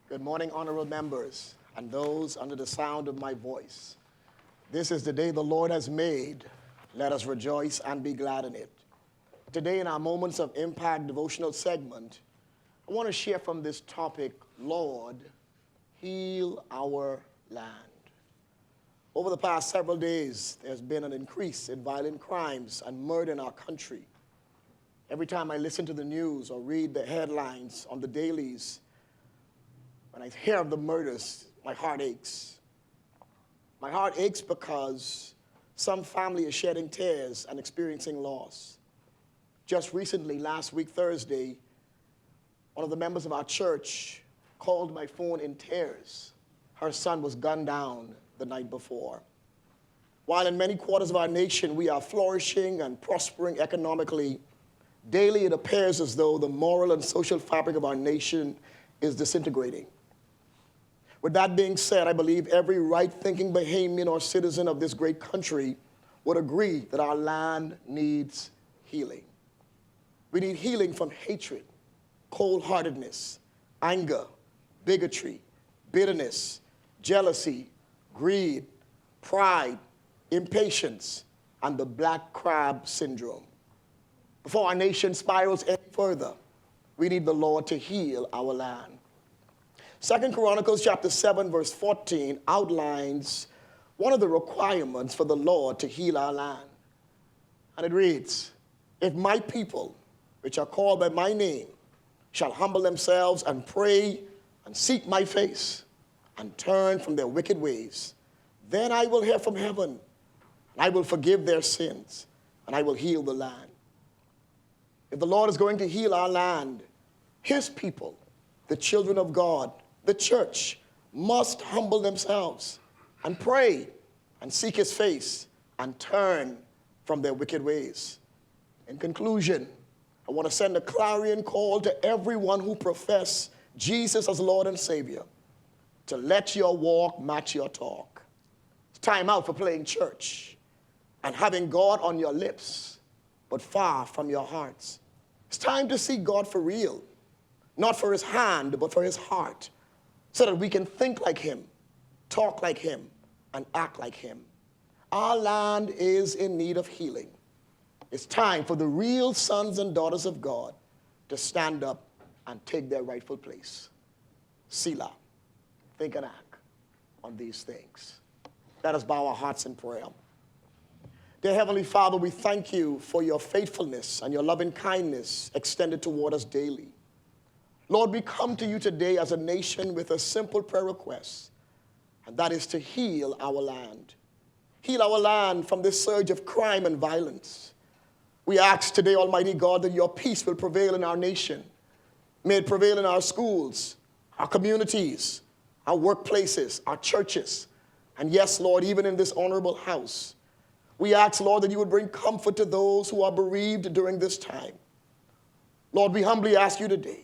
Good morning, honorable members, and those under the sound of my voice. This is the day the Lord has made. Let us rejoice and be glad in it. Today, in our Moments of Impact devotional segment, I want to share from this topic, Lord, heal our land. Over the past several days, there's been an increase in violent crimes and murder in our country. Every time I listen to the news or read the headlines on the dailies, when I hear of the murders, my heart aches. My heart aches because some family is shedding tears and experiencing loss. Just recently, last week, Thursday, one of the members of our church called my phone in tears. Her son was gunned down the night before. While in many quarters of our nation we are flourishing and prospering economically, daily it appears as though the moral and social fabric of our nation is disintegrating. With that being said, I believe every right-thinking Bahamian or citizen of this great country would agree that our land needs healing. We need healing from hatred, cold-heartedness, anger, bigotry, bitterness, jealousy, greed, pride, impatience, and the black crab syndrome. Before our nation spirals any further, we need the Lord to heal our land. 2 Chronicles chapter 7, verse 14 outlines one of the requirements for the Lord to heal our land. And it reads, "If my people, which are called by my name, shall humble themselves and pray and seek my face and turn from their wicked ways, then I will hear from heaven, and I will forgive their sins, and I will heal the land." If the Lord is going to heal our land, his people, the children of God, the church, must humble themselves and pray and seek his face and turn from their wicked ways. In conclusion, I want to send a clarion call to everyone who profess Jesus as Lord and Savior to let your walk match your talk. It's time out for playing church and having God on your lips, but far from your hearts. It's time to seek God for real, not for his hand, but for his heart, so that we can think like him, talk like him, and act like him. Our land is in need of healing. It's time for the real sons and daughters of God to stand up and take their rightful place. Selah. Think and act on these things. Let us bow our hearts in prayer. Dear Heavenly Father, we thank you for your faithfulness and your loving kindness extended toward us daily. Lord, we come to you today as a nation with a simple prayer request, and that is to heal our land. Heal our land from this surge of crime and violence. We ask today, Almighty God, that your peace will prevail in our nation. May it prevail in our schools, our communities, our workplaces, our churches, and yes, Lord, even in this honorable house. We ask, Lord, that you would bring comfort to those who are bereaved during this time. Lord, we humbly ask you today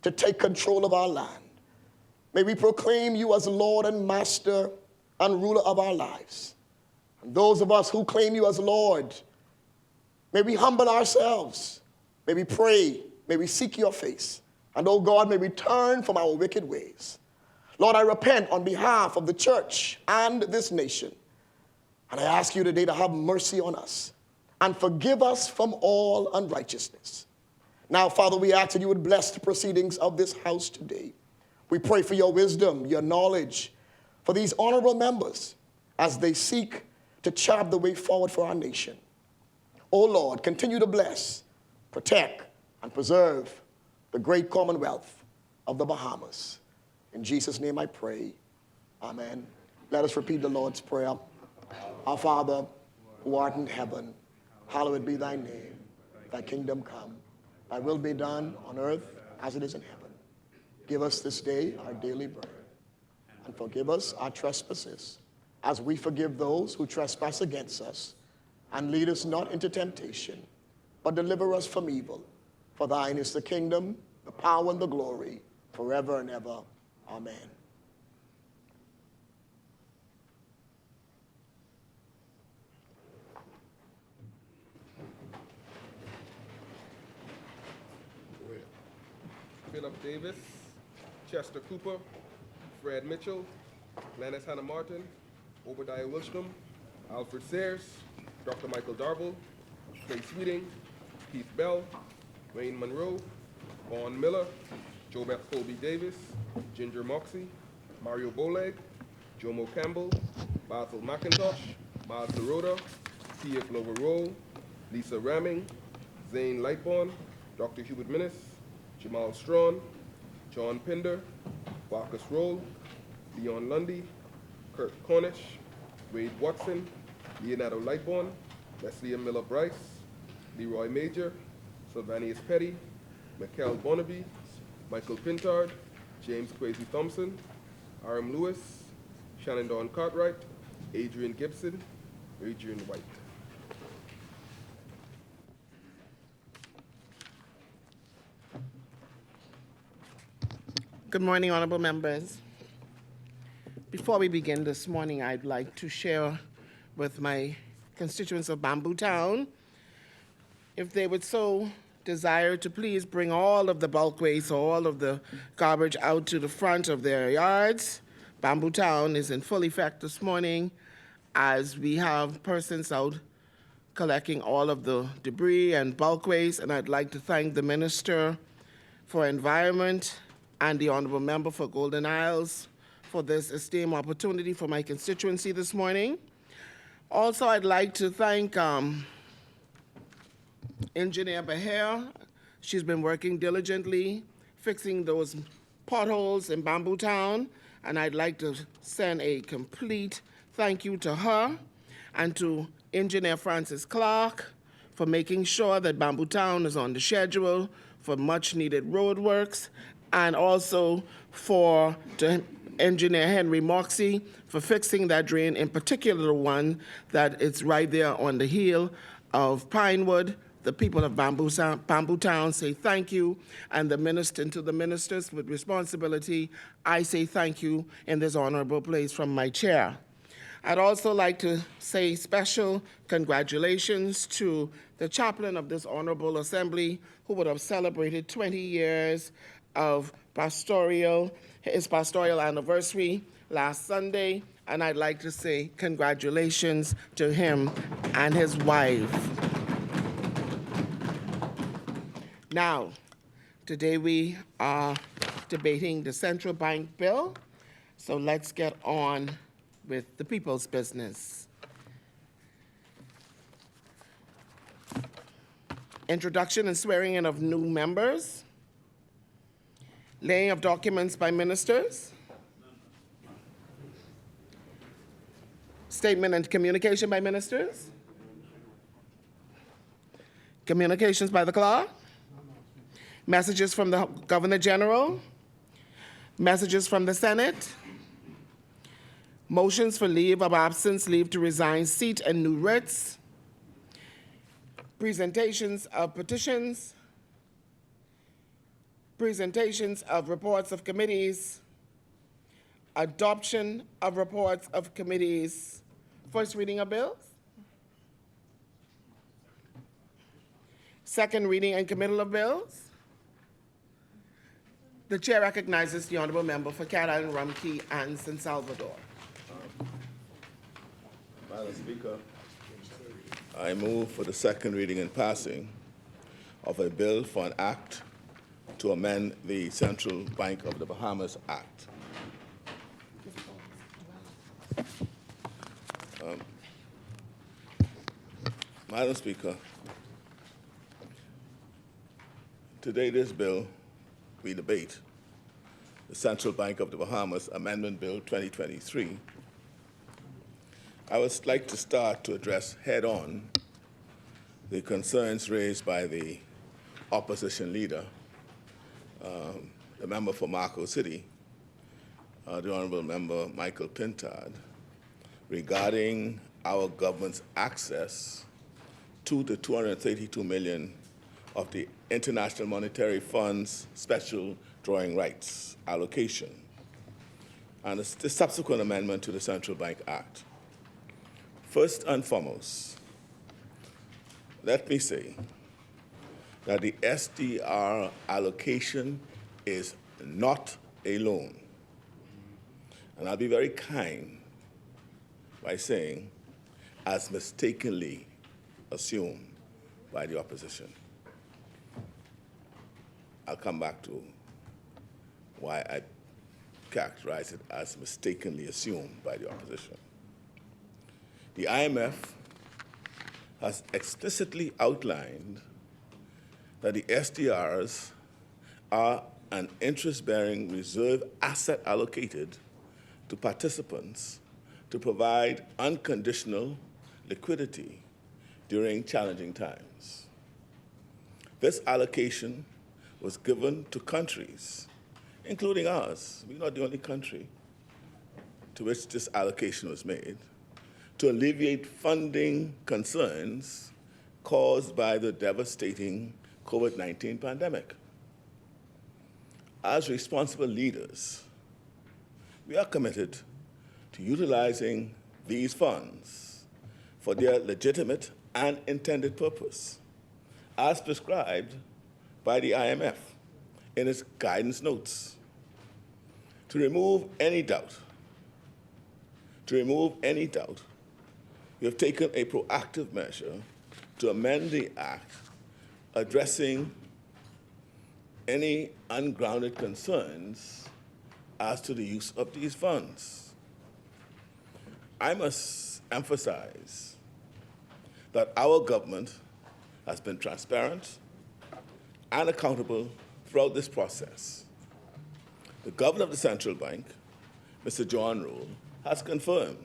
to take control of our land. May we proclaim you as Lord and Master and ruler of our lives. And those of us who claim you as Lord, may we humble ourselves. May we pray. May we seek your face. And, oh God, may we turn from our wicked ways. Lord, I repent on behalf of the church and this nation. And I ask you today to have mercy on us and forgive us from all unrighteousness. Now, Father, we ask that you would bless the proceedings of this house today. We pray for your wisdom, your knowledge, for these honorable members as they seek to chart the way forward for our nation. Oh, Lord, continue to bless, protect, and preserve the great commonwealth of the Bahamas. In Jesus' name I pray. Amen. Let us repeat the Lord's Prayer. Our Father, who art in heaven, hallowed be thy name. Thy kingdom come. Thy will be done on earth as it is in heaven. Give us this day our daily bread, and forgive us our trespasses, as we forgive those who trespass against us. And lead us not into temptation, but deliver us from evil. For thine is the kingdom, the power, and the glory, forever and ever. Amen. Philip Davis, Chester Cooper, Fred Mitchell, Glennis Hannah Martin, Obadiah Wilstrom, Alfred Sayers, Dr. Michael Darble, Clay Sweeting, Keith Bell, Wayne Monroe, Vaughn Miller, Jobeth Colby Davis, Ginger Moxie, Mario Boleg, Jomo Campbell, Basil McIntosh, Miles DeRoda, Tia Glover Rowe, Lisa Ramming, Zane Lightbourne, Dr. Hubert Minnis, Jamal Strawn, John Pinder, Marcus Roll, Leon Lundy, Kurt Cornish, Wade Watson, Leonardo Lightbourne, Leslie Miller Bryce, Leroy Major, Sylvanius Petty, Mikel Bonnaby, Michael Pintard, James Kwesi Thompson, Aram Lewis, Shannon Dawn Cartwright, Adrian Gibson, Adrian White. Good morning, honorable members. Before we begin this morning, I'd like to share with my constituents of Bamboo Town, if they would so desire to please bring all of the bulk waste or all of the garbage out to the front of their yards. Bamboo Town is in full effect this morning as we have persons out collecting all of the debris and bulk waste, and I'd like to thank the Minister for Environment and the Honorable Member for Golden Isles for this esteemed opportunity for my constituency this morning. Also, I'd like to thank Engineer Beher. She's been working diligently fixing those potholes in Bamboo Town, and I'd like to send a complete thank you to her and to Engineer Francis Clark for making sure that Bamboo Town is on the schedule for much needed road works, and also to Engineer Henry Moxie for fixing that drain, in particular the one that is right there on the heel of Pinewood. The people of Bamboo Town say thank you, and to the ministers with responsibility, I say thank you in this honorable place from my chair. I'd also like to say special congratulations to the chaplain of this honorable assembly, who would have celebrated 20 years of his pastoral anniversary last Sunday, and I'd like to say congratulations to him and his wife. Now, today we are debating the central bank bill, so let's get on with the people's business. Introduction and swearing in of new members. Laying of documents by ministers. Statement and communication by ministers. Communications by the clerk. Messages from the Governor General. Messages from the Senate. Motions for leave of absence, leave to resign seat, and new writs. Presentations of petitions. Presentations of reports of committees. Adoption of reports of committees. First reading of bills. Second reading and committal of bills. The chair recognizes the honorable member for Cat Island, Rumkey, and San Salvador. Madam Speaker, I move for the second reading and passing of a bill for an act to amend the Central Bank of the Bahamas Act. Madam Speaker, today this bill we debate, the Central Bank of the Bahamas Amendment Bill 2023. I would like to start to address head-on the concerns raised by the opposition leader, the member for Marco City, the Honorable Member Michael Pintard, regarding our government's access to the $232 million of the International Monetary Fund's special drawing rights allocation, and the subsequent amendment to the Central Bank Act. First and foremost, let me say that the SDR allocation is not a loan. And I'll be very kind by saying, as mistakenly assumed by the opposition. I'll come back to why I characterize it as mistakenly assumed by the opposition. The IMF has explicitly outlined that the SDRs are an interest-bearing reserve asset allocated to participants to provide unconditional liquidity during challenging times. This allocation was given to countries, including ours. We're not the only country to which this allocation was made, to alleviate funding concerns caused by the devastating COVID-19 pandemic. As responsible leaders, we are committed to utilizing these funds for their legitimate and intended purpose, as prescribed by the IMF in its guidance notes. To remove any doubt, we have taken a proactive measure to amend the Act addressing any ungrounded concerns as to the use of these funds. I must emphasize that our government has been transparent and accountable throughout this process. The governor of the central bank, Mr. John Rule, has confirmed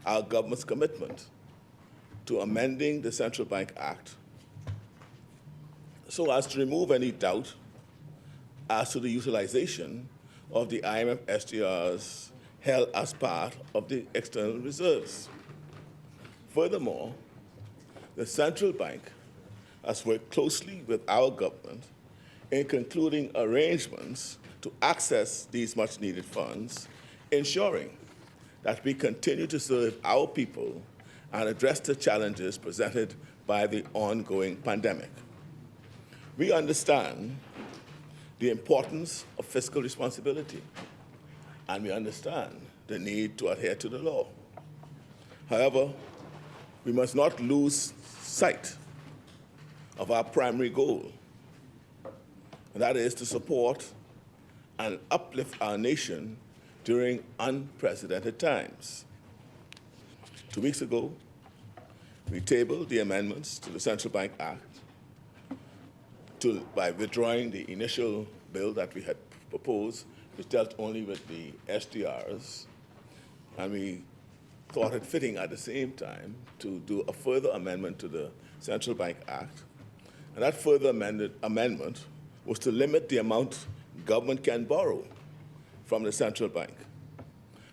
our government's commitment to amending the Central Bank Act so as to remove any doubt as to the utilization of the IMF SDRs held as part of the external reserves. Furthermore, the central bank has worked closely with our government in concluding arrangements to access these much-needed funds, ensuring that we continue to serve our people and address the challenges presented by the ongoing pandemic. We understand the importance of fiscal responsibility, and we understand the need to adhere to the law. However, we must not lose sight of our primary goal, and that is to support and uplift our nation during unprecedented times. 2 weeks ago, we tabled the amendments to the Central Bank Act by withdrawing the initial bill that we had proposed, which dealt only with the SDRs, and we thought it fitting at the same time to do a further amendment to the Central Bank Act. And that further amendment was to limit the amount government can borrow from the central bank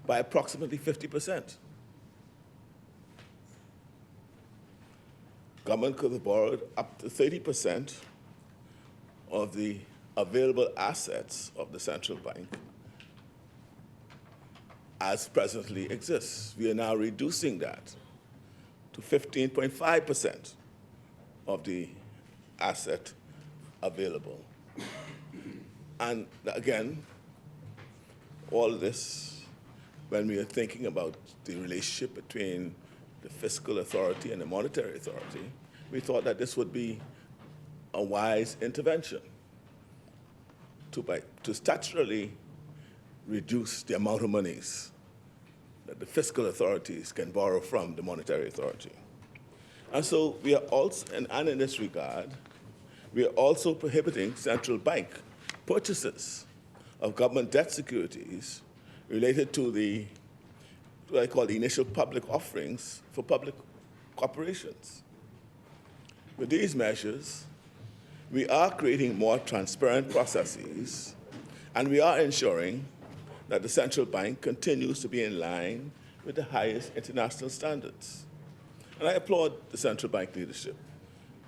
by approximately 50%. Government could have borrowed up to 30% of the available assets of the central bank as presently exists. We are now reducing that to 15.5% of the asset available. And again, all of this, when we are thinking about the relationship between the fiscal authority and the monetary authority, we thought that this would be a wise intervention to statutorily reduce the amount of monies that the fiscal authorities can borrow from the monetary authority. And so we are also, and in this regard, we are also prohibiting central bank purchases of government debt securities related to what I call the initial public offerings for public corporations. With these measures, we are creating more transparent processes, and we are ensuring that the central bank continues to be in line with the highest international standards. And I applaud the central bank leadership,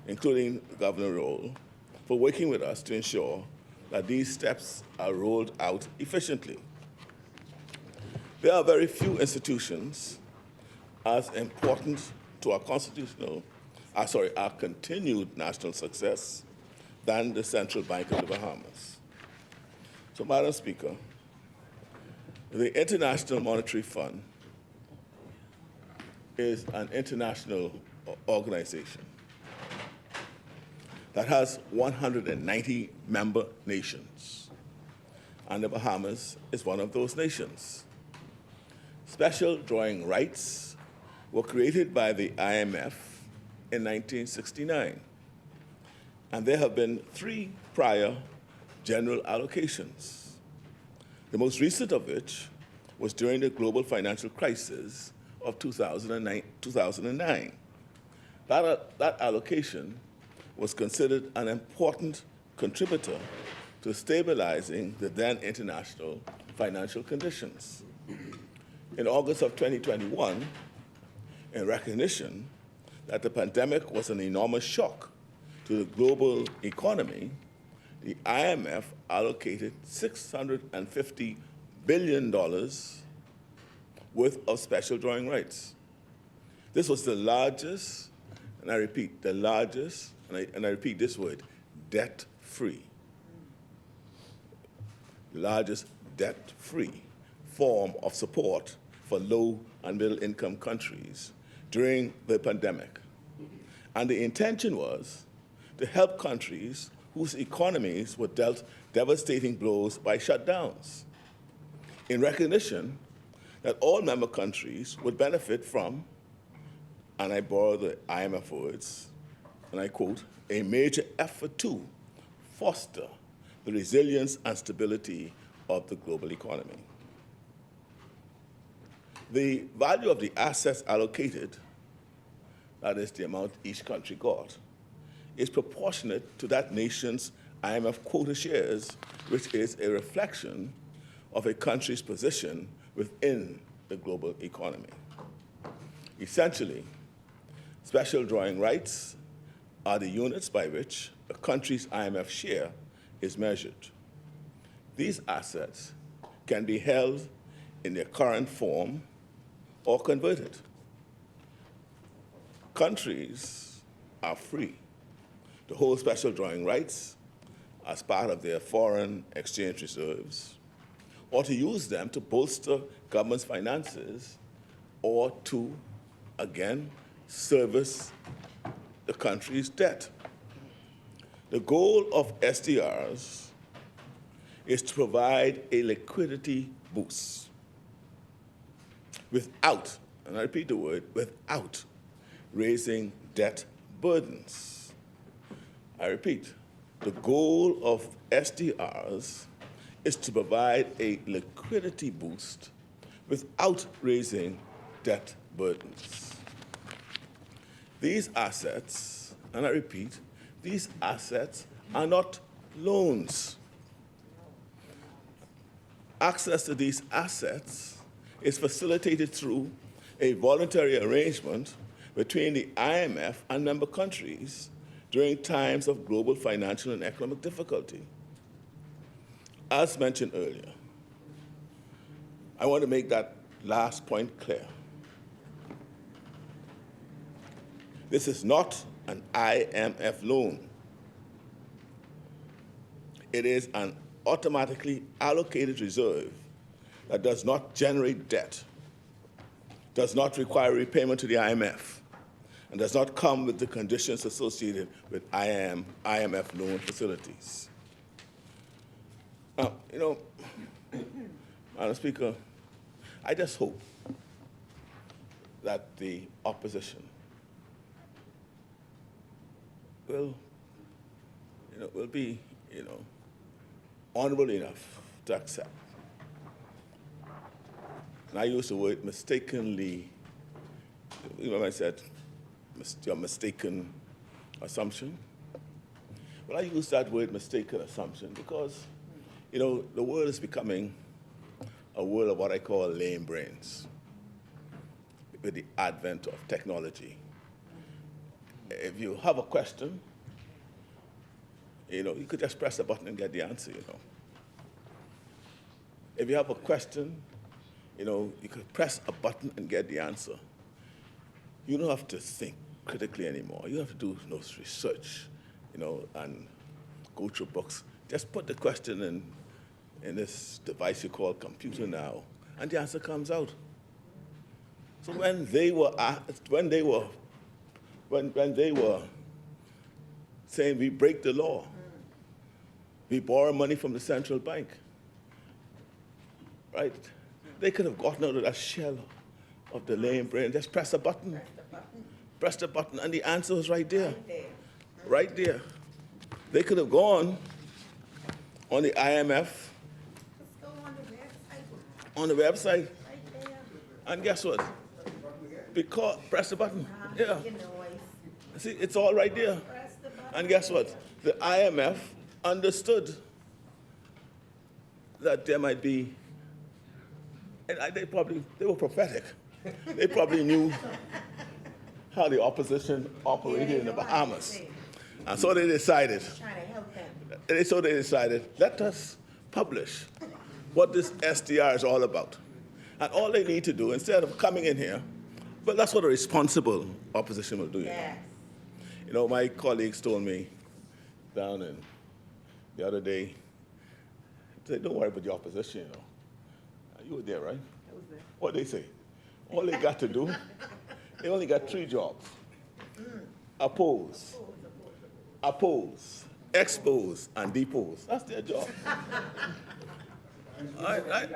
including Governor Roll, for working with us to ensure that these steps are rolled out efficiently. There are very few institutions as important to our our continued national success than the Central Bank of the Bahamas. So, Madam Speaker, The International Monetary Fund is an international organization that has 190 member nations, and the Bahamas is one of those nations. Special drawing rights were created by the IMF in 1969, and there have been 3 prior general allocations, the most recent of which was during the global financial crisis of 2009. That allocation was considered an important contributor to stabilizing the then international financial conditions. In August of 2021, in recognition that the pandemic was an enormous shock to the global economy, the IMF allocated $650 billion worth of special drawing rights. This was the largest, and I repeat, the largest, and I repeat this word, debt-free, largest debt-free form of support for low and middle income countries during the pandemic. And the intention was to help countries whose economies were dealt devastating blows by shutdowns, in recognition that all member countries would benefit from, and I borrow the IMF words, and I quote, a major effort to foster the resilience and stability of the global economy. The value of the assets allocated, that is the amount each country got, is proportionate to that nation's IMF quota shares, which is a reflection of a country's position within the global economy. Essentially, special drawing rights are the units by which a country's IMF share is measured. These assets can be held in their current form or converted. Countries are free to hold special drawing rights as part of their foreign exchange reserves, or to use them to bolster government's finances, or to, again, service the country's debt. The goal of SDRs is to provide a liquidity boost without, and I repeat the word, without raising debt burdens. I repeat, the goal of SDRs is to provide a liquidity boost without raising debt burdens. These assets, and I repeat, these assets are not loans. Access to these assets is facilitated through a voluntary arrangement between the IMF and member countries during times of global financial and economic difficulty. As mentioned earlier, I want to make that last point clear. This is not an IMF loan. It is an automatically allocated reserve that does not generate debt, does not require repayment to the IMF, and does not come with the conditions associated with IMF loan facilities. Now, Madam Speaker, I just hope that the opposition will be, honorable enough to accept. And I use the word mistakenly, I said, your mistaken assumption. Well, I use that word mistaken assumption because, the world is becoming a world of what I call lame brains with the advent of technology. If you have a question, you could just press a button and get the answer, If you have a question, you could press a button and get the answer. You don't have to think critically anymore. You don't have to do no research, and go through books. Just put the question in this device you call computer now, And the answer comes out. So when they were saying we break the law, we borrow money from the central bank, right? They could have gotten out of that shell of the lame brain. Just press a button. Press the button, and the answer was right there. Right there. They could have gone on the IMF, on the website, and guess what? Because press the button. Yeah. See, it's all right there. And guess what? The IMF understood that there might be, and they were prophetic. They probably knew how the opposition operated in the Bahamas. And so they decided, let us publish what this SDR is all about. And all they need to do, instead of coming in here, but that's what a responsible opposition will do. Yes. You know, my colleagues told me down in the other day, they said, don't worry about the opposition, you know. You were there, right? I was there. What they say? All they got to do, they only got 3 jobs. Oppose, expose, and depose. That's their job.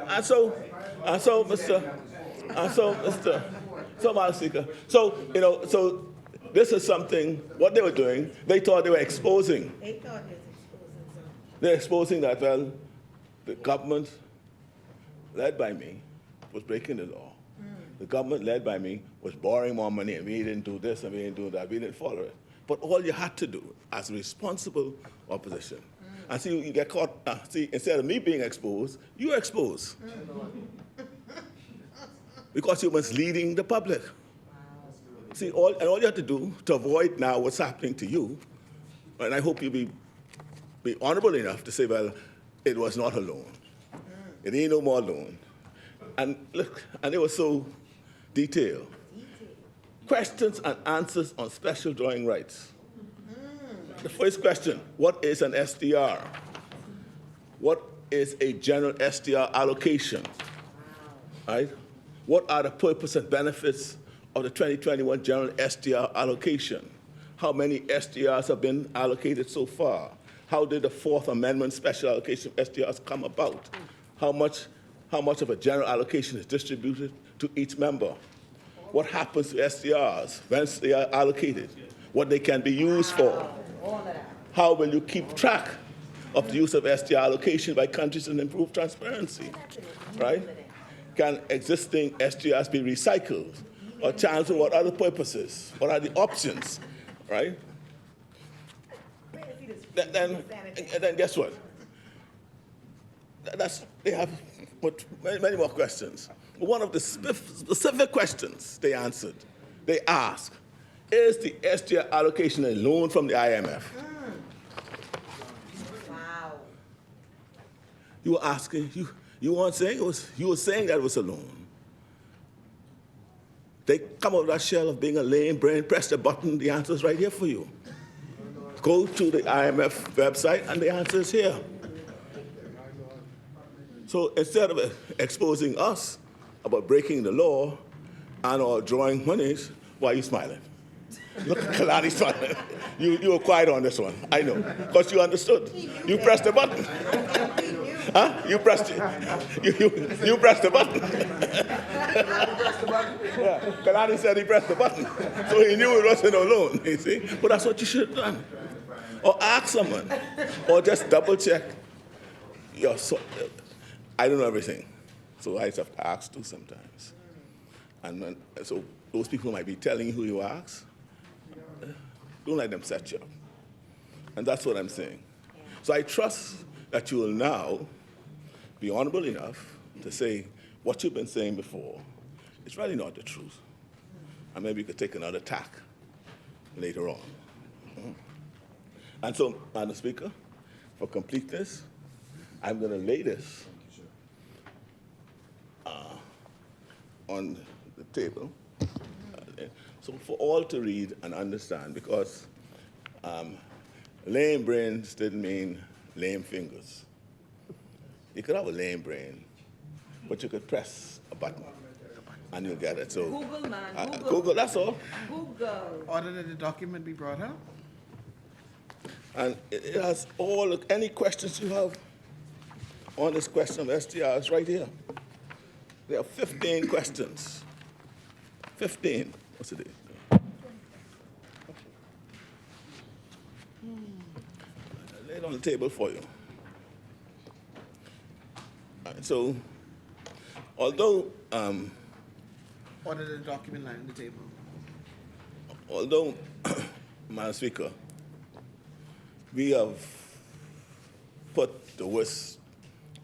And so, Madam Speaker, so this is something, what they were doing, they thought they were exposing. They're exposing that, well, the government, led by me, was breaking the law. The government, led by me, was borrowing more money, and we didn't do this, and we didn't do that, we didn't follow it. But all you had to do, as a responsible opposition, and see, you get caught, instead of me being exposed, you're exposed. Because you're misleading the public. See, all you have to do to avoid now what's happening to you, and I hope you be honorable enough to say, well, it was not a loan. It ain't no more loan. And look, and they were so detailed. Questions and answers on special drawing rights. The first question, what is an SDR? What is a general SDR allocation? Right? What are the purpose and benefits of the 2021 general SDR allocation? How many SDRs have been allocated so far? How did the 4th Amendment special allocation of SDRs come about? How much of a general allocation is distributed to each member? What happens to SDRs once they are allocated? What they can be used for? How will you keep track of the use of SDR allocation by countries and improve transparency? Right? Can existing SDRs be recycled or channeled for what other purposes? What are the options? Right? Then guess what? They have many more questions. One of the specific questions they answered, they asked, is the SDR allocation a loan from the IMF? Wow. You were asking, you weren't saying you were saying that it was a loan. They come out of that shell of being a lame brain, press the button, the answer is right here for you. Go to the IMF website and the answer is here. So instead of exposing us about breaking the law and or drawing monies, why are you smiling? Look at Kalani smiling. You were quiet on this one, I know, because you understood. You pressed the button. Huh? You pressed it. You pressed the button. Yeah, Kalani said he pressed the button. So he knew it wasn't a loan, you see? But that's what you should have done. Or ask someone. Or just double check your I don't know everything, so I just have to ask too sometimes. And so those people might be telling you who you ask. Don't let them set you up. And that's what I'm saying. So I trust that you will now be honorable enough to say what you've been saying before is really not the truth. And maybe you could take another tack later on. And so, Madam Speaker, for completeness, I'm going to lay this on the table, so for all to read and understand, because lame brains didn't mean lame fingers. You could have a lame brain but you could press a button and you'll get it. So Google, man. Google, that's all. Google. Order that the document be brought up. And it has any questions you have on this question of SDRs right here. There are 15 questions. 15. What's the date? I lay it on the table for you. All right, so, although Order that the document lie on the table. although, Madam Speaker, we have put the worst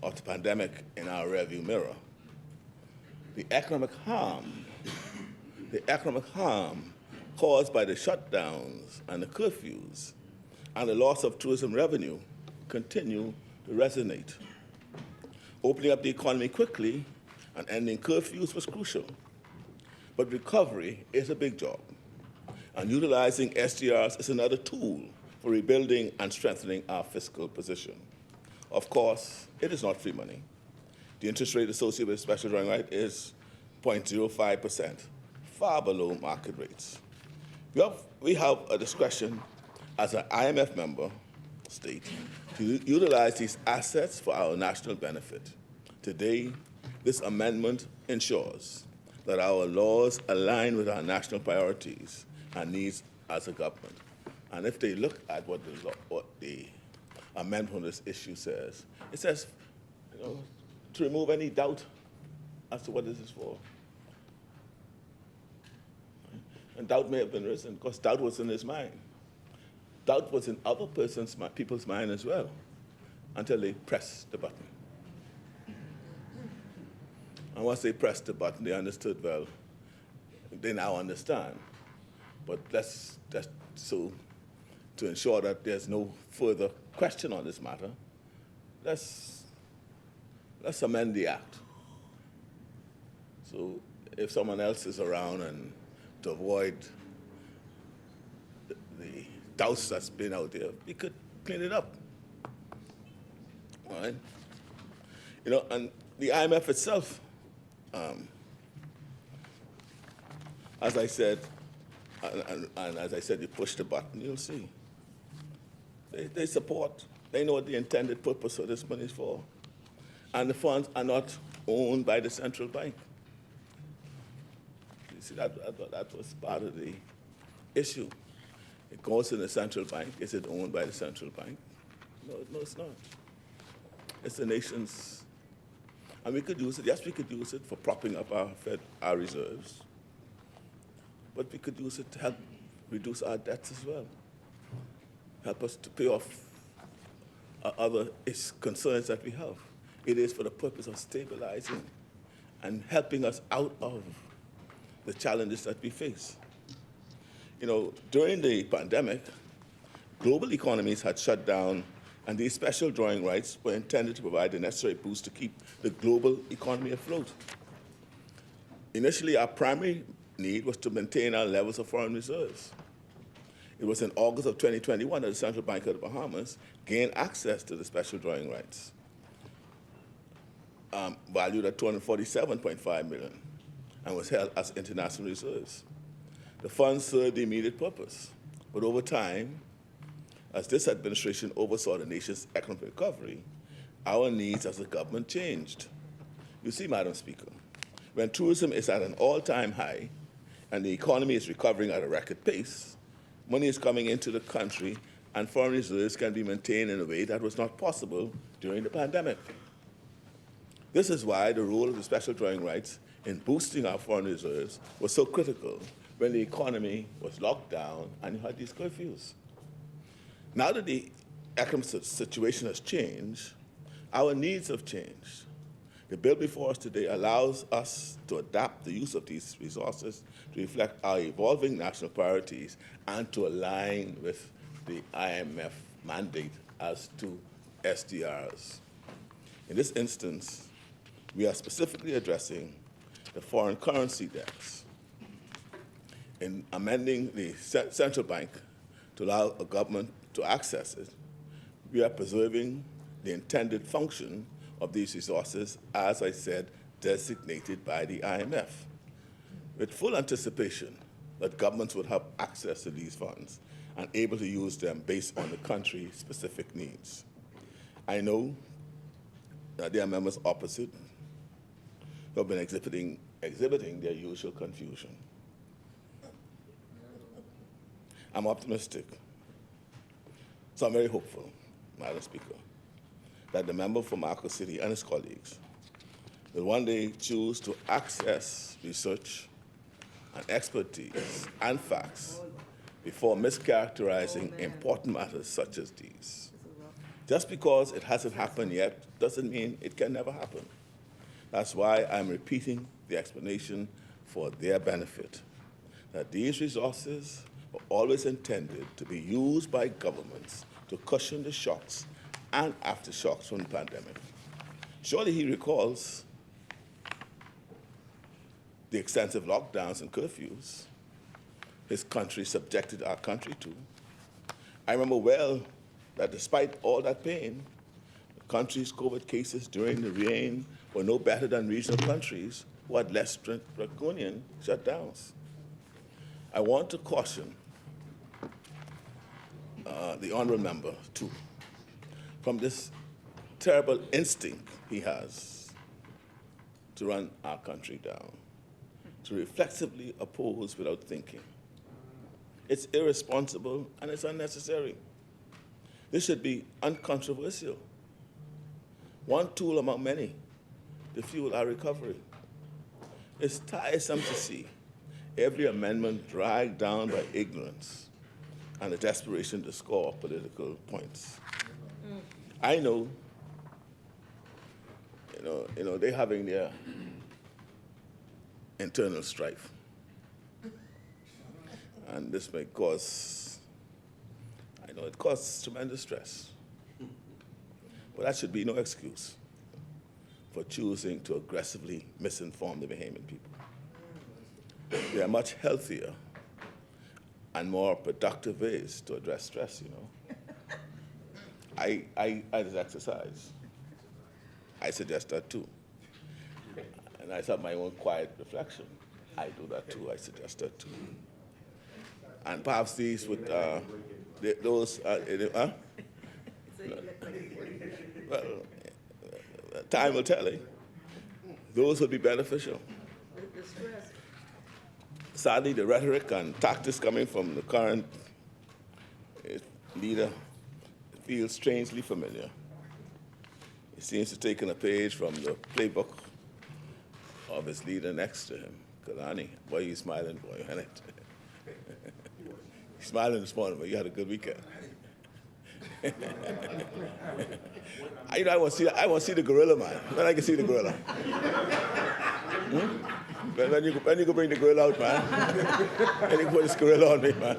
of the pandemic in our rearview mirror, the economic harm caused by the shutdowns and the curfews and the loss of tourism revenue continue to resonate. Opening up the economy quickly and ending curfews was crucial, but recovery is a big job, and utilizing SDRs is another tool for rebuilding and strengthening our fiscal position. Of course, it is not free money. The interest rate associated with special drawing right is 0.05%, far below market rates. We have a discretion as an IMF member state to utilize these assets for our national benefit. Today, this amendment ensures that our laws align with our national priorities and needs as a government. And if they look at what the amendment on this issue says, it says, to remove any doubt as to what this is for. And doubt may have been risen because doubt was in his mind. Doubt was in other people's mind as well, until they pressed the button. And once they pressed the button, they understood, well, they now understand. But to ensure that there's no further question on this matter, let's amend the act. So if someone else is around, and to avoid the doubts that's been out there, we could clean it up. All right? And the IMF itself, as I said, and as I said, you push the button, you'll see. They support, they know what the intended purpose of this money is for. And the funds are not owned by the central bank. You see, that was part of the issue. It goes in the central bank. Is it owned by the central bank? No, it's not. It's the nation's. And we could use it, yes, we could use it for propping up our reserves. But we could use it to help reduce our debts as well. Help us to pay off other concerns that we have. It is for the purpose of stabilizing and helping us out of the challenges that we face. During the pandemic, global economies had shut down, and these special drawing rights were intended to provide the necessary boost to keep the global economy afloat. Initially, our primary need was to maintain our levels of foreign reserves. It was in August of 2021 that the Central Bank of the Bahamas gained access to the special drawing rights, valued at $247.5 million, and was held as international reserves. The funds served the immediate purpose, but over time, as this administration oversaw the nation's economic recovery, our needs as a government changed. You see, Madam Speaker, when tourism is at an all-time high and the economy is recovering at a record pace, money is coming into the country and foreign reserves can be maintained in a way that was not possible during the pandemic. This is why the role of the special drawing rights in boosting our foreign reserves was so critical when the economy was locked down and you had these curfews. Now that the economic situation has changed, our needs have changed. The bill before us today allows us to adapt the use of these resources to reflect our evolving national priorities and to align with the IMF mandate as to SDRs. In this instance, we are specifically addressing the foreign currency debts. In amending the central bank to allow a government to access it, we are preserving the intended function of these resources, as I said, designated by the IMF, with full anticipation that governments would have access to these funds and able to use them based on the country's specific needs. I know that there are members opposite who have been exhibiting their usual confusion. I'm optimistic, so I'm very hopeful, Madam Speaker, that the member from Marco City and his colleagues will one day choose to access research and expertise and facts before mischaracterizing important matters such as these. Just because it hasn't happened yet doesn't mean it can never happen. That's why I'm repeating the explanation for their benefit, that these resources were always intended to be used by governments to cushion the shocks and aftershocks from the pandemic. Surely he recalls the extensive lockdowns and curfews his country subjected our country to. I remember well that despite all that pain, the country's COVID cases during the reign were no better than regional countries who had less draconian shutdowns. I want to caution the honourable member, too, from this terrible instinct he has to run our country down, to reflexively oppose without thinking. It's irresponsible and it's unnecessary. This should be uncontroversial. One tool among many to fuel our recovery. It's tiresome to see every amendment dragged down by ignorance and the desperation to score political points. I know, they're having their internal strife. And this may cause, I know it causes tremendous stress. But that should be no excuse for choosing to aggressively misinform the Bahamian people. There are much healthier and more productive ways to address stress, I just exercise. I suggest that too. And I have my own quiet reflection. I do that too, I suggest that too. And perhaps these would, those, well, time will tell, eh? Those would be beneficial. Sadly, the rhetoric and tactics coming from the current leader feels strangely familiar. He seems to have taken a page from the playbook of his leader next to him, Kalani. Boy, you smiling, boy, isn't it? You're smiling this morning, but you had a good weekend. I want to see the gorilla, man. When I can see the gorilla. When you go bring the gorilla out, man. When you put this gorilla on me, man.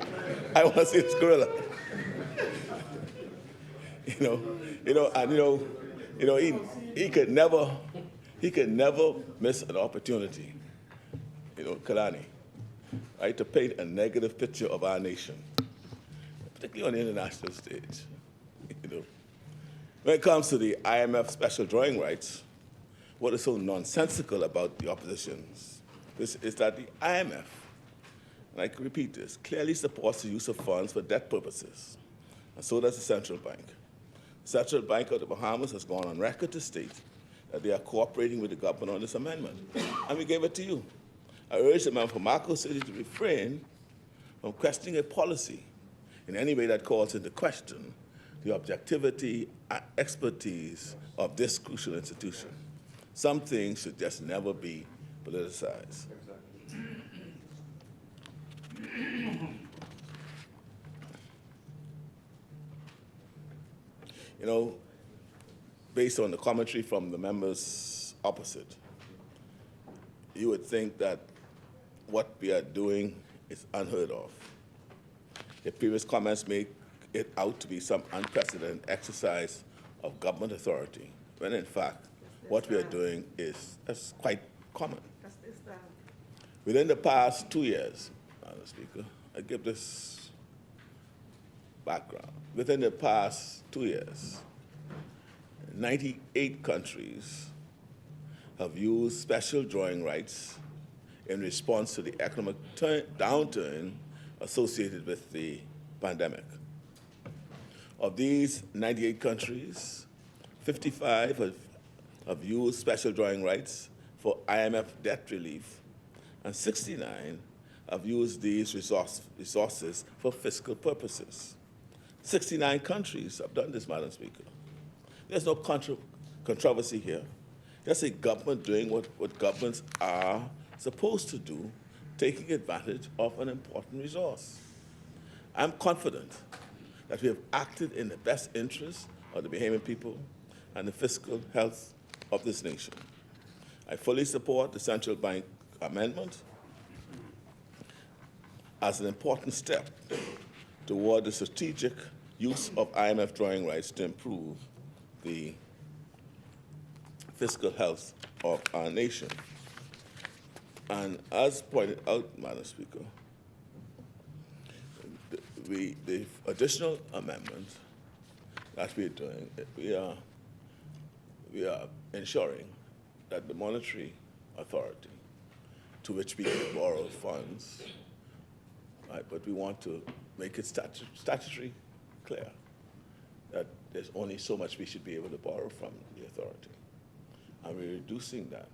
I want to see this gorilla. He could never miss an opportunity, Kalani, right, to paint a negative picture of our nation, particularly on the international stage. When it comes to the IMF special drawing rights, what is so nonsensical about the oppositions is that the IMF, and I can repeat this, clearly supports the use of funds for debt purposes, and so does the central bank. The Central Bank of the Bahamas has gone on record to state that they are cooperating with the government on this amendment, and we gave it to you. I urge the member from Marco City to refrain from questioning a policy in any way that calls into question the objectivity and expertise of this crucial institution. Some things should just never be politicized. Based on the commentary from the members opposite, you would think that what we are doing is unheard of. The previous comments make it out to be some unprecedented exercise of government authority, when in fact, what we are doing is quite common. Within the past 2 years, Madam Speaker, I give this background. Within the past 2 years, 98 countries have used special drawing rights in response to the economic downturn associated with the pandemic. Of these 98 countries, 55 have used special drawing rights for IMF debt relief, and 69 have used these resources for fiscal purposes. 69 countries have done this, Madam Speaker. There's no controversy here. Just a government doing what governments are supposed to do, taking advantage of an important resource. I'm confident that we have acted in the best interest of the Bahamian people and the fiscal health of this nation. I fully support the central bank amendment as an important step toward the strategic use of IMF drawing rights to improve the fiscal health of our nation. And as pointed out, Madam Speaker, the additional amendment that we're doing, we are ensuring that the monetary authority to which we can borrow funds, right, but we want to make it statutory clear that there's only so much we should be able to borrow from the authority. And we're reducing that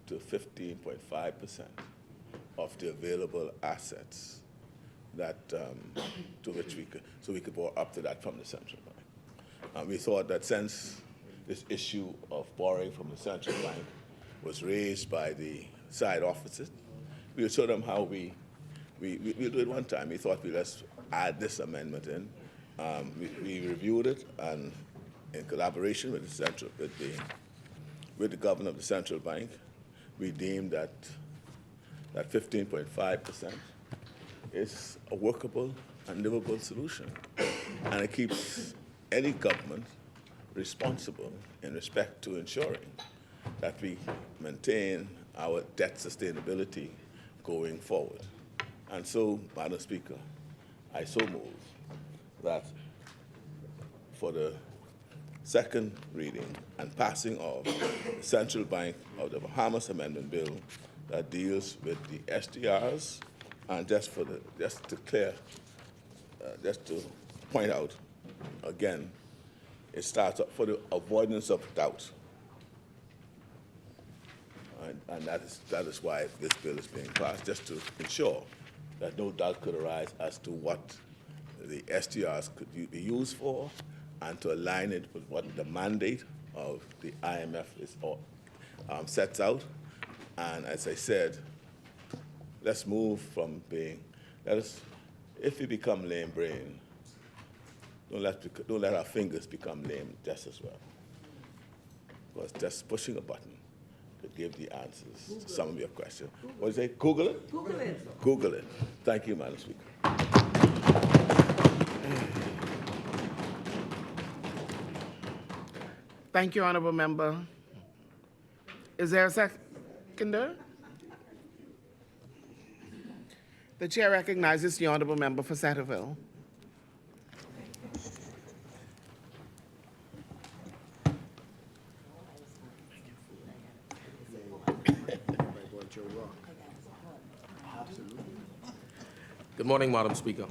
to 15.5% of the available assets that to which we could borrow up to that from the central bank. And we thought that since this issue of borrowing from the central bank was raised by the side offices, we would show them how we'll do it one time. We thought we'd just add this amendment in. We reviewed it, and in collaboration with the governor of the central bank, we deemed that 15.5% is a workable and livable solution, and it keeps any government responsible in respect to ensuring that we maintain our debt sustainability going forward. And so, Madam Speaker, I so move that for the second reading and passing of the Central Bank of the Bahamas Amendment Bill that deals with the SDRs, and just to point out again, it starts up for the avoidance of doubt. And that is why this bill is being passed, just to ensure that no doubt could arise as to what the SDRs could be used for, and to align it with what the mandate of the IMF sets out. And as I said, let's move from if we become lame brain, don't let our fingers become lame just as well. Because just pushing a button could give the answers to some of your questions. What is it? Google it? Google it. Google it. Thank you, Madam Speaker. Thank you, Honorable Member. Is there a seconder? The chair recognizes the Honorable Member for Centerville. Good morning, Madam Speaker.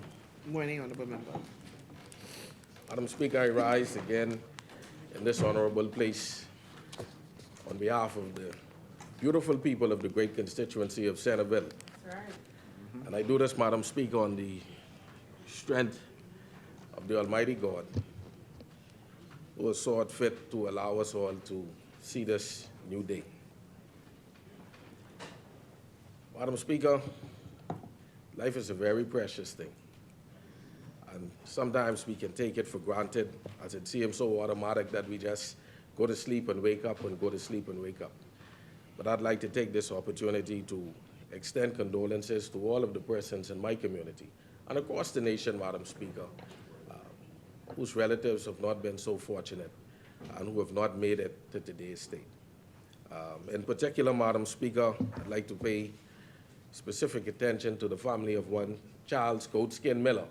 Good morning, Honorable Member. Madam Speaker, I rise again in this honorable place on behalf of the beautiful people of the great constituency of Centerville. And I do this, Madam Speaker, on the strength of the Almighty God, who has saw it fit to allow us all to see this new day. Madam Speaker, life is a very precious thing. And sometimes we can take it for granted, as it seems so automatic that we just go to sleep and wake up and go to sleep and wake up. But I'd like to take this opportunity to extend condolences to all of the persons in my community and across the nation, Madam Speaker, whose relatives have not been so fortunate and who have not made it to today's state. In particular, Madam Speaker, I'd like to pay specific attention to the family of one Charles Goatskin Miller,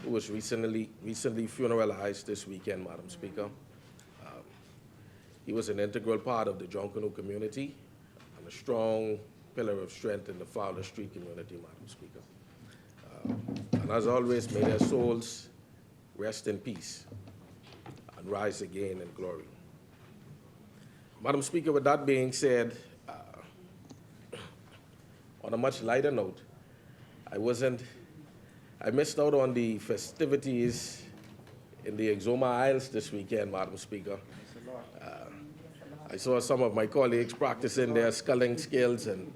who was recently funeralized this weekend, Madam Speaker. He was an integral part of the Jonquil community and a strong pillar of strength in the Fowler Street community, Madam Speaker. And as always, may their souls rest in peace and rise again in glory. Madam Speaker, with that being said, on a much lighter note, I missed out on the festivities in the Exoma Isles this weekend, Madam Speaker. I saw some of my colleagues practicing their sculling skills and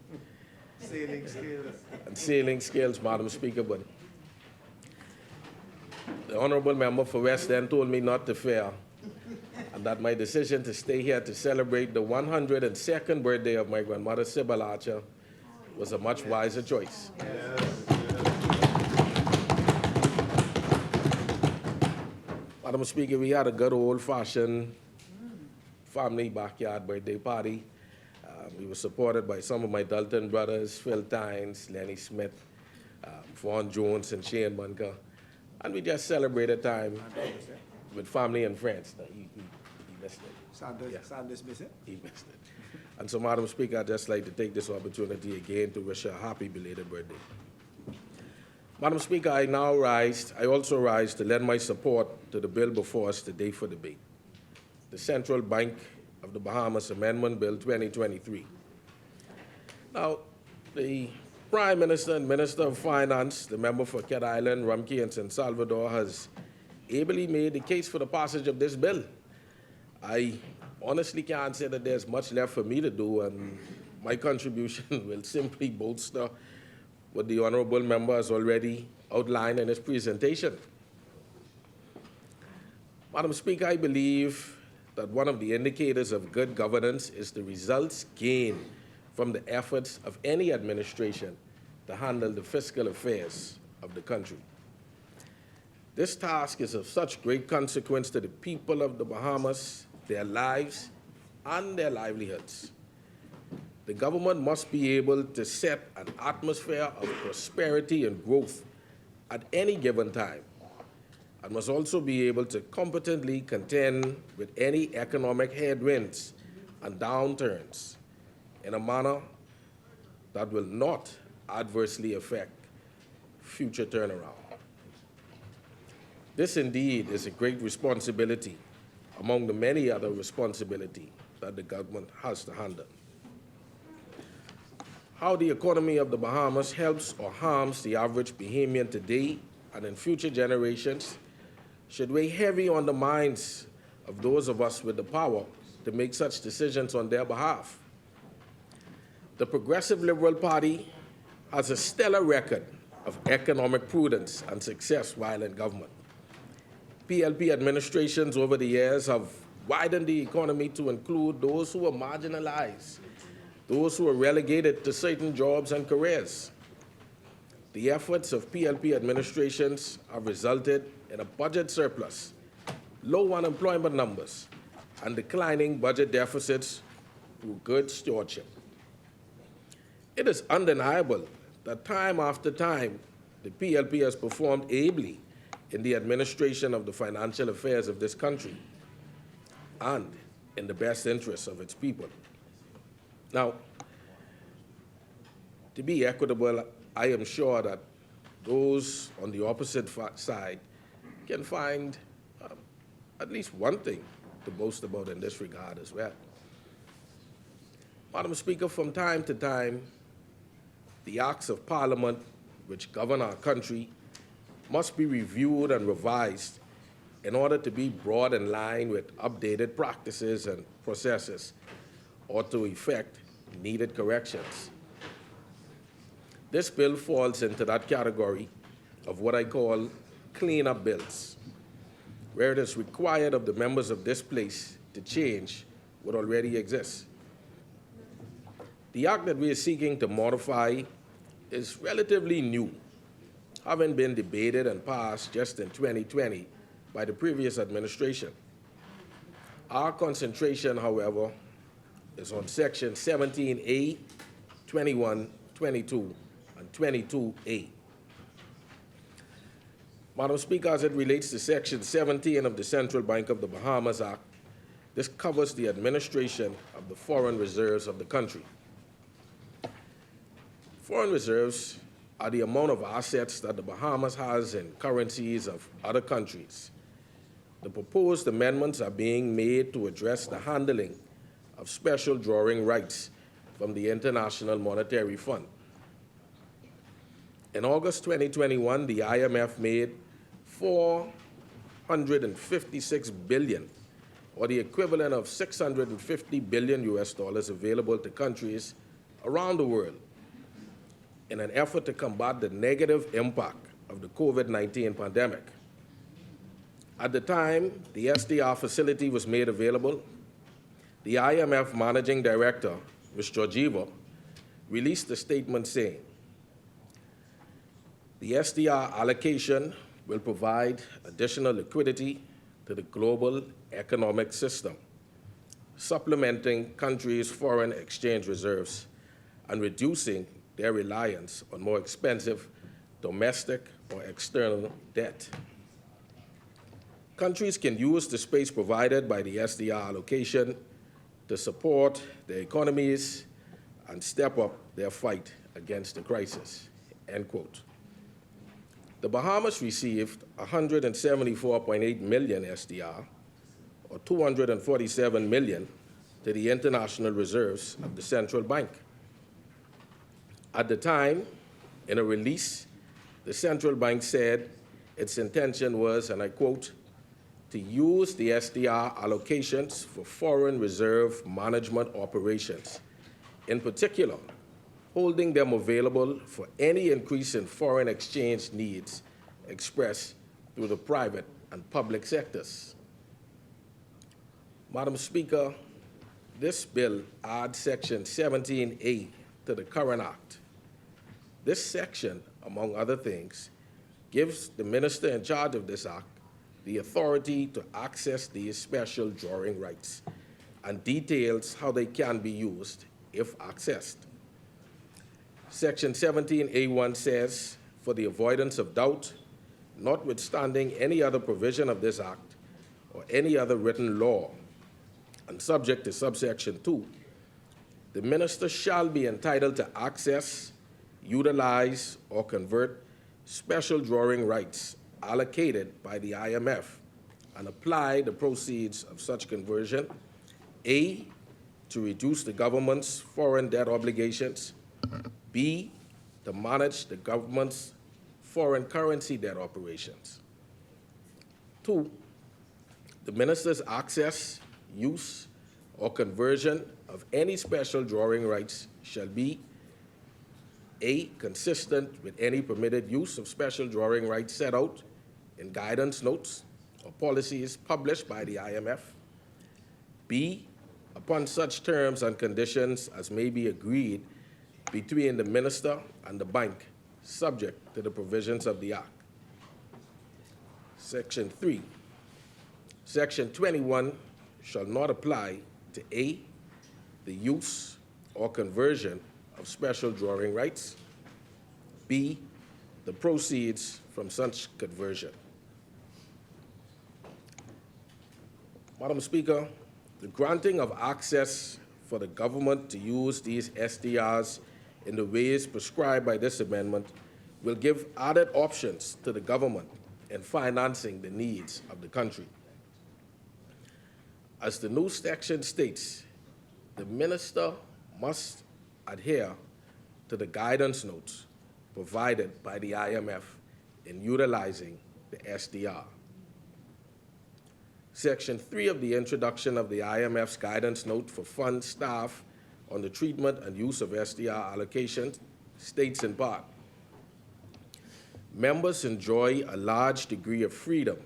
sailing skills, Madam Speaker, but the honorable member for West End told me not to fare, and that my decision to stay here to celebrate the 102nd birthday of my grandmother, Sybil Archer, was a much wiser choice. Madam Speaker, we had a good old-fashioned family backyard birthday party. We were supported by some of my Dalton brothers, Phil Tynes, Lenny Smith, Vaughn Jones, and Shane Bunker. And we just celebrated time with family and friends. He missed it. Sanders miss it? He missed it. And so, Madam Speaker, I'd just like to take this opportunity again to wish her a happy belated birthday. Madam Speaker, I also rise to lend my support to the bill before us today for debate, the Central Bank of the Bahamas Amendment Bill 2023. Now, the Prime Minister and Minister of Finance, the member for Cat Island, Rumkey, and San Salvador, has ably made the case for the passage of this bill. I honestly can't say that there's much left for me to do, and my contribution will simply bolster what the honorable member has already outlined in his presentation. Madam Speaker, I believe that one of the indicators of good governance is the results gained from the efforts of any administration to handle the fiscal affairs of the country. This task is of such great consequence to the people of the Bahamas, their lives, and their livelihoods. The government must be able to set an atmosphere of prosperity and growth at any given time, and must also be able to competently contend with any economic headwinds and downturns in a manner that will not adversely affect future turnaround. This indeed is a great responsibility among the many other responsibilities that the government has to handle. How the economy of the Bahamas helps or harms the average Bahamian today and in future generations should weigh heavy on the minds of those of us with the power to make such decisions on their behalf. The Progressive Liberal Party has a stellar record of economic prudence and success while in government. PLP administrations over the years have widened the economy to include those who are marginalized, those who are relegated to certain jobs and careers. The efforts of PLP administrations have resulted in a budget surplus, low unemployment numbers, and declining budget deficits through good stewardship. It is undeniable that time after time, the PLP has performed ably in the administration of the financial affairs of this country and in the best interests of its people. Now, to be equitable, I am sure that those on the opposite side can find at least one thing to boast about in this regard as well. Madam Speaker, from time to time, the acts of Parliament which govern our country must be reviewed and revised in order to be brought in line with updated practices and processes or to effect needed corrections. This bill falls into that category of what I call clean-up bills, where it is required of the members of this place to change what already exists. The act that we are seeking to modify is relatively new, having been debated and passed just in 2020 by the previous administration. Our concentration, however, is on Section 17A, 21, 22, and 22A. Madam Speaker, as it relates to Section 17 of the Central Bank of the Bahamas Act, This covers the administration of the foreign reserves of the country. Foreign reserves are the amount of assets that the Bahamas has in currencies of other countries. The proposed amendments are being made to address the handling of special drawing rights from the International Monetary Fund. In August 2021, the IMF made $456 billion, or the equivalent of $650 billion available to countries around the world in an effort to combat the negative impact of the COVID-19 pandemic. At the time the SDR facility was made available, the IMF Managing Director, Ms. Georgieva, released a statement saying, the SDR allocation will provide additional liquidity to the global economic system, supplementing countries' foreign exchange reserves and reducing their reliance on more expensive domestic or external debt. Countries can use the space provided by the SDR allocation to support their economies and step up their fight against the crisis, end quote. The Bahamas received 174.8 million SDR, or 247 million, to the international reserves of the central bank. At the time, in a release, the central bank said its intention was, and I quote, to use the SDR allocations for foreign reserve management operations, in particular, holding them available for any increase in foreign exchange needs expressed through the private and public sectors. Madam Speaker, this bill adds Section 17A to the current act. This section, among other things, gives the minister in charge of this act the authority to access these special drawing rights and details how they can be used if accessed. Section 17A1 says, for the avoidance of doubt, notwithstanding any other provision of this act or any other written law, and subject to subsection 2, the minister shall be entitled to access, utilize, or convert special drawing rights allocated by the IMF and apply the proceeds of such conversion, A, to reduce the government's foreign debt obligations, B, to manage the government's foreign currency debt operations. 2, the minister's access, use, or conversion of any special drawing rights shall be A, consistent with any permitted use of special drawing rights set out in guidance notes or policies published by the IMF, B, upon such terms and conditions as may be agreed between the minister and the bank, subject to the provisions of the Act. Section 3. Section 21 shall not apply to A, the use or conversion of special drawing rights, B, the proceeds from such conversion. Madam Speaker, the granting of access for the government to use these SDRs in the ways prescribed by this amendment will give added options to the government in financing the needs of the country. As the new section states, the minister must adhere to the guidance notes provided by the IMF in utilizing the SDR. Section 3 of the introduction of the IMF's guidance note for fund staff on the treatment and use of SDR allocations states in part, members enjoy a large degree of freedom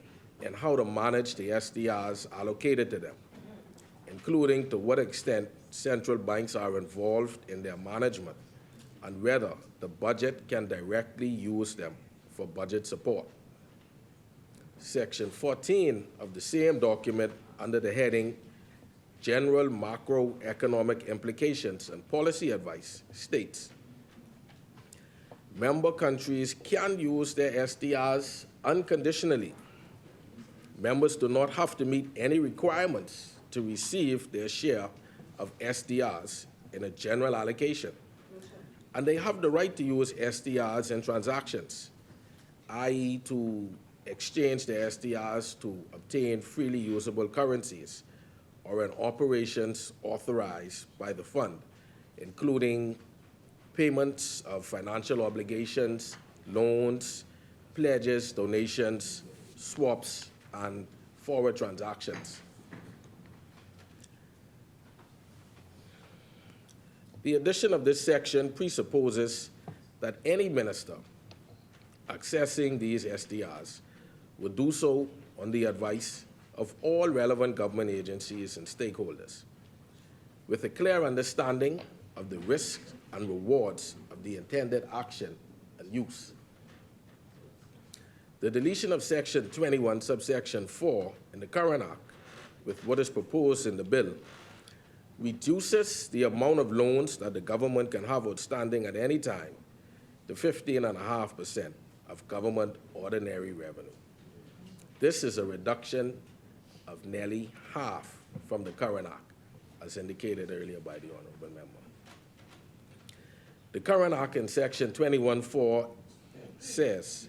in how to manage the SDRs allocated to them, including to what extent central banks are involved in their management and whether the budget can directly use them for budget support. Section 14 of the same document, under the heading General Macroeconomic Implications and Policy Advice, states, member countries can use their SDRs unconditionally. Members do not have to meet any requirements to receive their share of SDRs in a general allocation. And they have the right to use SDRs in transactions, i.e. to exchange their SDRs to obtain freely usable currencies or in operations authorized by the fund, including payments of financial obligations, loans, pledges, donations, swaps, and forward transactions. The addition of this section presupposes that any minister accessing these SDRs would do so on the advice of all relevant government agencies and stakeholders, with a clear understanding of the risks and rewards of the intended action and use. The deletion of Section 21, subsection 4 in the current Act, with what is proposed in the bill, reduces the amount of loans that the government can have outstanding at any time to 15.5% of government ordinary revenue. This is a reduction of nearly half from the current Act, as indicated earlier by the honorable member. The current Act in Section 21.4 says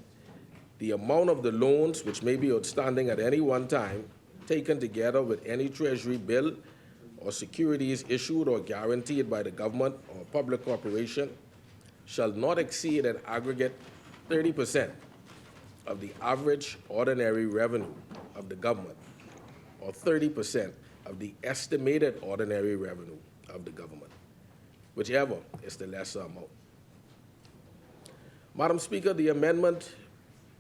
the amount of the loans which may be outstanding at any one time, taken together with any treasury bill or securities issued or guaranteed by the government or public corporation, shall not exceed an aggregate 30% of the average ordinary revenue of the government, or 30% of the estimated ordinary revenue of the government, whichever is the lesser amount. Madam Speaker, the amendment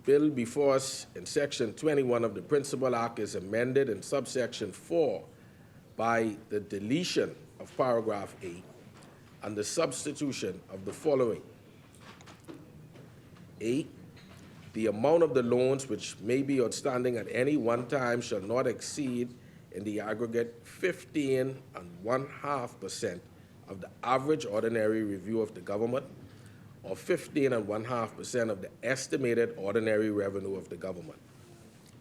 bill before us in Section 21 of the Principal Act is amended in subsection 4 by the deletion of paragraph A and the substitution of the following. A, the amount of the loans which may be outstanding at any one time shall not exceed in the aggregate 15.5% of the average ordinary review of the government, or 15.5% of the estimated ordinary revenue of the government,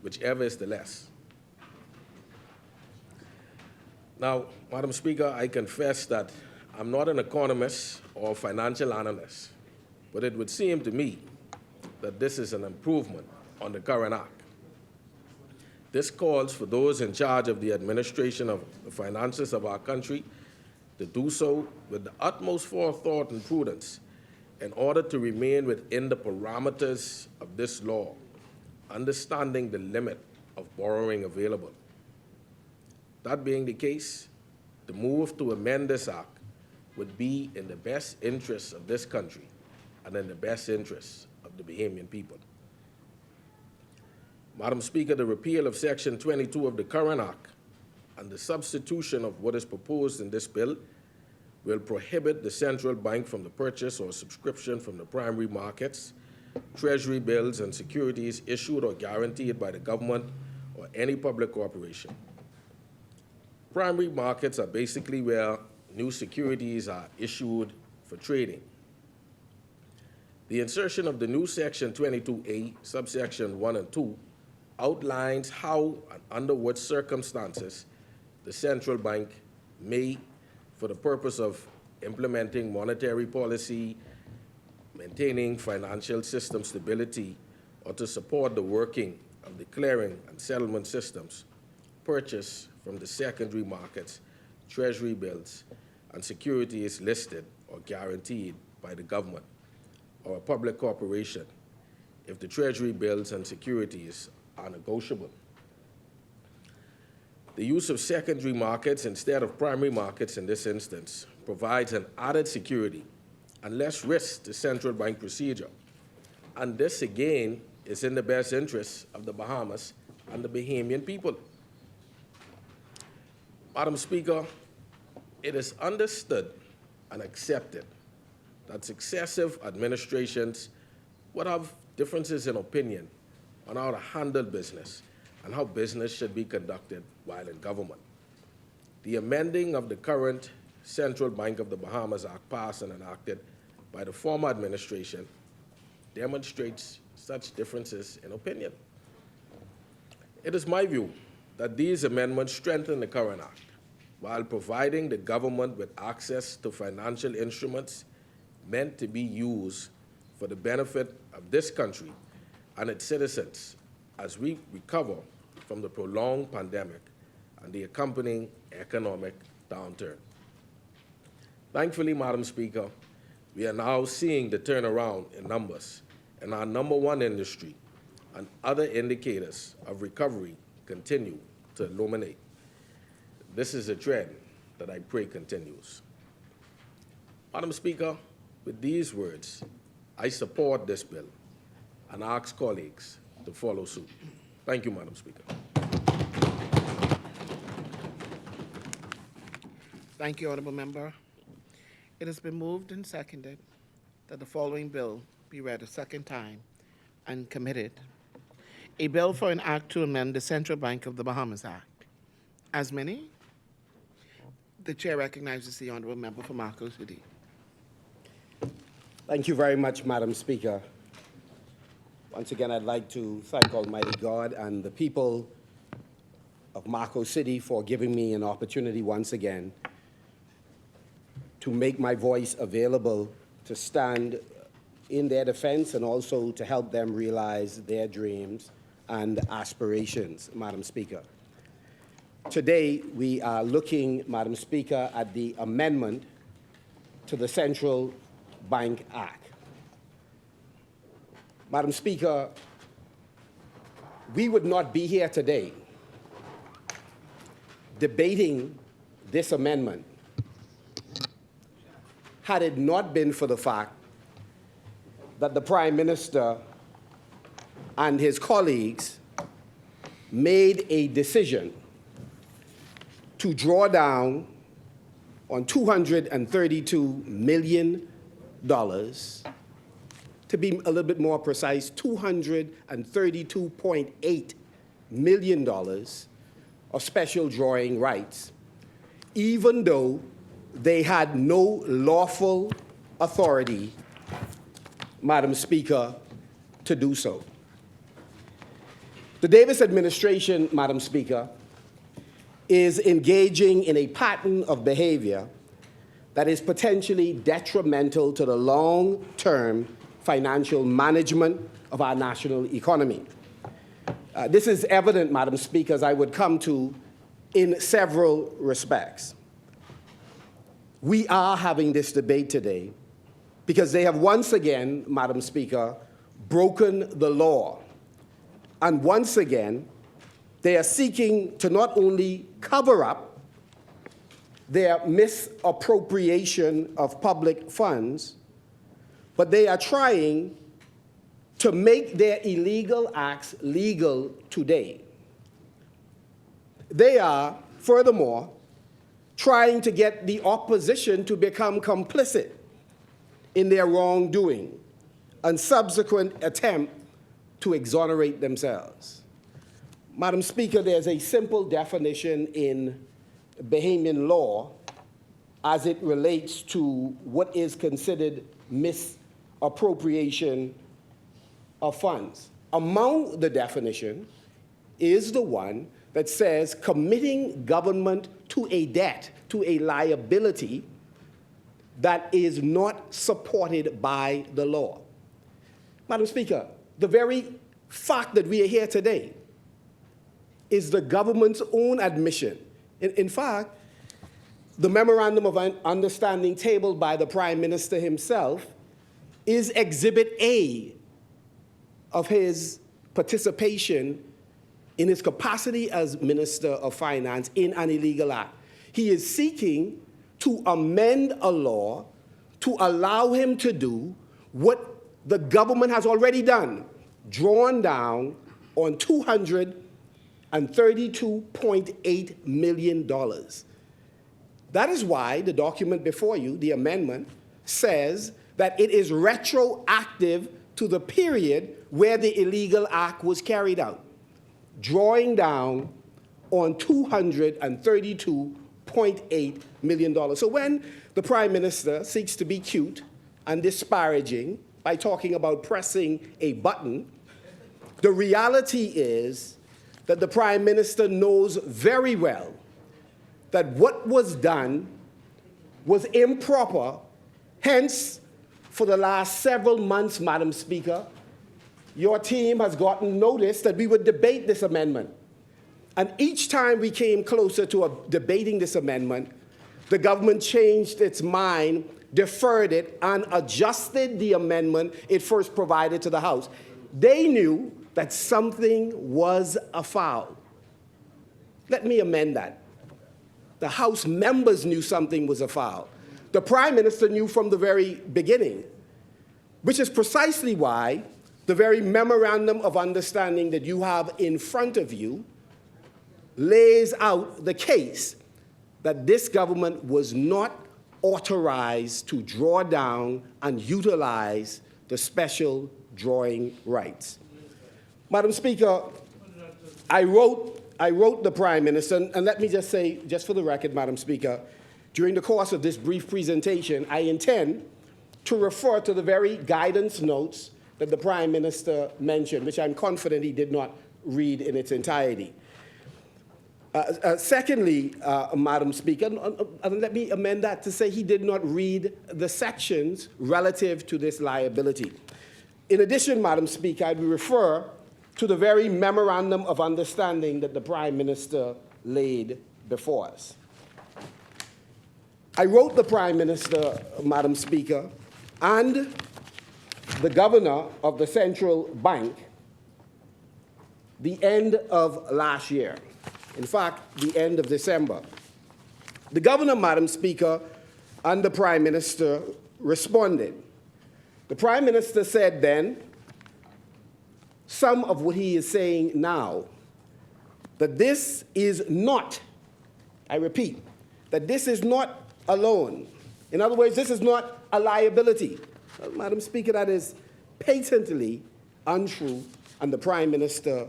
whichever is the less. Now, Madam Speaker, I confess that I'm not an economist or financial analyst, but it would seem to me that this is an improvement on the current Act. This calls for those in charge of the administration of the finances of our country to do so with the utmost forethought and prudence in order to remain within the parameters of this law, understanding the limit of borrowing available. That being the case, the move to amend this Act would be in the best interests of this country and in the best interests of the Bahamian people. Madam Speaker, the repeal of Section 22 of the current Act and the substitution of what is proposed in this bill will prohibit the central bank from the purchase or subscription from the primary markets, treasury bills, and securities issued or guaranteed by the government or any public corporation. Primary markets are basically where new securities are issued for trading. The insertion of the new Section 22A, subsection 1 and 2, outlines how and under what circumstances the central bank may, for the purpose of implementing monetary policy, maintaining financial system stability, or to support the working of the clearing and settlement systems, purchase from the secondary markets treasury bills and securities listed or guaranteed by the government or a public corporation if the treasury bills and securities are negotiable. The use of secondary markets instead of primary markets in this instance provides an added security and less risk to central bank procedure. And this, again, is in the best interests of the Bahamas and the Bahamian people. Madam Speaker, it is understood and accepted that successive administrations would have differences in opinion on how to handle business and how business should be conducted while in government. The amending of the current Central Bank of the Bahamas Act passed and enacted by the former administration demonstrates such differences in opinion. It is my view that these amendments strengthen the current act while providing the government with access to financial instruments meant to be used for the benefit of this country and its citizens as we recover from the prolonged pandemic and the accompanying economic downturn. Thankfully, Madam Speaker, we are now seeing the turnaround in numbers in our #1 industry, and other indicators of recovery continue to illuminate. This is a trend that I pray continues. Madam Speaker, with these words, I support this bill and ask colleagues to follow suit. Thank you, Madam Speaker. Thank you, Honorable Member. It has been moved and seconded that the following bill be read a second time and committed. A bill for an act to amend the Central Bank of the Bahamas Act. As many? The chair recognizes the Honorable Member for Marco City. Thank you very much, Madam Speaker. Once again, I'd like to thank Almighty God and the people of Marco City for giving me an opportunity once again to make my voice available to stand in their defense and also to help them realize their dreams and aspirations, Madam Speaker. Today, we are looking, Madam Speaker, at the amendment to the Central Bank Act. Madam Speaker, we would not be here today debating this amendment had it not been for the fact that the Prime Minister and his colleagues made a decision to draw down on $232 million, to be a little bit more precise, $232.8 million of special drawing rights, even though they had no lawful authority, Madam Speaker, to do so. The Davis administration, Madam Speaker, is engaging in a pattern of behavior that is potentially detrimental to the long-term financial management of our national economy. This is evident, Madam Speaker, as I would come to in several respects. We are having this debate today because they have once again, Madam Speaker, broken the law. And once again, they are seeking to not only cover up their misappropriation of public funds, but they are trying to make their illegal acts legal today. They are, furthermore, trying to get the opposition to become complicit in their wrongdoing and subsequent attempt to exonerate themselves. Madam Speaker, there's a simple definition in Bahamian law as it relates to what is considered misappropriation of funds. Among the definition is the one that says committing government to a debt, to a liability that is not supported by the law. Madam Speaker, the very fact that we are here today is the government's own admission. In fact, the memorandum of understanding tabled by the Prime Minister himself is Exhibit A of his participation in his capacity as Minister of Finance in an illegal act. He is seeking to amend a law to allow him to do what the government has already done, drawn down on $232.8 million. That is why the document before you, the amendment, says that it is retroactive to the period where the illegal act was carried out, drawing down on $232.8 million. So when the Prime Minister seeks to be cute and disparaging by talking about pressing a button, the reality is that the Prime Minister knows very well that what was done was improper. Hence, for the last several months, Madam Speaker, your team has gotten notice that we would debate this amendment. And each time we came closer to debating this amendment, the government changed its mind, deferred it, and adjusted the amendment it first provided to the House. They knew that something was afoul. Let me amend that. The House members knew something was afoul. The Prime Minister knew from the very beginning, which is precisely why the very memorandum of understanding that you have in front of you lays out the case that this government was not authorized to draw down and utilize the special drawing rights. Madam Speaker, I wrote the Prime Minister, and let me just say, just for the record, Madam Speaker, during the course of this brief presentation, I intend to refer to the very guidance notes that the Prime Minister mentioned, which I'm confident he did not read in its entirety. Secondly, Madam Speaker, and let me amend that to say he did not read the sections relative to this liability. In addition, Madam Speaker, I would refer to the very memorandum of understanding that the Prime Minister laid before us. I wrote the Prime Minister, Madam Speaker, and the Governor of the Central Bank the end of last year. In fact, the end of December. The Governor, Madam Speaker, and the Prime Minister responded. The Prime Minister said then some of what he is saying now, that this is not, I repeat, that this is not a loan. In other words, this is not a liability. Well, Madam Speaker, that is patently untrue, and the Prime Minister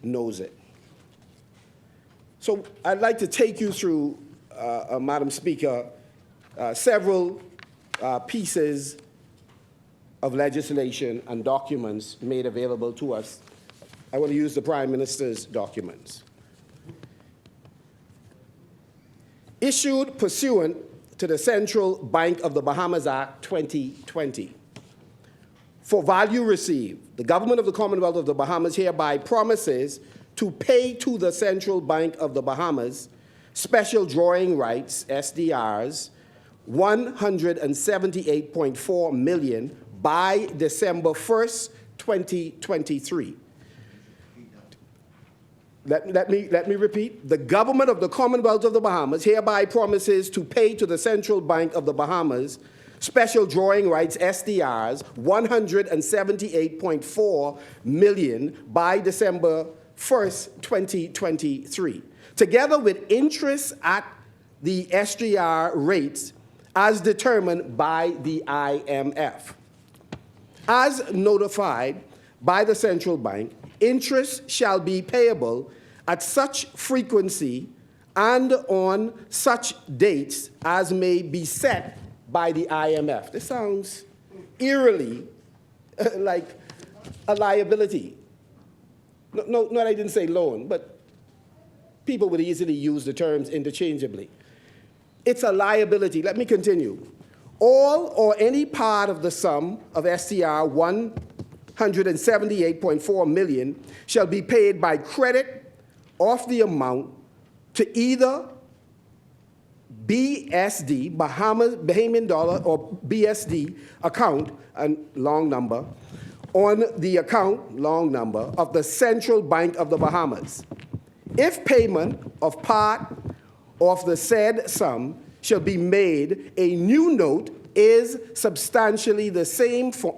knows it. So I'd like to take you through, Madam Speaker, several pieces of legislation and documents made available to us. I want to use the Prime Minister's documents. Issued pursuant to the Central Bank of the Bahamas Act 2020. For value received, the government of the Commonwealth of the Bahamas hereby promises to pay to the Central Bank of the Bahamas special drawing rights, SDRs, $178.4 million by December 1st, 2023. Let me repeat. The government of the Commonwealth of the Bahamas hereby promises to pay to the Central Bank of the Bahamas special drawing rights, SDRs, $178.4 million by December 1st, 2023, together with interest at the SDR rates as determined by the IMF. As notified by the Central Bank, interest shall be payable at such frequency and on such dates as may be set by the IMF. This sounds eerily like a liability. No, I didn't say loan, but people would easily use the terms interchangeably. It's a liability. Let me continue. All or any part of the sum of STR 178.4 million shall be paid by credit of the amount to either BSD, Bahamian dollar, or BSD account, and long number, on the account, long number, of the Central Bank of the Bahamas. If payment of part of the said sum shall be made, a new note is substantially the same form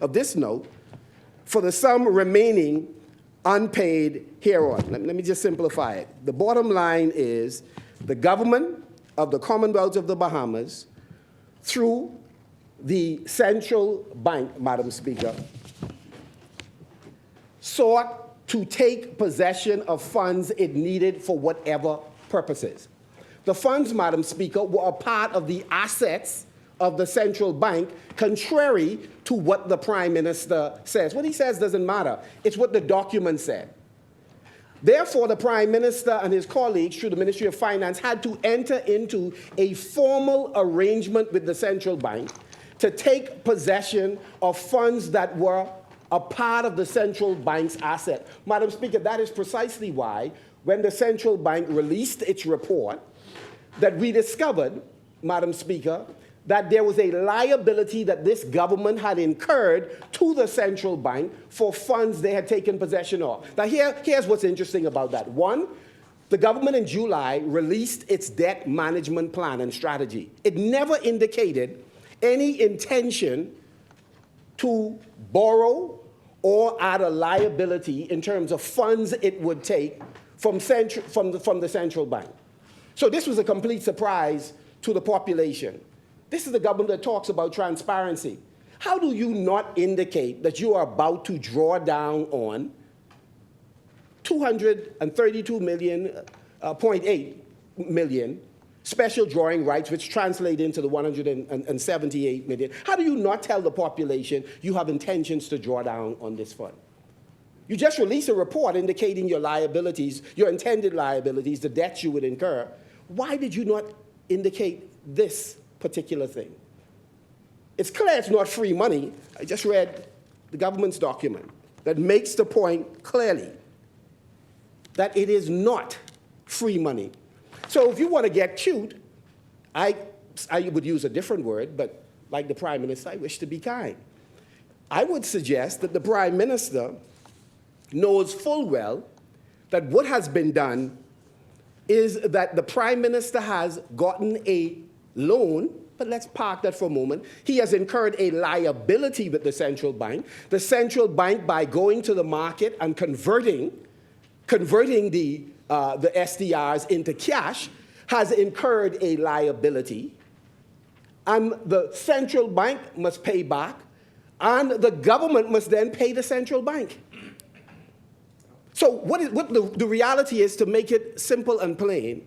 of this note for the sum remaining unpaid hereon. Let me just simplify it. The bottom line is the government of the Commonwealth of the Bahamas, through the Central Bank, Madam Speaker, sought to take possession of funds it needed for whatever purposes. The funds, Madam Speaker, were a part of the assets of the central bank, contrary to what the Prime Minister says. What he says doesn't matter. It's what the document said. Therefore, the Prime Minister and his colleagues through the Ministry of Finance had to enter into a formal arrangement with the central bank to take possession of funds that were a part of the central bank's asset. Madam Speaker, that is precisely why, when the central bank released its report, that we discovered, Madam Speaker, that there was a liability that this government had incurred to the central bank for funds they had taken possession of. Now, here's what's interesting about that. One, the government in July released its debt management plan and strategy. It never indicated any intention to borrow or add a liability in terms of funds it would take from the central bank. So this was a complete surprise to the population. This is the government that talks about transparency. How do you not indicate that you are about to draw down on 232.8 million special drawing rights, which translate into the 178 million? How do you not tell the population you have intentions to draw down on this fund? You just released a report indicating your liabilities, your intended liabilities, the debts you would incur. Why did you not indicate this particular thing? It's clear it's not free money. I just read the government's document that makes the point clearly that it is not free money. So if you want to get cute, I would use a different word, but like the Prime Minister, I wish to be kind. I would suggest that the Prime Minister knows full well that what has been done is that the Prime Minister has gotten a loan, but let's park that for a moment. He has incurred a liability with the central bank. The central bank, by going to the market and converting the SDRs into cash, has incurred a liability. And the central bank must pay back, and the government must then pay the central bank. So what the reality is, to make it simple and plain,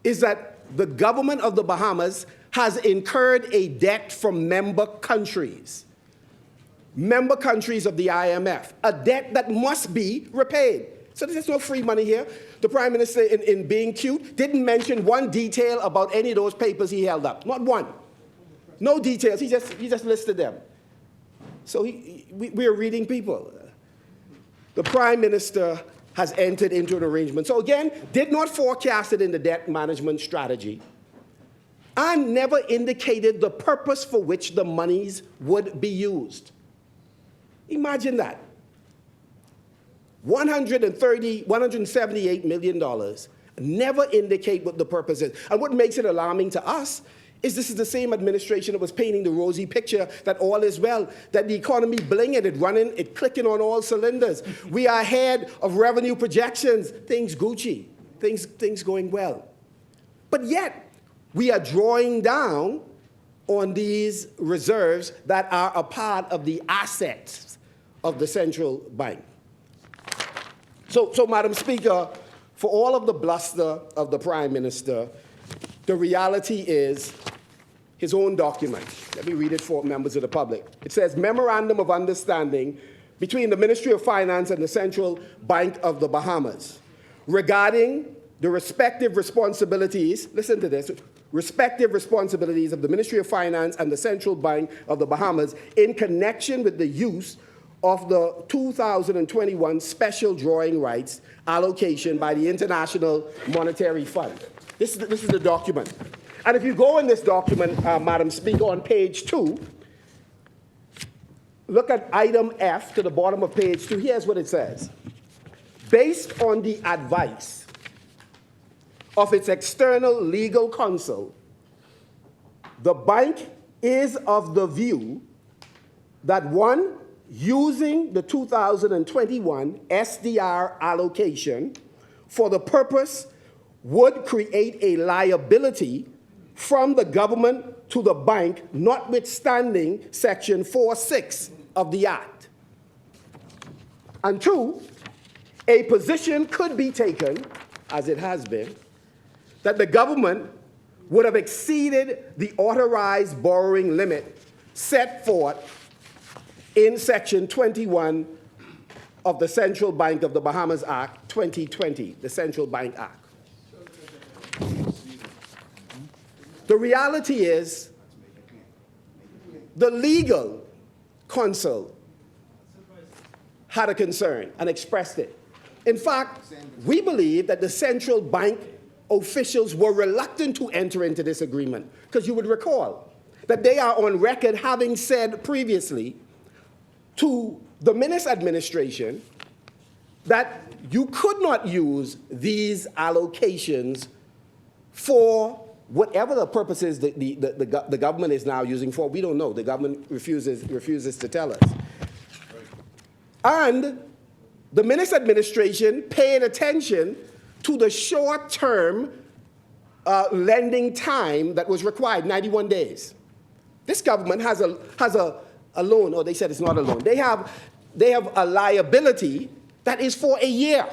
is that the government of the Bahamas has incurred a debt from member countries of the IMF, a debt that must be repaid. So there's no free money here. The Prime Minister, in being cute, didn't mention one detail about any of those papers he held up. Not one. No details. He just listed them. So we are reading people. The Prime Minister has entered into an arrangement. So again, did not forecast it in the debt management strategy, and never indicated the purpose for which the monies would be used. Imagine that. $178 million, never indicate what the purpose is. And what makes it alarming to us is this is the same administration that was painting the rosy picture that all is well, that the economy blinging, it running, it clicking on all cylinders. We are ahead of revenue projections, things Gucci, things going well. But yet, we are drawing down on these reserves that are a part of the assets of the central bank. So, Madam Speaker, for all of the bluster of the Prime Minister, the reality is his own document. Let me read it for members of the public. It says, Memorandum of Understanding between the Ministry of Finance and the Central Bank of the Bahamas regarding the respective responsibilities, listen to this, respective responsibilities of the Ministry of Finance and the Central Bank of the Bahamas in connection with the use of the 2021 special drawing rights allocation by the International Monetary Fund. This is the document. And if you go in this document, Madam Speaker, on page 2, look at item F to the bottom of page 2. Here's what it says. Based on the advice of its external legal counsel, the bank is of the view that, one, using the 2021 SDR allocation for the purpose would create a liability from the government to the bank, notwithstanding Section 4(6) of the Act. And two, a position could be taken, as it has been, that the government would have exceeded the authorized borrowing limit set forth in Section 21 of the Central Bank of the Bahamas Act 2020, the Central Bank Act. The reality is, the legal counsel had a concern and expressed it. In fact, we believe that the central bank officials were reluctant to enter into this agreement, because you would recall that they are on record having said previously to the Menace administration that you could not use these allocations for whatever the purposes the government is now using for. We don't know. The government refuses to tell us. And the Menace administration paid attention to the short-term lending time that was required, 91 days. This government has a loan, or they said it's not a loan. They have a liability that is for a year.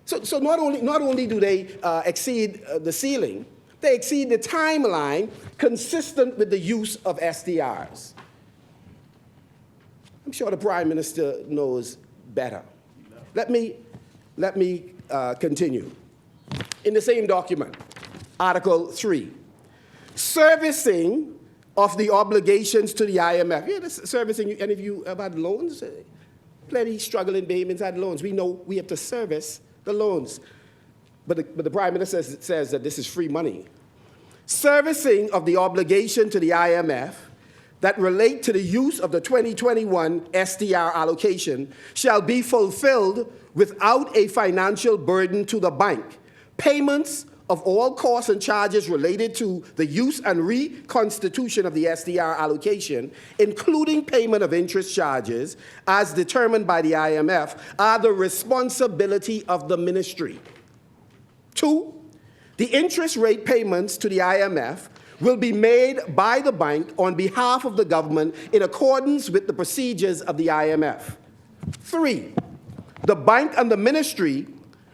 So not only do they exceed the ceiling, they exceed the timeline consistent with the use of SDRs. I'm sure the Prime Minister knows better. Let me continue. In the same document, Article 3, servicing of the obligations to the IMF. Yeah, this servicing, any of you have had loans? Plenty struggling Bahamians had loans. We know we have to service the loans. But the Prime Minister says that this is free money. Servicing of the obligation to the IMF that relate to the use of the 2021 SDR allocation shall be fulfilled without a financial burden to the bank. Payments of all costs and charges related to the use and reconstitution of the SDR allocation, including payment of interest charges, as determined by the IMF, are the responsibility of the ministry. 2, the interest rate payments to the IMF will be made by the bank on behalf of the government in accordance with the procedures of the IMF. 3, the bank and the ministry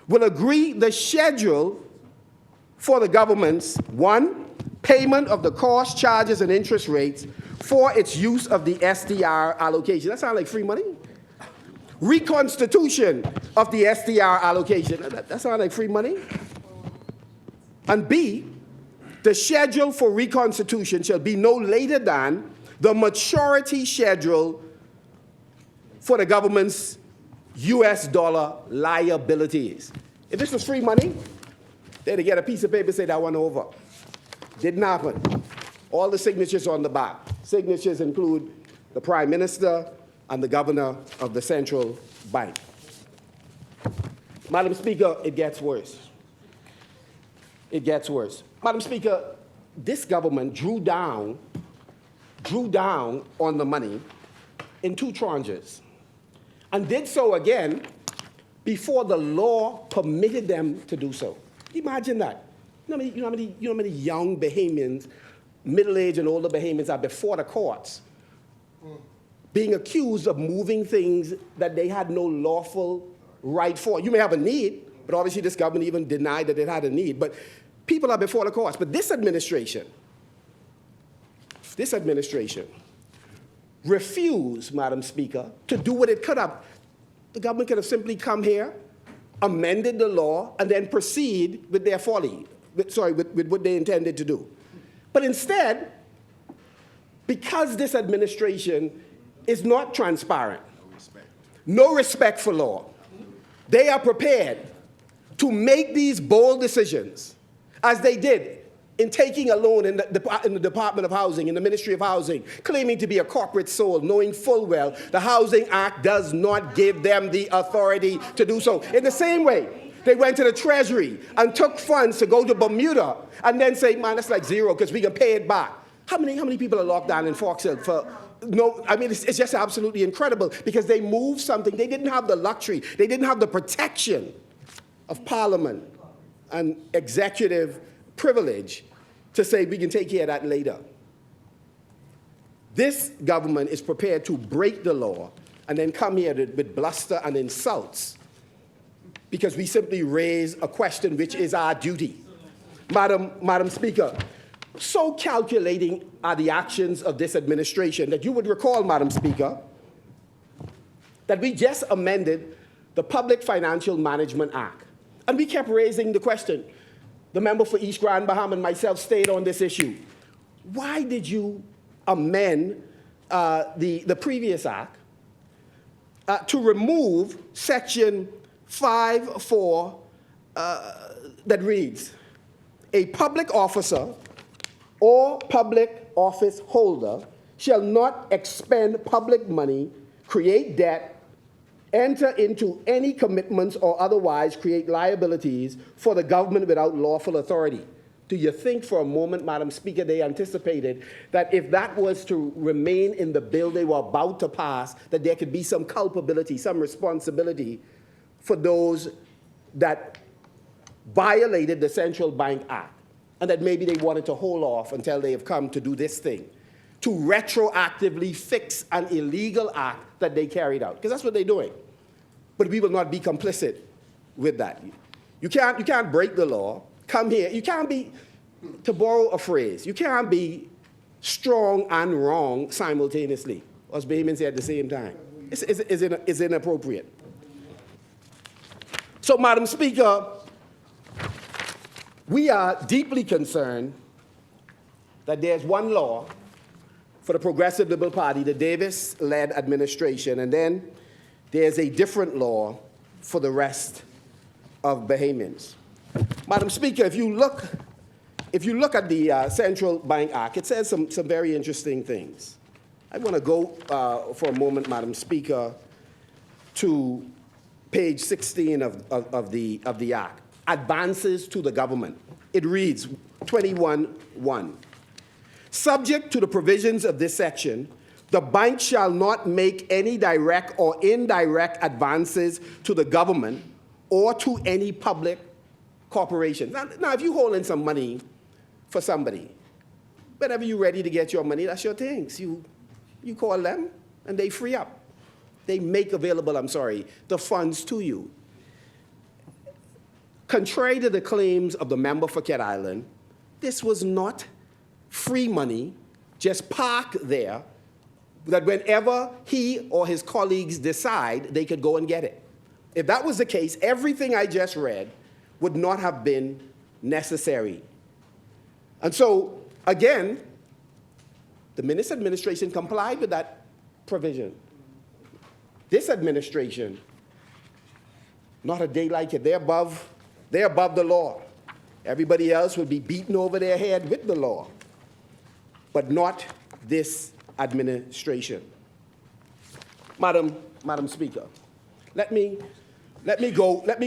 will agree the schedule for the government's 1, payment of the cost, charges, and interest rates for its use of the SDR allocation. That sounds like free money. Reconstitution of the SDR allocation. That sounds like free money. And B, the schedule for reconstitution shall be no later than the maturity schedule for the government's US dollar liabilities. If this was free money, they'd get a piece of paper and say that one over. Didn't happen. All the signatures on the back. Signatures include the Prime Minister and the Governor of the Central Bank. Madam Speaker, it gets worse. It gets worse. Madam Speaker, this government drew down on the money in 2 tranches and did so again before the law permitted them to do so. Imagine that. You know how many young Bahamians, middle-aged and older Bahamians are before the courts being accused of moving things that they had no lawful right for. You may have a need, but obviously this government even denied that it had a need. But people are before the courts. But this administration refused, Madam Speaker, to do what it could have. The government could have simply come here, amended the law, and then proceed with their folly, with what they intended to do. But instead, because this administration is not transparent, no respect for law, they are prepared to make these bold decisions, as they did in taking a loan in the Department of Housing, in the Ministry of Housing, claiming to be a corporate soul, knowing full well the Housing Act does not give them the authority to do so. In the same way, they went to the Treasury and took funds to go to Bermuda and then say, man, that's like zero because we can pay it back. How many people are locked down in Fox Hill for no? I mean, it's just absolutely incredible because they moved something. They didn't have the luxury. They didn't have the protection of Parliament and executive privilege to say we can take care of that later. This government is prepared to break the law and then come here with bluster and insults because we simply raise a question which is our duty. Madam Speaker, so calculating are the actions of this administration that you would recall, Madam Speaker, that we just amended the Public Financial Management Act. And we kept raising the question. The member for East Grand Bahama and myself stayed on this issue. Why did you amend the previous act to remove Section 5.4 that reads, a public officer or public office holder shall not expend public money, create debt, enter into any commitments or otherwise create liabilities for the government without lawful authority. Do you think for a moment, Madam Speaker, they anticipated that if that was to remain in the bill they were about to pass, that there could be some culpability, some responsibility for those that violated the Central Bank Act, and that maybe they wanted to hold off until they have come to do this thing, to retroactively fix an illegal act that they carried out? Because that's what they're doing. But we will not be complicit with that. You can't break the law, come here. You can't be, to borrow a phrase, you can't be strong and wrong simultaneously. Us Bahamians say at the same time. It's inappropriate. So, Madam Speaker, we are deeply concerned that there's one law for the Progressive Liberal Party, the Davis-led administration, and then there's a different law for the rest of Bahamians. Madam Speaker, if you look at the Central Bank Act, it says some very interesting things. I want to go for a moment, Madam Speaker, to page 16 of the Act. Advances to the government. It reads 21(1). Subject to the provisions of this section, the bank shall not make any direct or indirect advances to the government or to any public corporation. Now, if you hold in some money for somebody, whenever you're ready to get your money, that's your things. You call them, and they free up. They make available, the funds to you. Contrary to the claims of the member for Cat Island, this was not free money just parked there that whenever he or his colleagues decide, they could go and get it. If that was the case, everything I just read would not have been necessary. And so, again, the Minister administration complied with that provision. This administration, not a day like it. They're above the law. Everybody else would be beaten over their head with the law, but not this administration. Madam Speaker, let me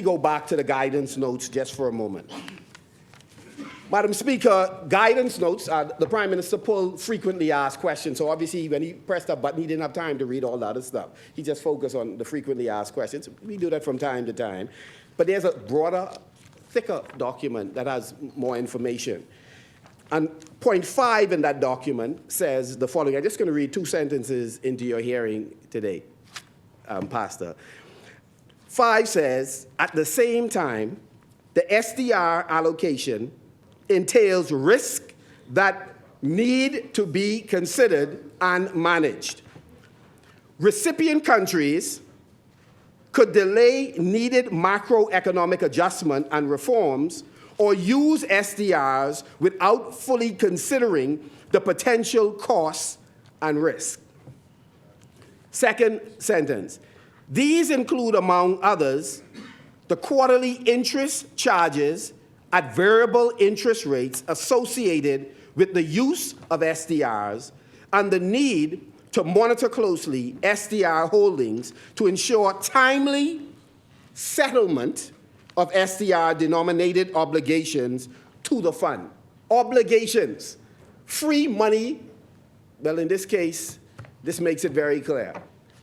go back to the guidance notes just for a moment. Madam Speaker, guidance notes, the Prime Minister pulled frequently asked questions. So obviously when he pressed that button, he didn't have time to read all the other stuff. He just focused on the frequently asked questions. We do that from time to time. But there's a broader, thicker document that has more information. And point 5 in that document says the following. I'm just going to read 2 sentences into your hearing today, Pastor. 5 says, at the same time, the SDR allocation entails risk that need to be considered and managed. Recipient countries could delay needed macroeconomic adjustment and reforms or use SDRs without fully considering the potential costs and risk. Second sentence. These include, among others, the quarterly interest charges at variable interest rates associated with the use of SDRs and the need to monitor closely SDR holdings to ensure timely settlement of SDR-denominated obligations to the fund. Obligations. Free money. Well, in this case, this makes it very clear.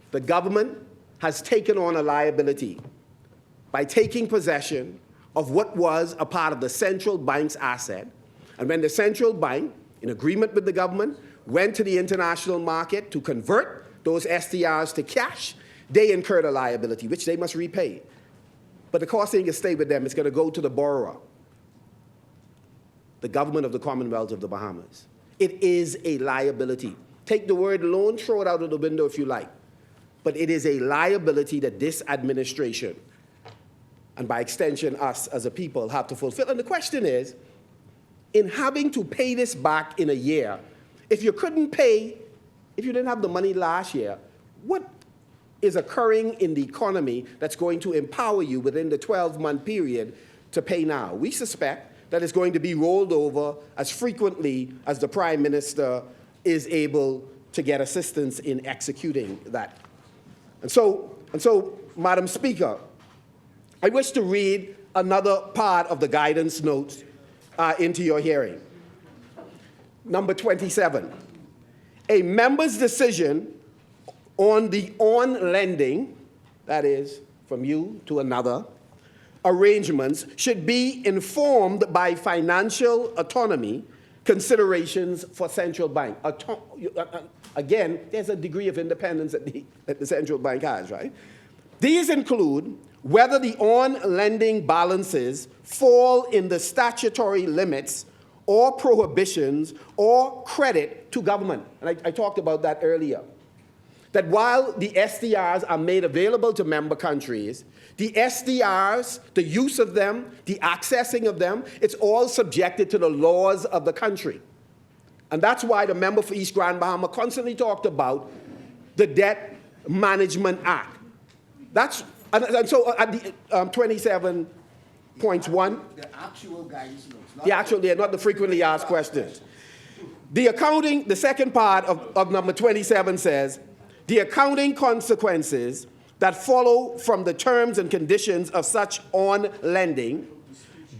The government has taken on a liability by taking possession of what was a part of the central bank's asset. And when the central bank, in agreement with the government, went to the international market to convert those SDRs to cash, they incurred a liability, which they must repay. But the cost ain't going to stay with them. It's going to go to the borrower. the government of the Commonwealth of the Bahamas. It is a liability. Take the word loan, throw it out of the window if you like. But it is a liability that this administration, and by extension us as a people, have to fulfill. And the question is, in having to pay this back in a year, if you couldn't pay, if you didn't have the money last year, what is occurring in the economy that's going to empower you within the 12-month period to pay now? We suspect that it's going to be rolled over as frequently as the Prime Minister is able to get assistance in executing that. And so, Madam Speaker, I wish to read another part of the guidance notes into your hearing. Number 27, a member's decision on the on-lending, that is, from you to another, arrangements should be informed by financial autonomy considerations for central bank. Again, there's a degree of independence that the central bank has, right? These include whether the on-lending balances fall in the statutory limits or prohibitions or credit to government. And I talked about that earlier. That while the SDRs are made available to member countries, the SDRs, the use of them, the accessing of them, it's all subjected to the laws of the country. And that's why the member for East Grand Bahama constantly talked about the Debt Management Act. And so at the 27.1, The actual guidance notes. they're not the frequently asked questions. The second part of number 27 says, the accounting consequences that follow from the terms and conditions of such on-lending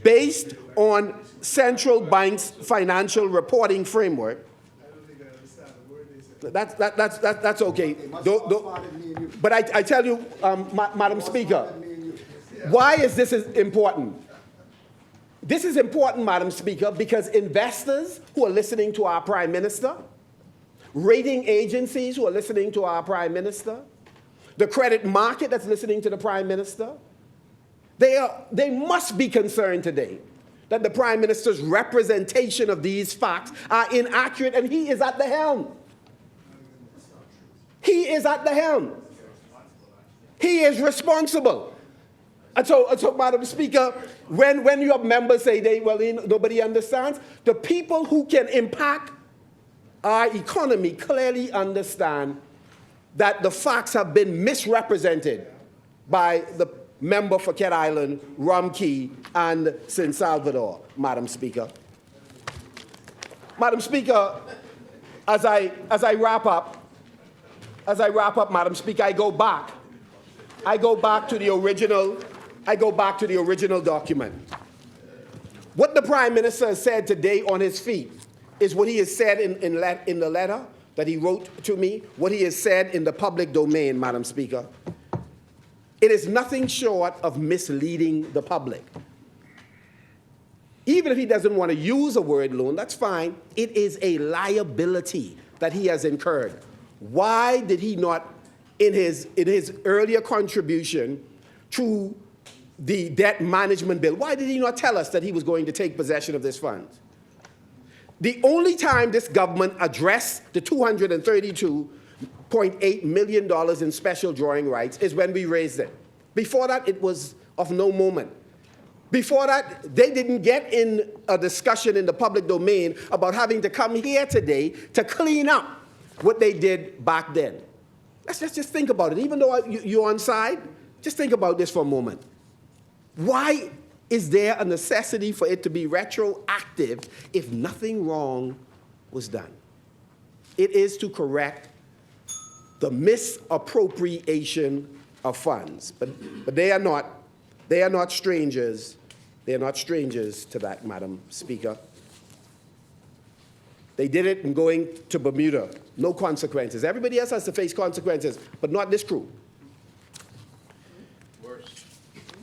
based on central bank's financial reporting framework. That's okay. But I tell you, Madam Speaker, why is this important? This is important, Madam Speaker, because investors who are listening to our Prime Minister, rating agencies who are listening to our Prime Minister, the credit market that's listening to the Prime Minister, they must be concerned today that the Prime Minister's representation of these facts are inaccurate, and he is at the helm. He is at the helm. He is responsible. And so, Madam Speaker, when your members say nobody understands, the people who can impact our economy clearly understand that the facts have been misrepresented by the member for Cat Island, Rum Key, and San Salvador, Madam Speaker. Madam Speaker, as I wrap up, Madam Speaker, I go back to the original document. What the Prime Minister has said today on his feet is what he has said in the letter that he wrote to me, what he has said in the public domain, Madam Speaker. It is nothing short of misleading the public. Even if he doesn't want to use a word loan, that's fine. It is a liability that he has incurred. Why did he not, in his earlier contribution to the debt management bill, why did he not tell us that he was going to take possession of this funds? The only time this government addressed the $232.8 million in special drawing rights is when we raised it. Before that, it was of no moment. Before that, they didn't get in a discussion in the public domain about having to come here today to clean up what they did back then. Let's just think about it. Even though you're on side, just think about this for a moment. Why is there a necessity for it to be retroactive if nothing wrong was done? It is to correct the misappropriation of funds. But they are not strangers. They are not strangers to that, Madam Speaker. They did it in going to Bermuda. No consequences. Everybody else has to face consequences, but not this crew. Worse.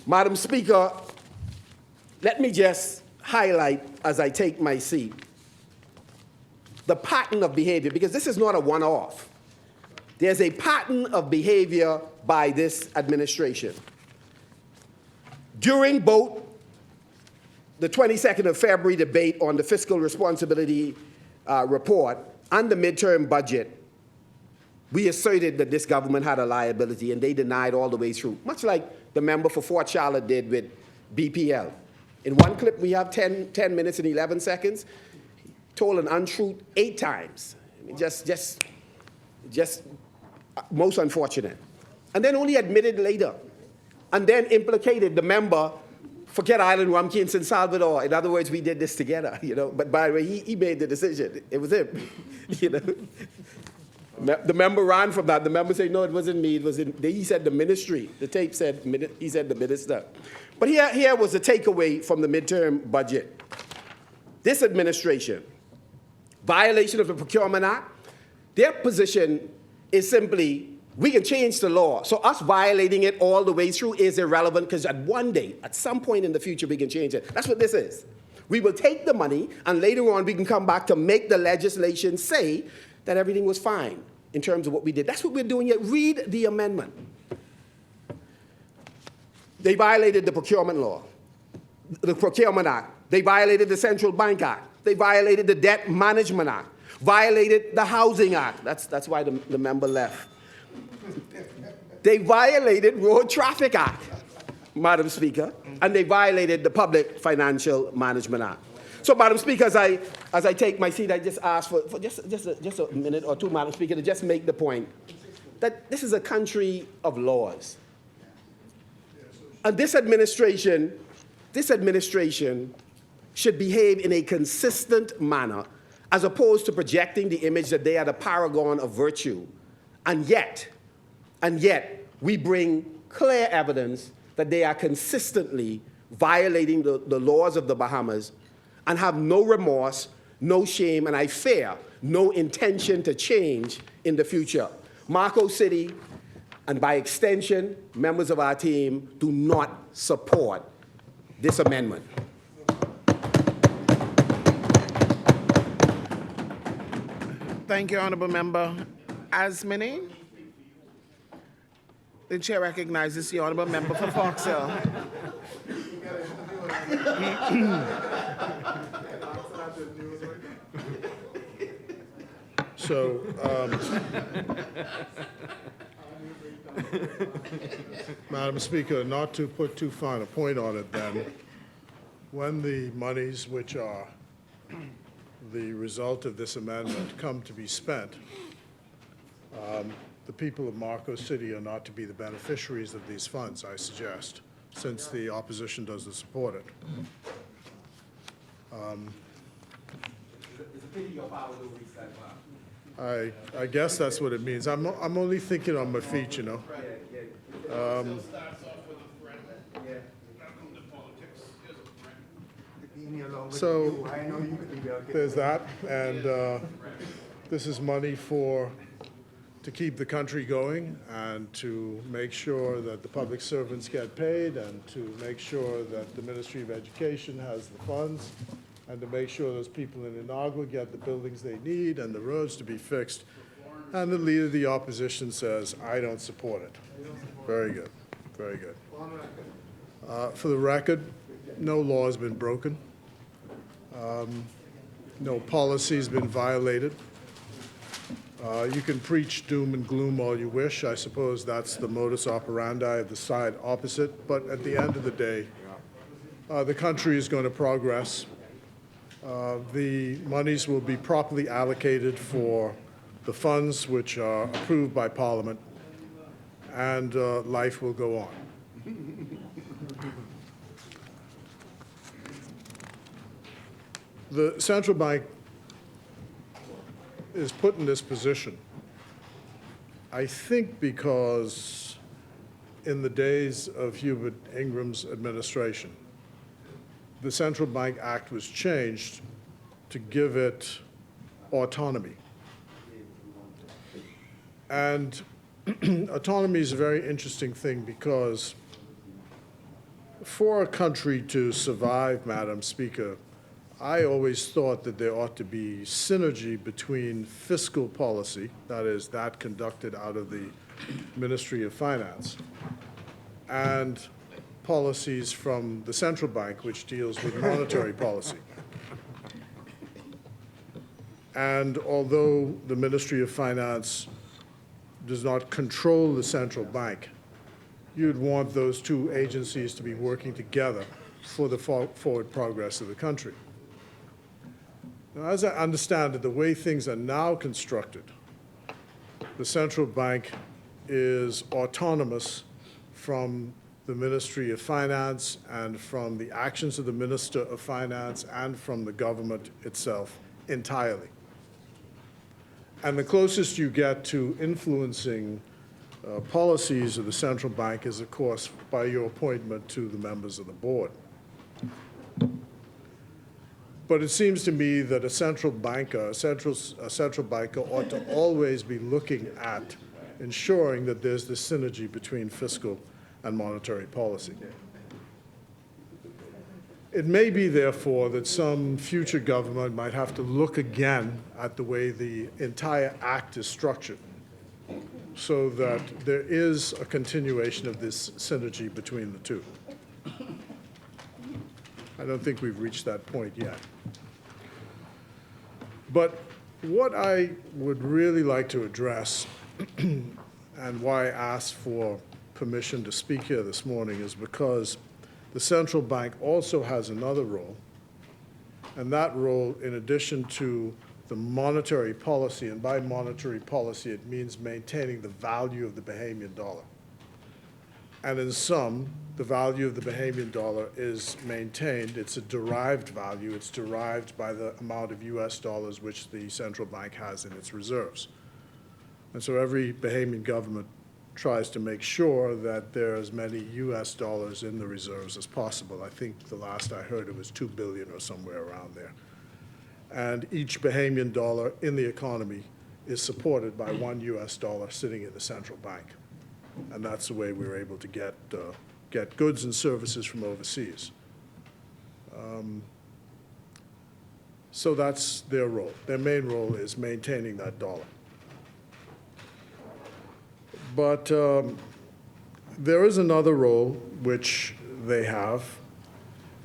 Madam Speaker, let me just highlight as I take my seat the pattern of behavior, because this is not a one-off. There's a pattern of behavior by this administration. During both the 22nd of February debate on the fiscal responsibility report and the midterm budget, we asserted that this government had a liability, and they denied all the way through, much like the member for Fort Charlotte did with BPL. In one clip, we have 10 minutes and 11 seconds. He told an untruth 8 times. I mean, just most unfortunate. And then only admitted later. And then implicated the member for Cat Island, Rumpke, and San Salvador. In other words, we did this together, you know. But by the way, he made the decision. It was him, you know. The member ran from that. The member said, no, it wasn't me. It was he said the ministry. The tape said, he said the minister. But here was the takeaway from the midterm budget. This administration, violation of the Procurement Act, their position is simply, we can change the law. So us violating it all the way through is irrelevant because at some point in the future, we can change it. That's what this is. We will take the money, and later on, we can come back to make the legislation say that everything was fine in terms of what we did. That's what we're doing here. Read the amendment. They violated the procurement law, the Procurement Act. They violated the Central Bank Act. They violated the Debt Management Act, violated the Housing Act. That's why the member left. They violated Road Traffic Act, Madam Speaker, and they violated the Public Financial Management Act. So, Madam Speaker, as I take my seat, I just ask for just a minute or two, Madam Speaker, to just make the point that this is a country of laws. And this administration should behave in a consistent manner as opposed to projecting the image that they are the paragon of virtue. And yet, we bring clear evidence that they are consistently violating the laws of the Bahamas and have no remorse, no shame, and I fear no intention to change in the future. Marco City, and by extension, members of our team do not support this amendment. Thank you, Honourable Member Asmini. The chair recognizes the Honourable Member for Fox Hill. So, Madam Speaker, not to put too fine a point on it then, when the monies which are the result of this amendment come to be spent, the people of Marco City are not to be the beneficiaries of these funds, I suggest, since the opposition doesn't support it. I guess that's what it means. I'm only thinking on my feet, you know. So there's that, and this is money to keep the country going and to make sure that the public servants get paid and to make sure that the Ministry of Education has the funds and to make sure those people in Inagua get the buildings they need and the roads to be fixed. And the leader of the opposition says, I don't support it. Very good, very good. For the record, no law has been broken. No policy has been violated. You can preach doom and gloom all you wish. I suppose that's the modus operandi of the side opposite. But at the end of the day, the country is going to progress. The monies will be properly allocated for the funds which are approved by Parliament, and life will go on. The central bank is put in this position, I think, because in the days of Hubert Ingram's administration, the Central Bank Act was changed to give it autonomy. And autonomy is a very interesting thing because for a country to survive, Madam Speaker, I always thought that there ought to be synergy between fiscal policy, that is, that conducted out of the Ministry of Finance, and policies from the central bank, which deals with monetary policy. And although the Ministry of Finance does not control the central bank, you'd want those two agencies to be working together for the forward progress of the country. Now, as I understand it, the way things are now constructed, the central bank is autonomous from the Ministry of Finance and from the actions of the Minister of Finance and from the government itself entirely. And the closest you get to influencing policies of the central bank is, of course, by your appointment to the members of the board. But it seems to me that a central banker ought to always be looking at ensuring that there's this synergy between fiscal and monetary policy. It may be, therefore, that some future government might have to look again at the way the entire act is structured so that there is a continuation of this synergy between the two. I don't think we've reached that point yet. But what I would really like to address and why I asked for permission to speak here this morning is because the central bank also has another role, and that role, in addition to the monetary policy, and by monetary policy it means maintaining the value of the Bahamian dollar. And in sum, the value of the Bahamian dollar is maintained. It's a derived value. It's derived by the amount of US dollars which the central bank has in its reserves. And so every Bahamian government tries to make sure that there are as many US dollars in the reserves as possible. I think the last I heard it was 2 billion or somewhere around there. And each Bahamian dollar in the economy is supported by 1 US dollar sitting in the central bank. And that's the way we were able to get goods and services from overseas. So that's their role. Their main role is maintaining that dollar. But there is another role which they have,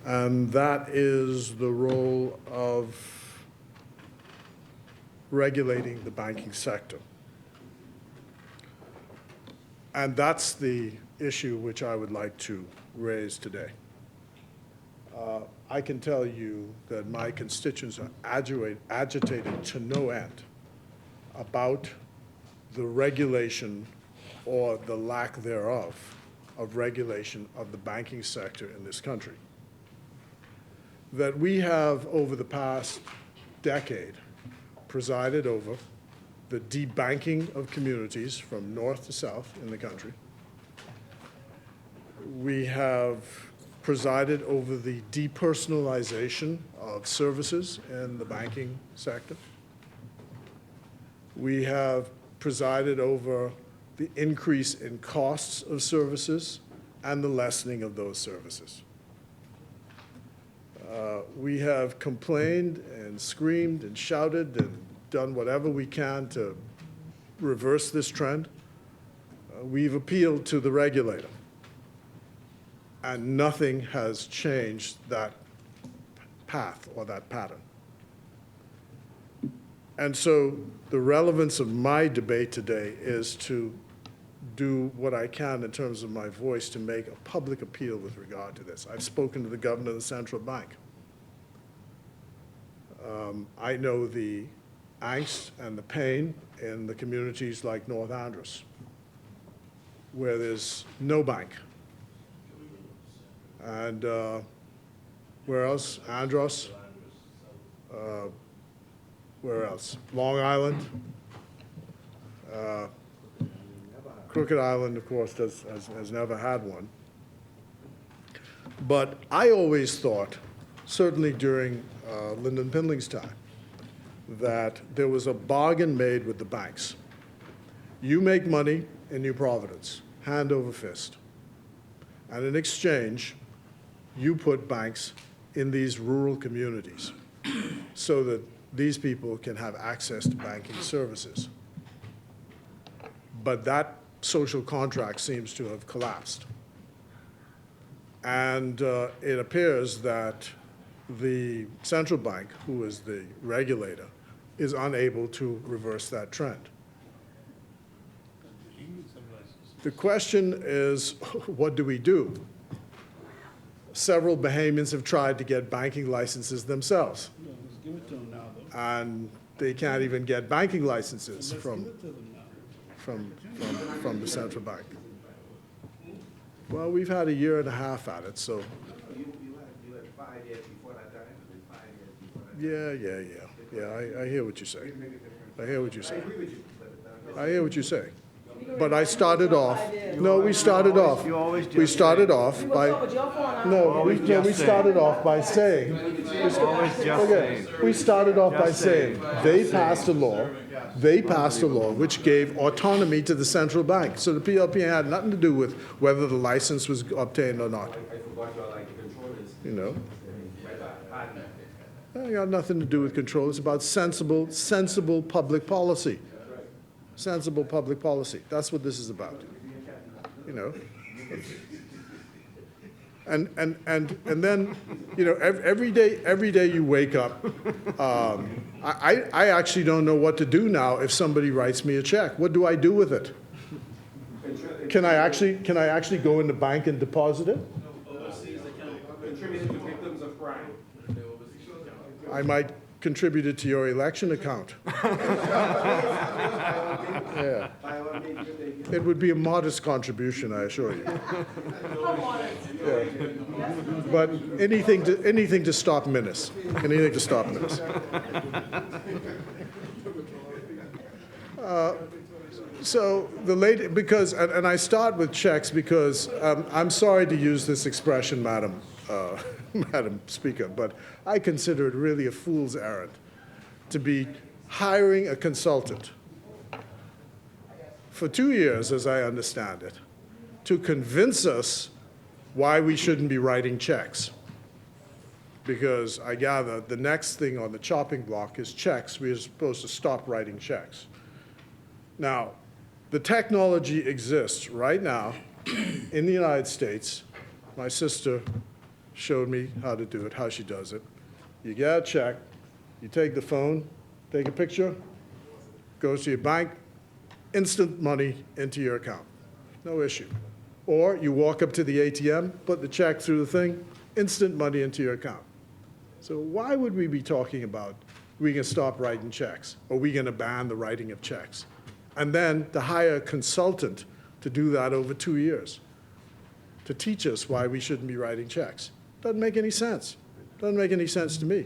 and that is the role of regulating the banking sector. And that's the issue which I would like to raise today. I can tell you that my constituents are agitated to no end about the regulation or the lack thereof of regulation of the banking sector in this country. That we have, over the past decade, presided over the debanking of communities from north to south in the country. We have presided over the depersonalization of services in the banking sector. We have presided over the increase in costs of services and the lessening of those services. We have complained and screamed and shouted and done whatever we can to reverse this trend. We've appealed to the regulator, and nothing has changed that path or that pattern. And so the relevance of my debate today is to do what I can in terms of my voice to make a public appeal with regard to this. I've spoken to the governor of the central bank. I know the angst and the pain in the communities like North Andros, where there's no bank. And where else? Andros. Where else? Long Island. Crooked Island, of course, has never had one. But I always thought, certainly during Lyndon Pindling's time, that there was a bargain made with the banks. You make money in New Providence, hand over fist. And in exchange, you put banks in these rural communities so that these people can have access to banking services. But that social contract seems to have collapsed. And it appears that the central bank, who is the regulator, is unable to reverse that trend. The question is, what do we do? Several Bahamians have tried to get banking licenses themselves. And they can't even get banking licenses from the central bank. Well, we've had a year and a half at it, so. You had 5 years before that time, and 5 years before that. Yeah, I hear what you say. I hear what you say. I agree with you, but, I hear what you say. But I started off, no, we started off, we started off by, no, we started off by saying, we started off by saying, they passed a law which gave autonomy to the central bank. So the PLP had nothing to do with whether the license was obtained or not. I forgot you all like the controllers. You know, Pardon. it got nothing to do with control. It's about sensible public policy. Sensible public policy. That's what this is about. You know. And then, you know, every day you wake up, I actually don't know what to do now if somebody writes me a check. What do I do with it? Can I actually go in the bank and deposit it? Contributed to victims of crime. I might contribute it to your election account. Yeah. By all means, you take it. It would be a modest contribution, I assure you. Yeah. But anything to stop menace. Anything to stop menace. So the lady, because, and I start with checks because I'm sorry to use this expression, Madam Speaker, but I consider it really a fool's errand to be hiring a consultant for 2 years, as I understand it, to convince us why we shouldn't be writing checks. Because I gather the next thing on the chopping block is checks. We are supposed to stop writing checks. Now, the technology exists right now in the United States. My sister showed me how to do it, how she does it. You get a check, you take the phone, take a picture, goes to your bank, instant money into your account, no issue. Or you walk up to the ATM, put the check through the thing, instant money into your account. So why would we be talking about we can stop writing checks, or we going to ban the writing of checks? And then to hire a consultant to do that over 2 years, to teach us why we shouldn't be writing checks. Doesn't make any sense. Doesn't make any sense to me.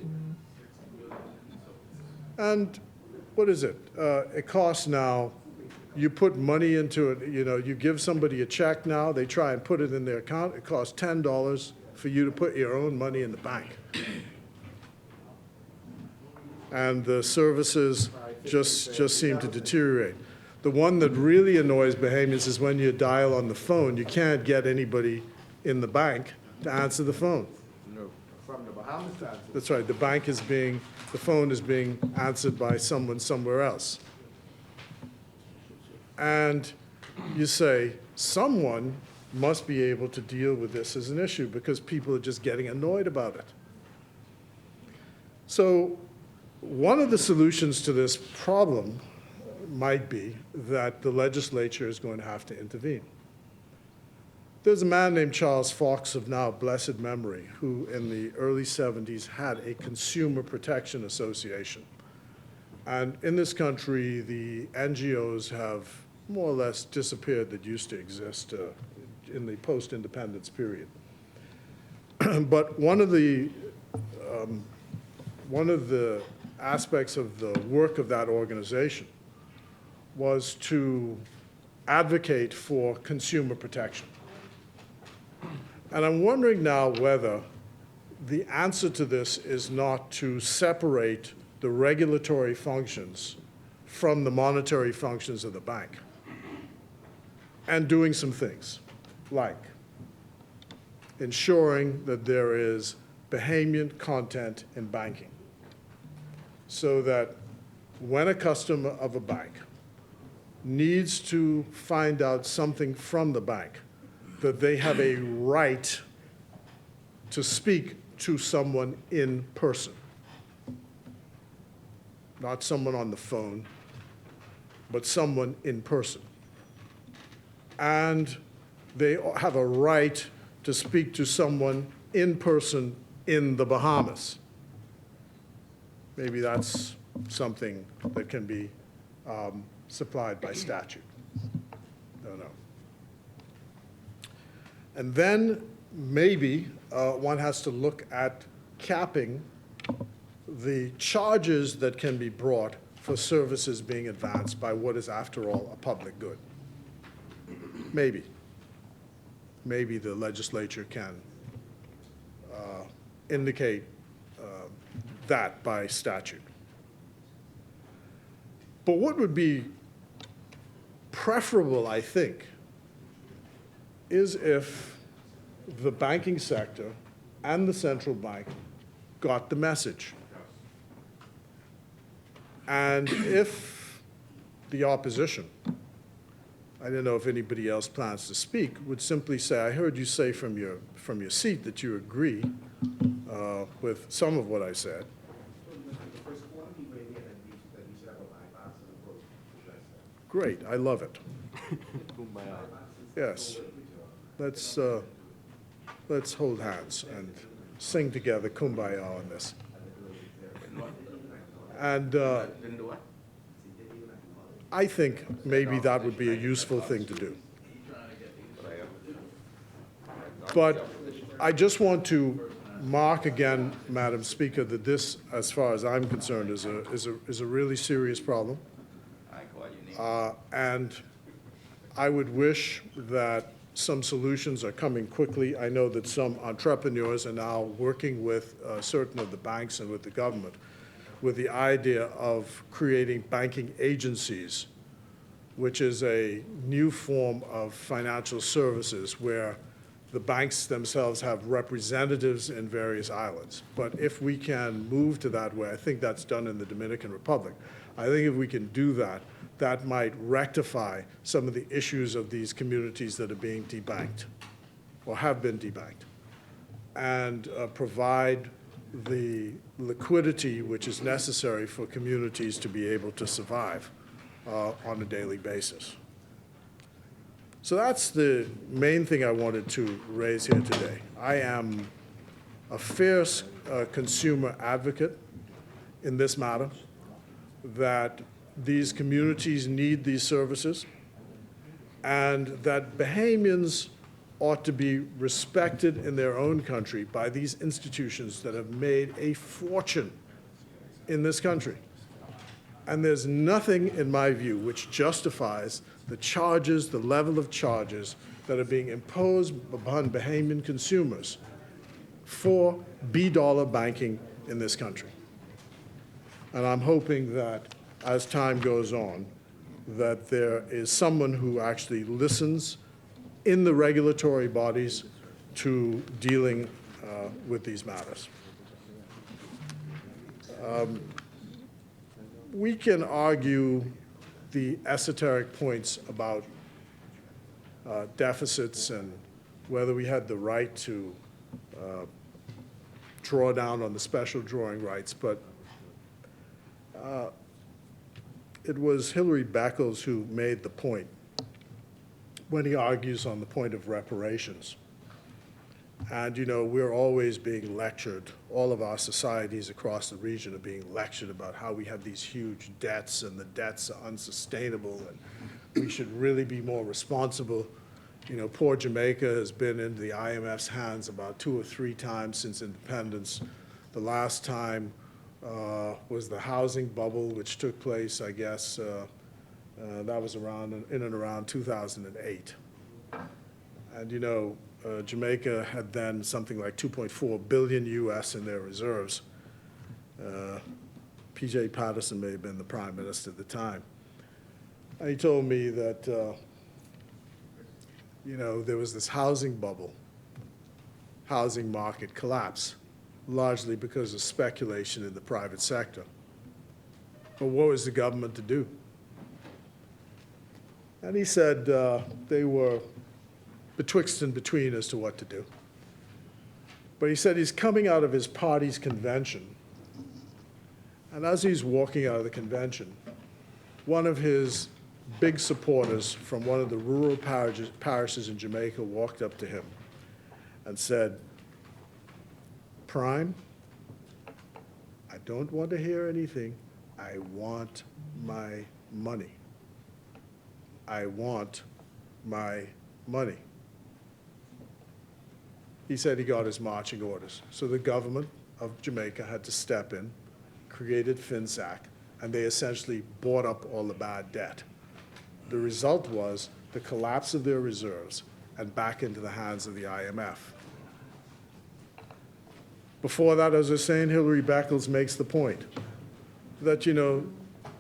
And what is it? It costs now, you put money into it, you know, you give somebody a check now, they try and put it in their account, it costs $10 for you to put your own money in the bank. And the services just seem to deteriorate. The one that really annoys Bahamians is when you dial on the phone, you can't get anybody in the bank to answer the phone. No, from the Bahamas to answer. That's right, the phone is being answered by someone somewhere else. And you say, someone must be able to deal with this as an issue because people are just getting annoyed about it. So one of the solutions to this problem might be that the legislature is going to have to intervene. There's a man named Charles Fox of now blessed memory who in the early 70s had a Consumer Protection Association. And in this country, the NGOs have more or less disappeared that used to exist in the post-independence period. But one of the aspects of the work of that organization was to advocate for consumer protection. And I'm wondering now whether the answer to this is not to separate the regulatory functions from the monetary functions of the bank and doing some things like ensuring that there is Bahamian content in banking so that when a customer of a bank needs to find out something from the bank, that they have a right to speak to someone in person. Not someone on the phone, but someone in person. And they have a right to speak to someone in person in the Bahamas. Maybe that's something that can be supplied by statute. Don't know. And then maybe one has to look at capping the charges that can be brought for services being advanced by what is, after all, a public good. Maybe. Maybe the legislature can indicate that by statute. But what would be preferable, I think, is if the banking sector and the central bank got the message. And if the opposition, I don't know if anybody else plans to speak, would simply say, I heard you say from your seat that you agree with some of what I said. Great, I love it. Yes. Let's hold hands and sing together Kumbaya on this. And I think maybe that would be a useful thing to do. But I just want to mark again, Madam Speaker, that this, as far as I'm concerned, is a really serious problem. And I would wish that some solutions are coming quickly. I know that some entrepreneurs are now working with certain of the banks and with the government with the idea of creating banking agencies, which is a new form of financial services where the banks themselves have representatives in various islands. But if we can move to that way, I think that's done in the Dominican Republic. I think if we can do that, that might rectify some of the issues of these communities that are being debanked or have been debanked, and provide the liquidity which is necessary for communities to be able to survive on a daily basis. So that's the main thing I wanted to raise here today. I am a fierce consumer advocate in this matter, that these communities need these services, and that Bahamians ought to be respected in their own country by these institutions that have made a fortune in this country. And there's nothing, in my view, which justifies the charges, the level of charges that are being imposed upon Bahamian consumers for B-dollar banking in this country. And I'm hoping that as time goes on, that there is someone who actually listens in the regulatory bodies to dealing with these matters. We can argue the esoteric points about deficits and whether we had the right to draw down on the special drawing rights, but it was Hilary Beckles who made the point when he argues on the point of reparations. And, you know, we're always being lectured, all of our societies across the region are being lectured about how we have these huge debts and the debts are unsustainable and we should really be more responsible. You know, poor Jamaica has been into the IMF's hands about 2 or 3 times since independence. The last time was the housing bubble, which took place, I guess, that was around in and around 2008. And, you know, Jamaica had then something like 2.4 billion US in their reserves. P.J. Patterson may have been the prime minister at the time. And he told me that, you know, there was this housing bubble, housing market collapse, largely because of speculation in the private sector. But what was the government to do? And he said they were betwixt and between as to what to do. But he said he's coming out of his party's convention. And as he's walking out of the convention, one of his big supporters from one of the rural parishes in Jamaica walked up to him and said, "Prime, I don't want to hear anything. I want my money. I want my money." He said he got his marching orders. So the government of Jamaica had to step in, created FinSAC, and they essentially bought up all the bad debt. The result was the collapse of their reserves and back into the hands of the IMF. Before that, as I was saying, Hilary Beckles makes the point that,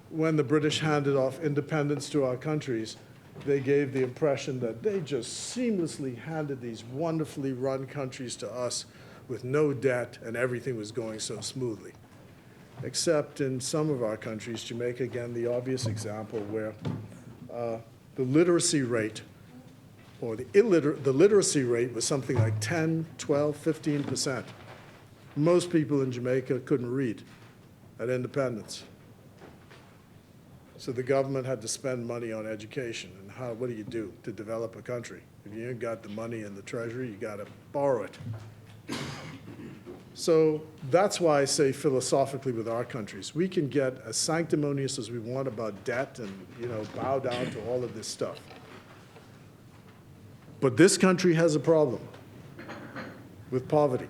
when the British handed off independence to our countries, they gave the impression that they just seamlessly handed these wonderfully run countries to us with no debt and everything was going so smoothly. Except in some of our countries, Jamaica, again, the obvious example where the literacy rate or the literacy rate was something like 10, 12, 15%. Most people in Jamaica couldn't read at independence. So the government had to spend money on education. And what do you do to develop a country? If you ain't got the money in the treasury, you got to borrow it. So that's why I say philosophically with our countries, we can get as sanctimonious as we want about debt and, bow down to all of this stuff. But this country has a problem with poverty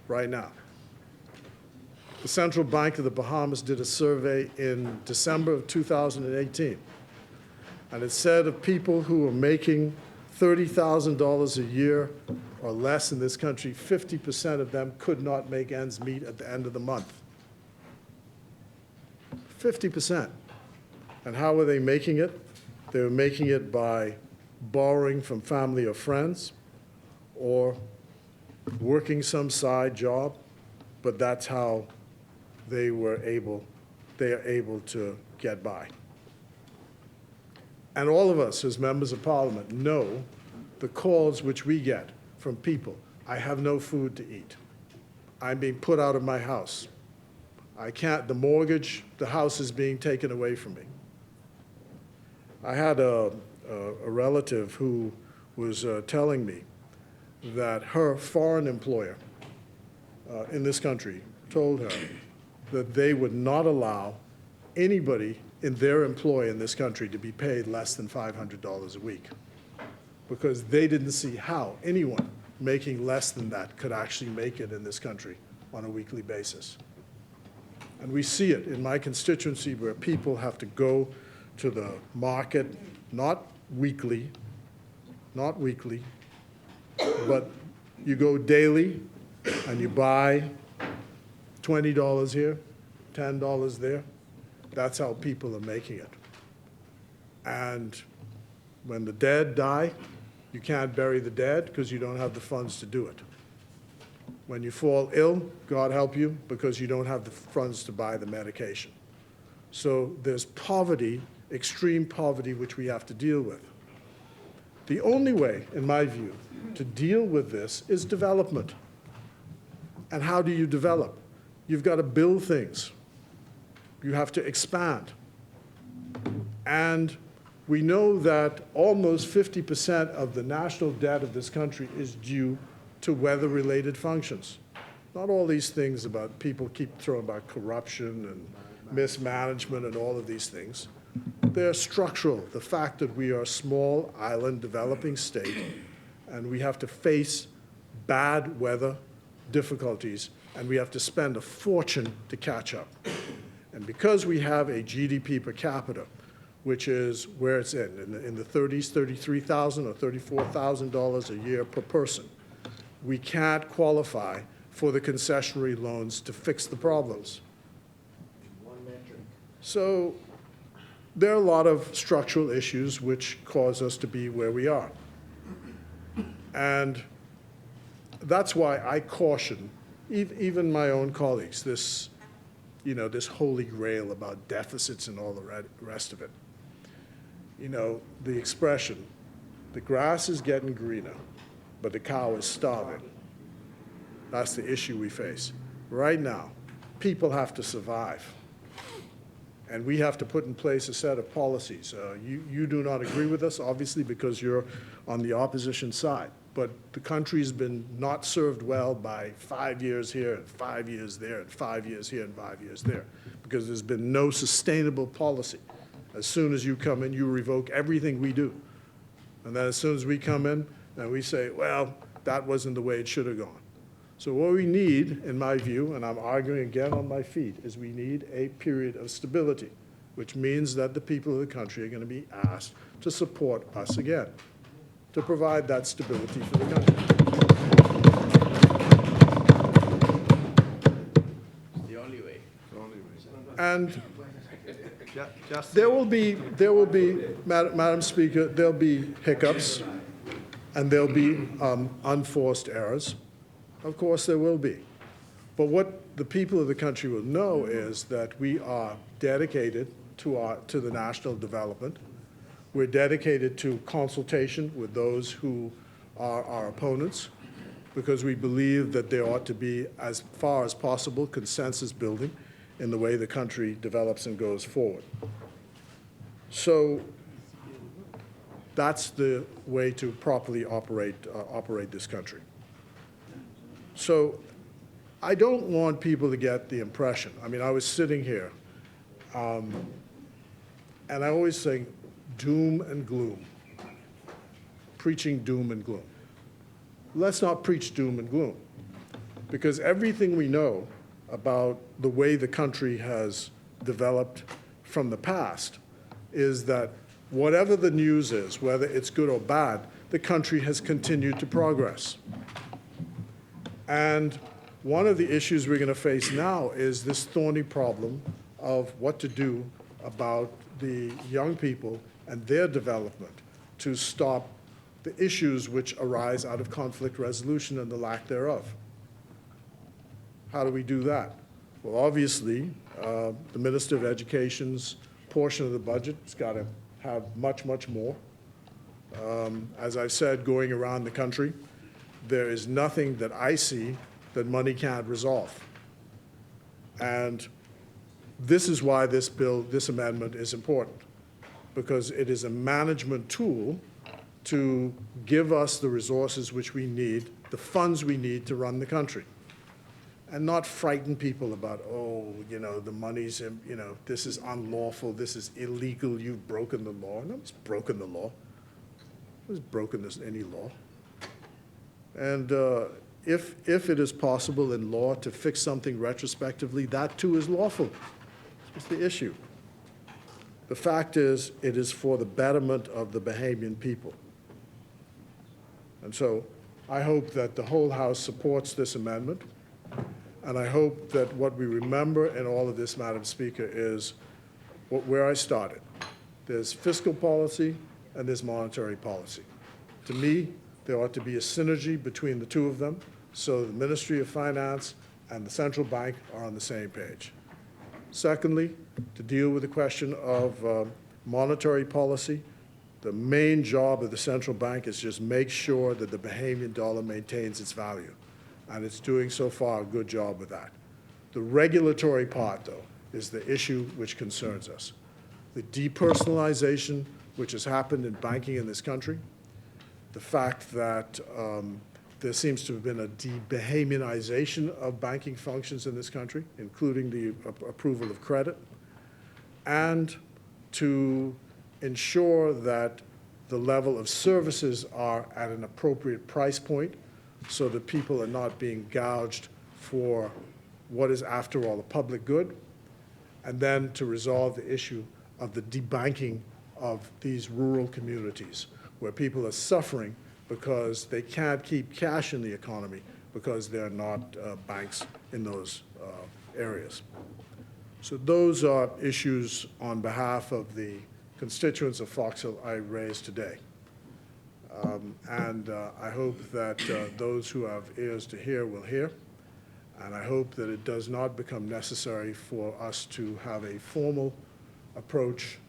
right now. The Central Bank of the Bahamas did a survey in December of 2018, and it said of people who are making $30,000 a year or less in this country, 50% of them could not make ends meet at the end of the month. 50%. And how were they making it? They were making it by borrowing from family or friends or working some side job, but that's how they are able to get by. And all of us as members of parliament know the calls which we get from people. I have no food to eat. I'm being put out of my house. I can't, the mortgage, the house is being taken away from me. I had a relative who was telling me that her foreign employer in this country told her that they would not allow anybody in their employ in this country to be paid less than $500 a week because they didn't see how anyone making less than that could actually make it in this country on a weekly basis. And we see it in my constituency where people have to go to the market, not weekly, but you go daily and you buy $20 here, $10 there. That's how people are making it. And when the dead die, you can't bury the dead because you don't have the funds to do it. When you fall ill, God help you, because you don't have the funds to buy the medication. So there's poverty, extreme poverty, which we have to deal with. The only way, in my view, to deal with this is development. And how do you develop? You've got to build things. You have to expand. And we know that almost 50% of the national debt of this country is due to weather-related functions. Not all these things about people keep throwing about corruption and mismanagement and all of these things. They're structural. The fact that we are a small island developing state and we have to face bad weather difficulties and we have to spend a fortune to catch up. And because we have a GDP per capita, which is where it's in the 30s, $33,000 or $34,000 a year per person, we can't qualify for the concessionary loans to fix the problems. So there are a lot of structural issues which cause us to be where we are. And that's why I caution even my own colleagues, this holy grail about deficits and all the rest of it. The expression, the grass is getting greener, but the cow is starving. That's the issue we face. Right now, people have to survive. And we have to put in place a set of policies. You do not agree with us, obviously, because you're on the opposition side. But the country's been not served well by 5 years here and 5 years there and 5 years here and 5 years there, because there's been no sustainable policy. As soon as you come in, you revoke everything we do. And then as soon as we come in, and we say, well, that wasn't the way it should have gone. So what we need, in my view, and I'm arguing again on my feet, is we need a period of stability, which means that the people of the country are going to be asked to support us again, to provide that stability for the country. The only way. And there will be, Madam Speaker, there'll be hiccups, and there'll be unforced errors. Of course there will be. But what the people of the country will know is that we are dedicated to the national development. We're dedicated to consultation with those who are our opponents, because we believe that there ought to be, as far as possible, consensus building in the way the country develops and goes forward. So that's the way to properly operate this country. So I don't want people to get the impression, I mean, I was sitting here, and I always think doom and gloom, preaching doom and gloom. Let's not preach doom and gloom, because everything we know about the way the country has developed from the past is that whatever the news is, whether it's good or bad, the country has continued to progress. And one of the issues we're going to face now is this thorny problem of what to do about the young people and their development to stop the issues which arise out of conflict resolution and the lack thereof. How do we do that? Well, obviously, the Minister of Education's portion of the budget has got to have much, much more. As I've said, going around the country, there is nothing that I see that money can't resolve. And this is why this bill, this amendment is important, because it is a management tool to give us the resources which we need, the funds we need to run the country, and not frighten people about, oh, you know, the money's, you know, this is unlawful, this is illegal, you've broken the law. Nobody's broken the law. Nobody's broken any law. And if it is possible in law to fix something retrospectively, that too is lawful. That's the issue. The fact is, it is for the betterment of the Bahamian people. And so I hope that the whole House supports this amendment, and I hope that what we remember in all of this, Madam Speaker, is where I started. There's fiscal policy and there's monetary policy. To me, there ought to be a synergy between the two of them, so the Ministry of Finance and the central bank are on the same page. Secondly, to deal with the question of monetary policy, the main job of the central bank is just make sure that the Bahamian dollar maintains its value, and it's doing so far a good job with that. The regulatory part, though, is the issue which concerns us. The depersonalization which has happened in banking in this country, the fact that there seems to have been a de-Bahamianization of banking functions in this country, including the approval of credit, and to ensure that the level of services are at an appropriate price point so that people are not being gouged for what is, after all, a public good, and then to resolve the issue of the debanking of these rural communities where people are suffering because they can't keep cash in the economy because there are not banks in those areas. So those are issues on behalf of the constituents of Fox Hill I raised today. I hope that those who have ears to hear will hear, and I hope that it does not become necessary for us to have a formal approach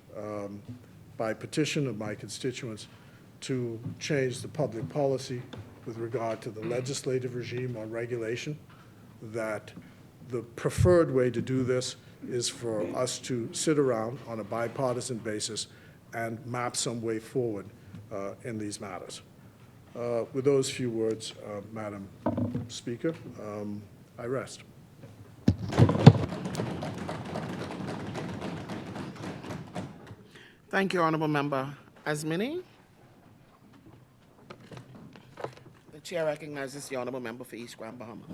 by petition of my constituents to change the public policy with regard to the legislative regime on regulation, that the preferred way to do this is for us to sit around on a bipartisan basis and map some way forward in these matters. With those few words, Madam Speaker, I rest. Thank you, Honorable Member Asmini. The chair recognizes the Honorable Member for East Grand Bahama.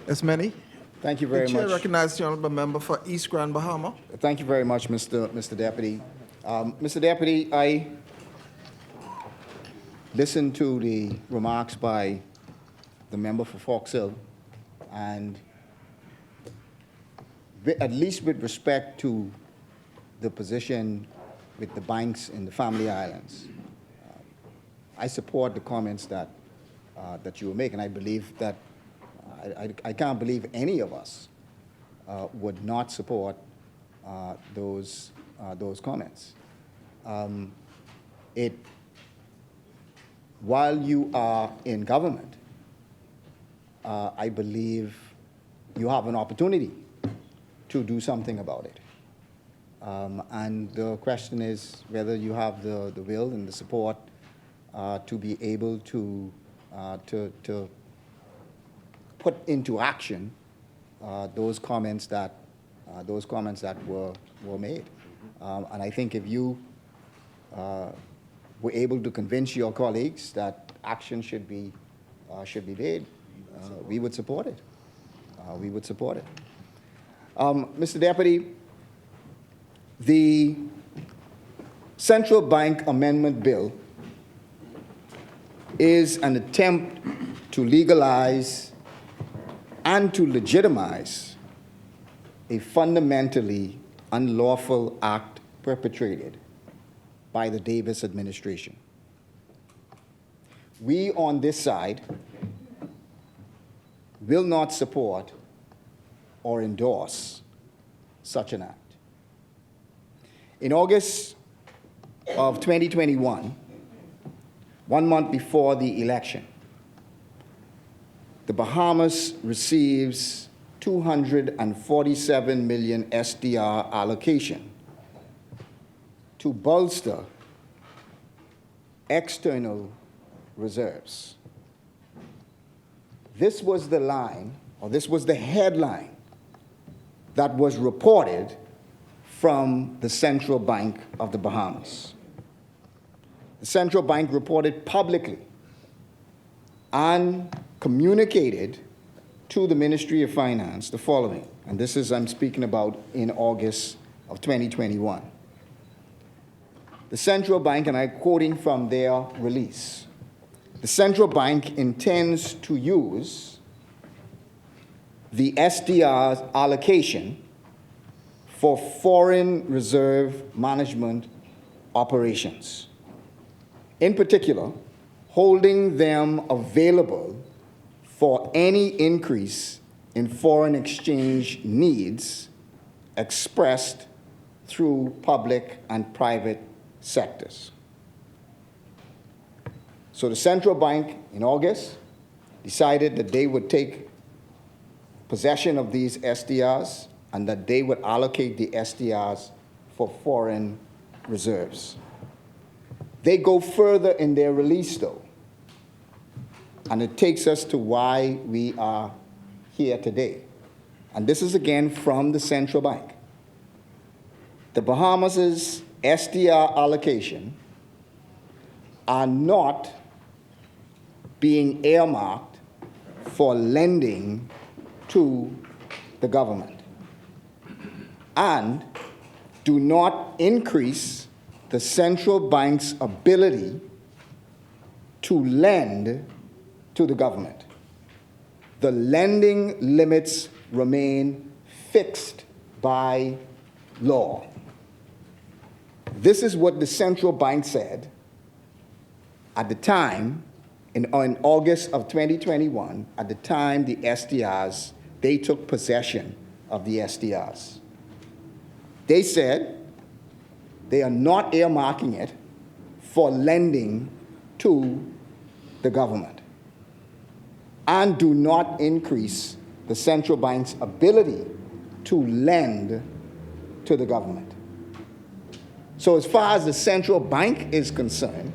As many. Thank you very The chair much. recognizes the honourable member for East Grand Bahama. Thank you very much, Mr. Deputy. Mr. Deputy, I listened to the remarks by the member for Fox Hill, and at least with respect to the position with the banks in the Family Islands, I support the comments that you were making. I believe that I can't believe any of us would not support those comments. While you are in government, I believe you have an opportunity to do something about it. And the question is whether you have the will and the support to be able to put into action those comments that were made. And I think if you were able to convince your colleagues that action should be made, we would support it. We would support it. Mr. Deputy, the Central Bank Amendment Bill is an attempt to legalize and to legitimize a fundamentally unlawful act perpetrated by the Davis administration. We on this side will not support or endorse such an act. In August of 2021, 1 month before the election, the Bahamas receives 247 million SDR allocation to bolster external reserves. This was the line, or this was the headline that was reported from the Central Bank of the Bahamas. The Central Bank reported publicly and communicated to the Ministry of Finance the following, and this is I'm speaking about in August of 2021. The Central Bank, and I'm quoting from their release, the Central Bank intends to use the SDR allocation for foreign reserve management operations. In particular, holding them available for any increase in foreign exchange needs expressed through public and private sectors. So the Central Bank in August decided that they would take possession of these SDRs and that they would allocate the SDRs for foreign reserves. They go further in their release, though, and it takes us to why we are here today. And this is again from the Central Bank. The Bahamas' SDR allocation are not being earmarked for lending to the government, and do not increase the central bank's ability to lend to the government. The lending limits remain fixed by law. This is what the central bank said at the time, in August of 2021, at the time the SDRs, they took possession of the SDRs. They said they are not earmarking it for lending to the government, and do not increase the central bank's ability to lend to the government. So as far as the central bank is concerned,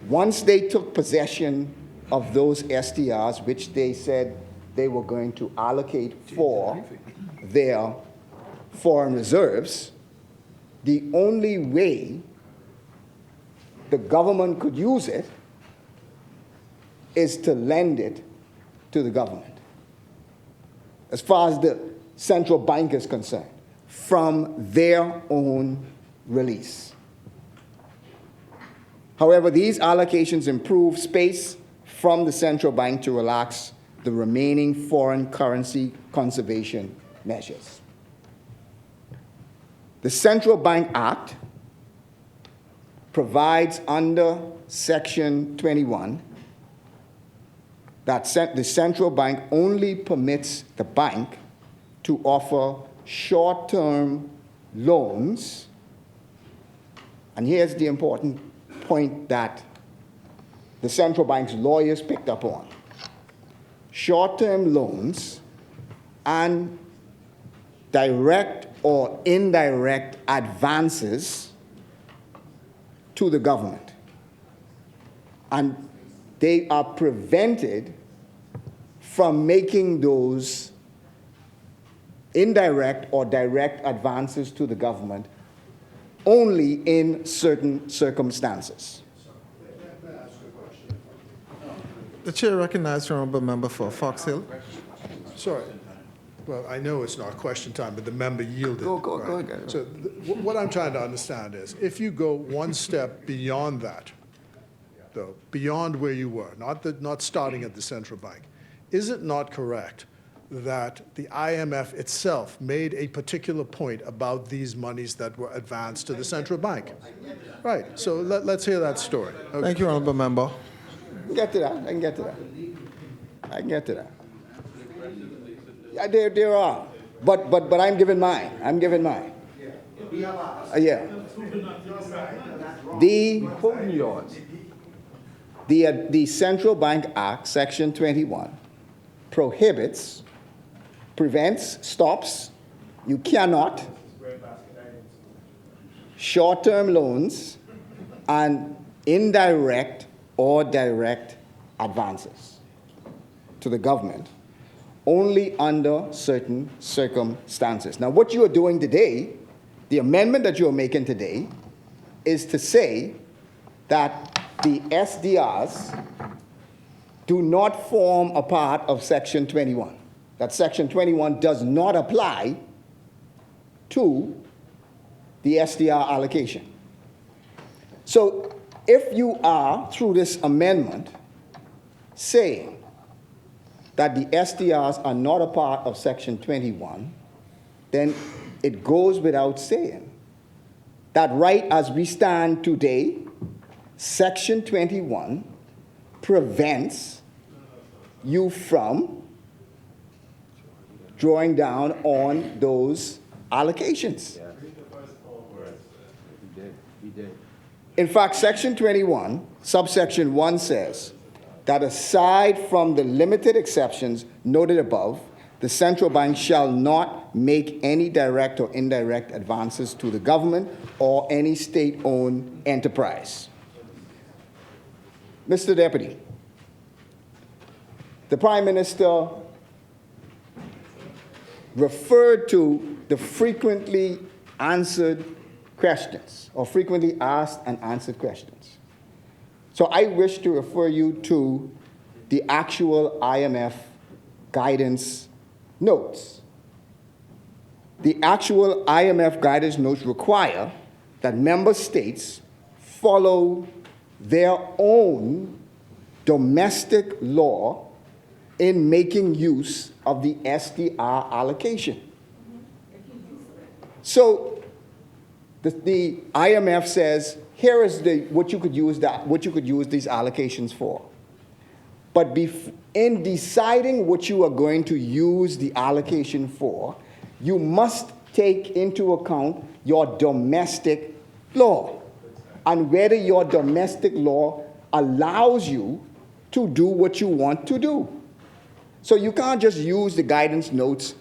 once they took possession of those SDRs, which they said they were going to allocate for their foreign reserves, the only way the government could use it is to lend it to the government, as far as the central bank is concerned, from their own release. However, these allocations improve space from the central bank to relax the remaining foreign currency conservation measures. The Central Bank Act provides under Section 21 that the central bank only permits the bank to offer short-term loans, and here's the important point that the central bank's lawyers picked up on: short-term loans and direct or indirect advances to the government. And they are prevented from making those indirect or direct advances to the government only in certain circumstances. The chair recognizes the honourable member for Fox Hill. Sorry. Well, I know it's not question time, but the member yielded. Go ahead. So what I'm trying to understand is, if you go one step beyond that, though, beyond where you were, not starting at the central bank, is it not correct that the IMF itself made a particular point about these monies that were advanced to the central bank? Right. So let's hear that story. Okay. Thank you, honourable member. I can get to that. Yeah, there are. But I'm giving mine. Yeah. The Central Bank Act, Section 21, prevents, stops, you cannot, short-term loans and indirect or direct advances to the government only under certain circumstances. Now, what you are doing today, the amendment that you are making today, is to say that the SDRs do not form a part of Section 21, that Section 21 does not apply to the SDR allocation. So if you are, through this amendment, saying that the SDRs are not a part of Section 21, then it goes without saying that right as we stand today, Section 21 prevents you from drawing down on those allocations. In fact, Section 21, subsection 1 says that aside from the limited exceptions noted above, the central bank shall not make any direct or indirect advances to the government or any state-owned enterprise. Mr. Deputy, the Prime Minister referred to the frequently answered questions, or frequently asked and answered questions. So I wish to refer you to the actual IMF guidance notes, the actual IMF guidance notes require that member states follow their own domestic law in making use of the SDR allocation. So the IMF says, here is what you could use these allocations for. But in deciding what you are going to use the allocation for, you must take into account your domestic law and whether your domestic law allows you to do what you want to do. So you can't just use the guidance notes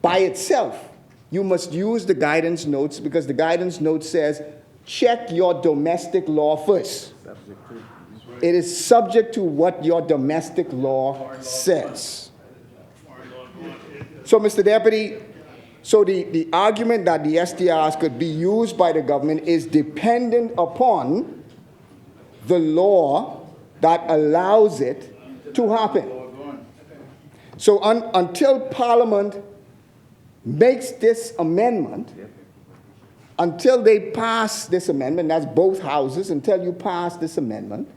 by itself. You must use the guidance notes because the guidance note says, check your domestic law first. It is subject to what your domestic law says. So, Mr. Deputy, so the argument that the SDRs could be used by the government is dependent upon the law that allows it to happen. So until Parliament makes this amendment, until they pass this amendment, that's both houses, until you pass this amendment,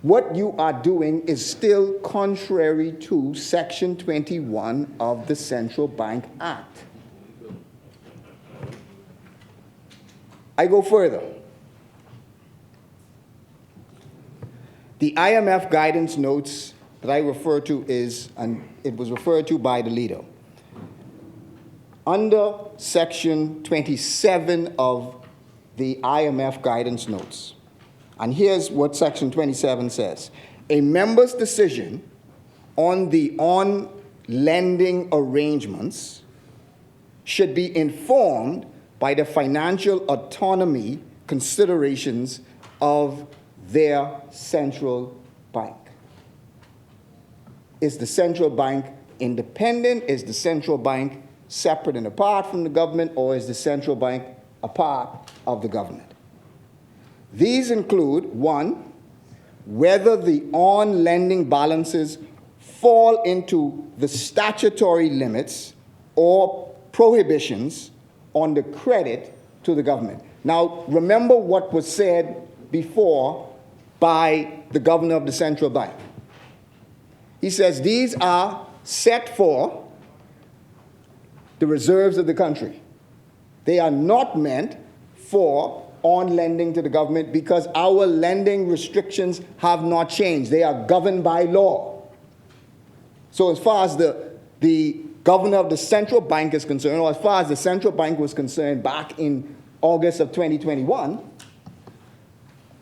what you are doing is still contrary to Section 21 of the Central Bank Act. I go further. The IMF guidance notes that I refer to is, and it was referred to by the leader, under Section 27 of the IMF guidance notes. And here's what Section 27 says. A member's decision on the on-lending arrangements should be informed by the financial autonomy considerations of their central bank. Is the central bank independent? Is the central bank separate and apart from the government? Or is the central bank a part of the government? These include, one, whether the on-lending balances fall into the statutory limits or prohibitions on the credit to the government. Now, remember what was said before by the governor of the central bank. He says these are set for the reserves of the country. They are not meant for on lending to the government because our lending restrictions have not changed. They are governed by law. So as far as the governor of the central bank is concerned, or as far as the central bank was concerned back in August of 2021,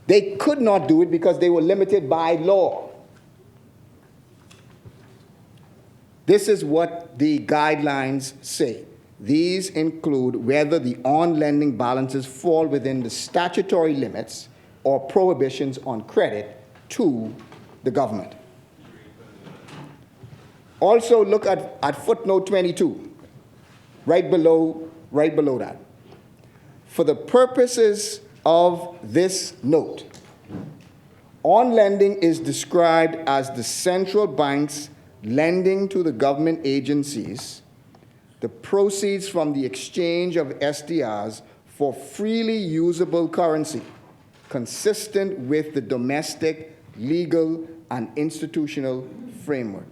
they could not do it because they were limited by law. This is what the guidelines say. These include whether the on-lending balances fall within the statutory limits or prohibitions on credit to the government. Also look at footnote 22, right below that. For the purposes of this note, on-lending is described as the central bank's lending to the government agencies the proceeds from the exchange of SDRs for freely usable currency, consistent with the domestic, legal, and institutional framework.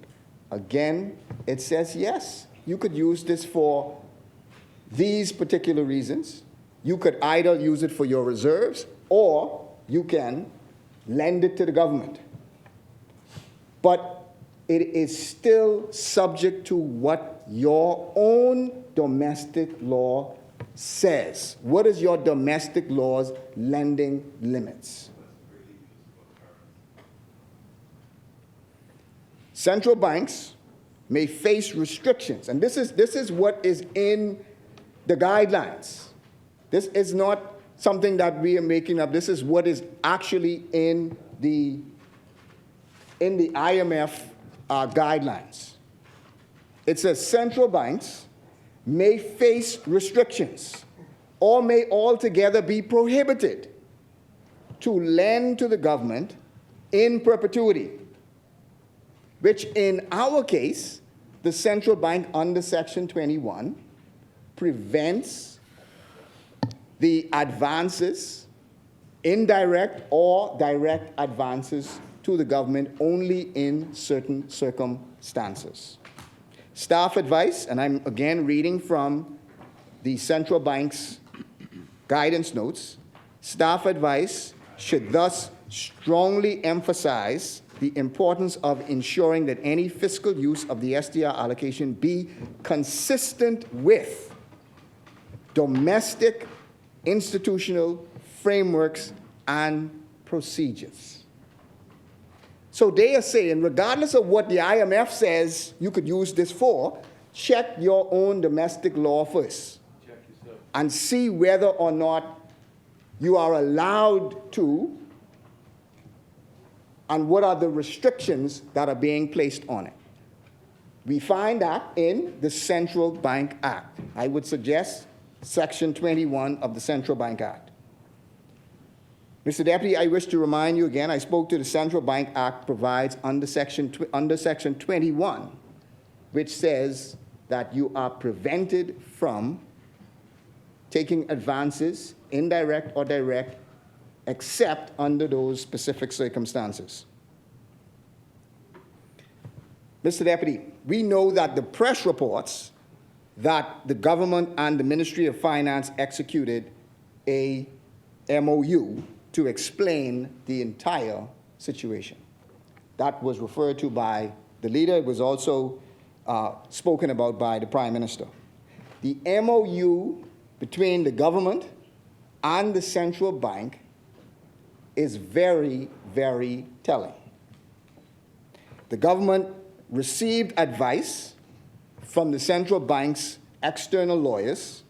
Again, it says, yes, you could use this for these particular reasons. You could either use it for your reserves, or you can lend it to the government. But it is still subject to what your own domestic law says. What is your domestic law's lending limits? Central banks may face restrictions, and this is what is in the guidelines. This is not something that we are making up. This is what is actually in the IMF guidelines. It says central banks may face restrictions or may altogether be prohibited to lend to the government in perpetuity which in our case, the central bank under Section 21 prevents the advances, indirect or direct advances to the government only in certain circumstances. Staff advice, and I'm again reading from the central bank's guidance notes, staff advice should thus strongly emphasize the importance of ensuring that any fiscal use of the SDR allocation be consistent with domestic institutional frameworks and procedures. So they are saying, regardless of what the IMF says you could use this for, check your own domestic law first and see whether or not you are allowed to, and what are the restrictions that are being placed on it. We find that in the Central Bank Act. I would suggest Section 21 of the Central Bank Act. Mr. Deputy, I wish to remind you again, I spoke to the Central Bank Act provides under Section 21, which says that you are prevented from taking advances, indirect or direct, except under those specific circumstances. Mr. Deputy, we know that the press reports that the government and the Ministry of Finance executed a MOU to explain the entire situation. That was referred to by the leader. It was also spoken about by the Prime Minister. The MOU between the government and the central bank is very, very telling. The government received advice from the central bank's external lawyers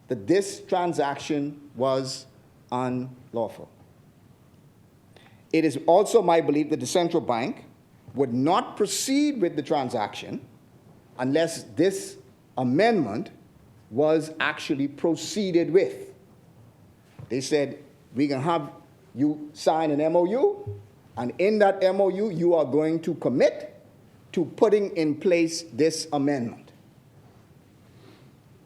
that this transaction was unlawful. It is also my belief that the central bank would not proceed with the transaction unless this amendment was actually proceeded with. They said, we can have you sign an MOU, and in that MOU, you are going to commit to putting in place this amendment.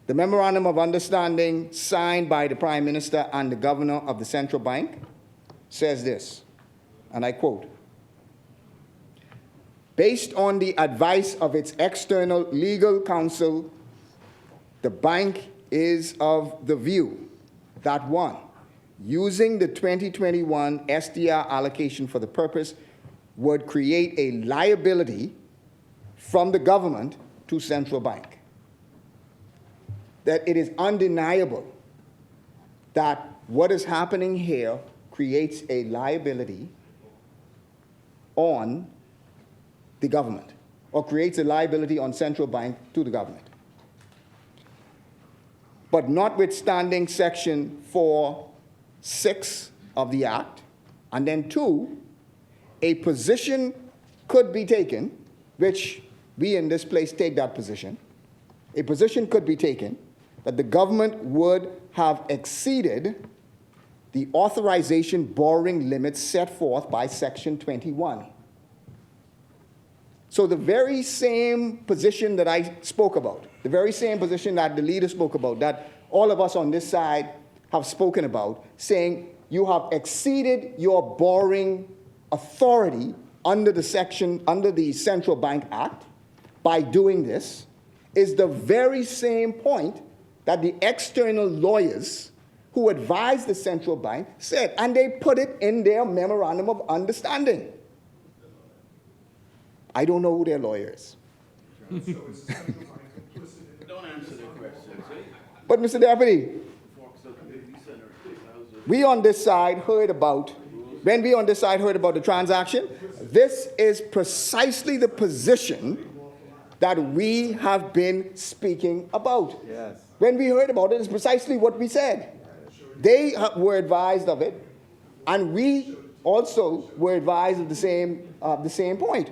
The Memorandum of Understanding signed by the Prime Minister and the Governor of the Central Bank says this, and I quote, based on the advice of its external legal counsel, the bank is of the view that one, using the 2021 SDR allocation for the purpose would create a liability from the government to central bank. That it is undeniable that what is happening here creates a liability on the government, or creates a liability on central bank to the government. But notwithstanding Section 4(6) of the Act, and then 2, a position could be taken, which we in this place take that position, a position could be taken that the government would have exceeded the authorization borrowing limits set forth by Section 21. So the very same position that I spoke about, the very same position that the leader spoke about, that all of us on this side have spoken about, saying you have exceeded your borrowing authority under the Central Bank Act by doing this, is the very same point that the external lawyers who advised the central bank said, and they put it in their Memorandum of Understanding. I don't know who their lawyer is. Don't answer the questions. But Mr. Deputy, we on this side heard about, when we on this side heard about the transaction, this is precisely the position that we have been speaking about. Yes. When we heard about it, it's precisely what we said. They were advised of it, and we also were advised of the same point.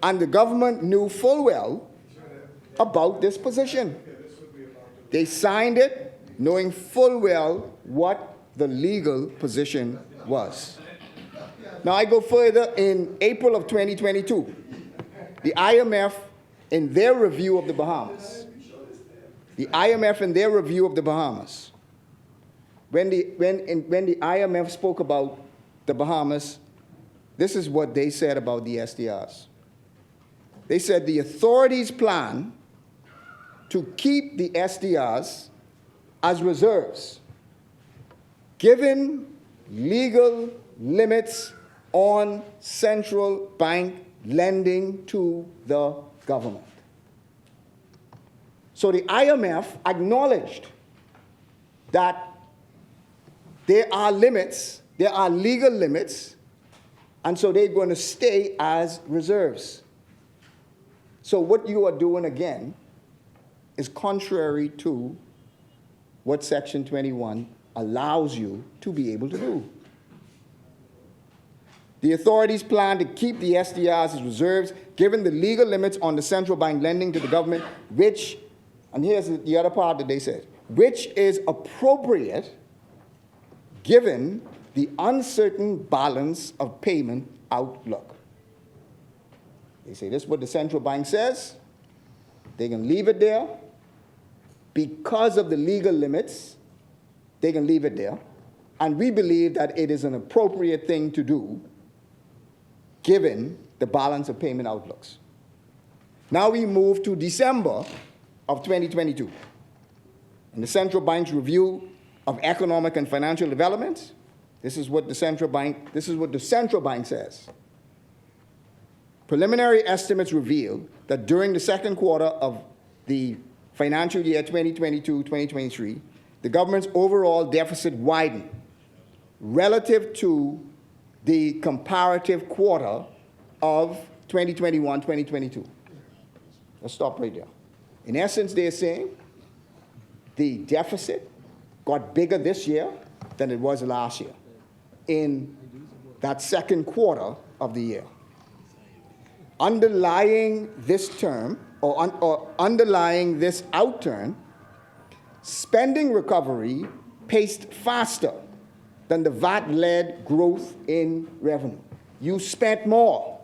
And the government knew full well about this position. They signed it knowing full well what the legal position was. Now I go further. In April of 2022, the IMF, in their review of the Bahamas, the IMF in their review of the Bahamas, when the IMF spoke about the Bahamas, this is what they said about the SDRs. They said the authorities plan to keep the SDRs as reserves, given legal limits on central bank lending to the government. So the IMF acknowledged that there are limits, there are legal limits, and so they're going to stay as reserves. So what you are doing again is contrary to what Section 21 allows you to be able to do. The authorities plan to keep the SDRs as reserves, given the legal limits on the central bank lending to the government, which, and here's the other part that they said, which is appropriate given the uncertain balance of payment outlook. They say this is what the central bank says. They can leave it there. Because of the legal limits, they can leave it there. And we believe that it is an appropriate thing to do given the balance of payment outlooks. Now we move to December of 2022. In the central bank's review of economic and financial developments, this is what the central bank says. Preliminary estimates reveal that during the second quarter of the financial year 2022-2023, the government's overall deficit widened relative to the comparative quarter of 2021-2022. Let's stop right there. In essence, they're saying the deficit got bigger this year than it was last year in that second quarter of the year. Underlying this term, or underlying this outturn, spending recovery paced faster than the VAT-led growth in revenue. You spent more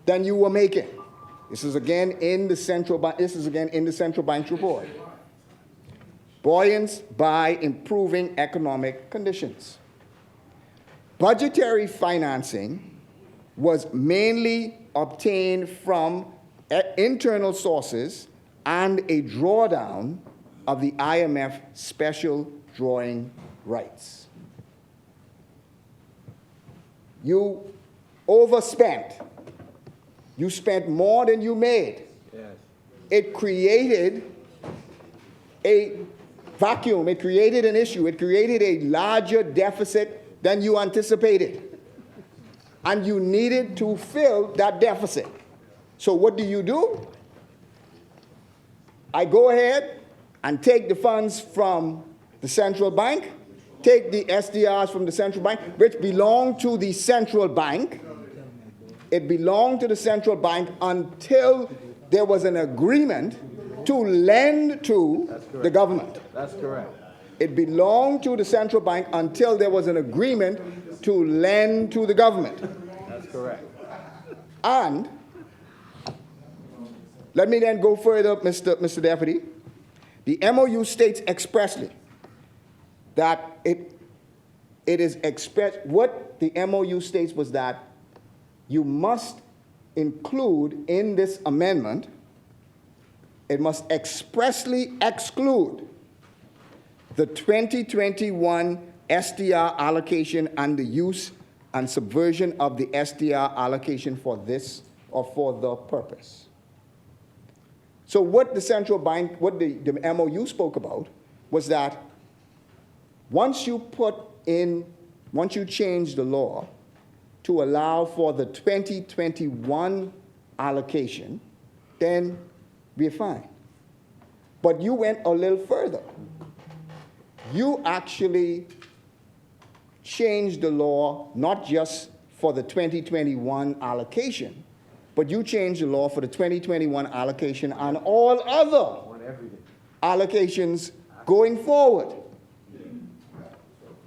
than you were making. This is again in the central bank's report. Buoyant by improving economic conditions. Budgetary financing was mainly obtained from internal sources and a drawdown of the IMF special drawing rights. You overspent. You spent more than you made. Yes. It created a vacuum. It created an issue. It created a larger deficit than you anticipated. And you needed to fill that deficit. So what do? I go ahead and take the funds from the central bank, take the SDRs from the central bank, which belong to the central bank. It belonged to the central bank until there was an agreement to lend to the government. That's correct. It belonged to the central bank until there was an agreement to lend to the government. That's correct. And let me then go further, Mr. Deputy. The MOU states expressly that it is expressed, what the MOU states was that you must include in this amendment, it must expressly exclude the 2021 SDR allocation and the use and subversion of the SDR allocation for this or for the purpose. So what the central bank, what the MOU spoke about was that once you change the law to allow for the 2021 allocation, then we're fine. But you went a little further. You actually changed the law not just for the 2021 allocation, but you changed the law for the 2021 allocation and all other allocations going forward.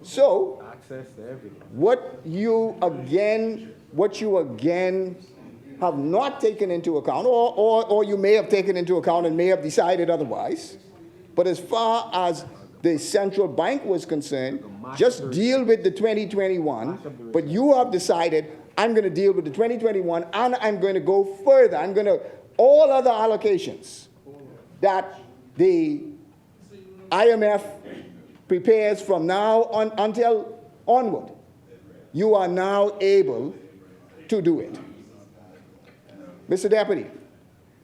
So, Access to everything. what you again have not taken into account, or you may have taken into account and may have decided otherwise. But as far as the central bank was concerned, just deal with the 2021. But you have decided, I'm going to deal with the 2021, and I'm going to go further. I'm going to, all other allocations that the IMF prepares from now on until onward, you are now able to do it. Mr. Deputy,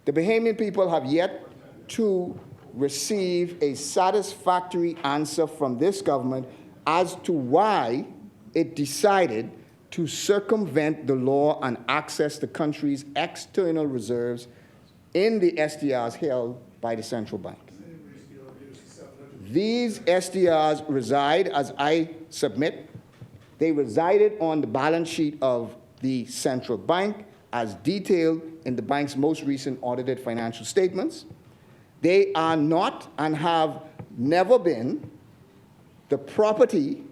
the Bahamian people have yet to receive a satisfactory answer from this government as to why it decided to circumvent the law and access the country's external reserves in the SDRs held by the central bank. These SDRs reside, as I submit, they resided on the balance sheet of the central bank as detailed in the bank's most recent audited financial statements. They are not and have never been the property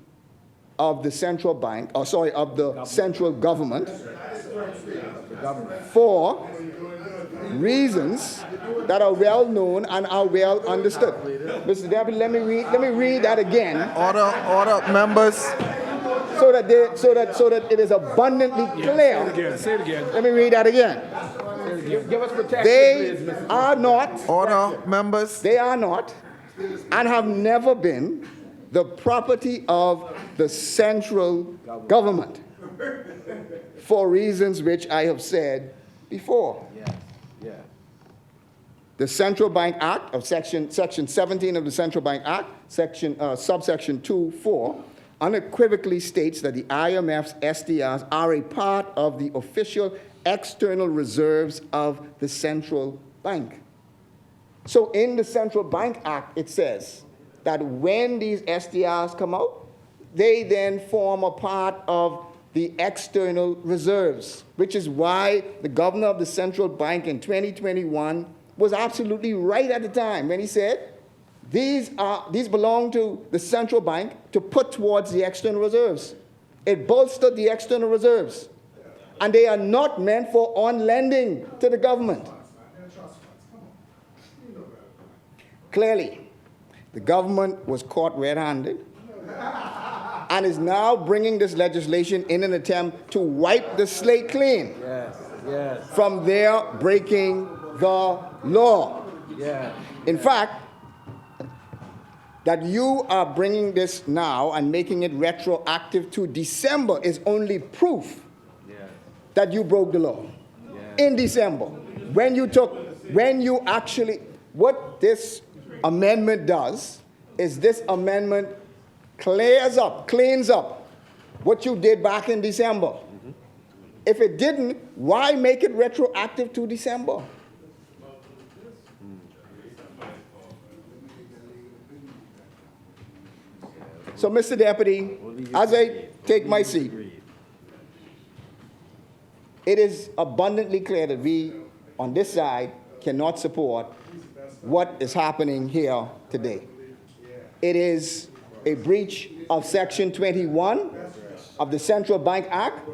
of the central bank, of the central government for reasons that are well known and are well understood. Mr. Deputy, let me read that again. Order, members. So that it is abundantly clear. Say it again. Let me read that again. Give us protection, They are not. Order, members. They are not and have never been the property of the central government for reasons which I have said before. The Central Bank Act of Section 17 of the Central Bank Act, subsection 2(4), unequivocally states that the IMF's SDRs are a part of the official external reserves of the central bank. So in the Central Bank Act, it says that when these SDRs come out, they then form a part of the external reserves, which is why the governor of the central bank in 2021 was absolutely right at the time when he said, these belong to the central bank to put towards the external reserves. It bolstered the external reserves. And they are not meant for on lending to the government. Clearly, the government was caught red-handed and is now bringing this legislation in an attempt to wipe the slate clean from their breaking the law. In fact, that you are bringing this now and making it retroactive to December is only proof that you broke the law. In December, what this amendment does is this amendment cleans up what you did back in December. If it didn't, why make it retroactive to December? So, Mr. Deputy, as I take my seat, it is abundantly clear that we, on this side, cannot support what is happening here today. It is a breach of Section 21 of the Central Bank Act.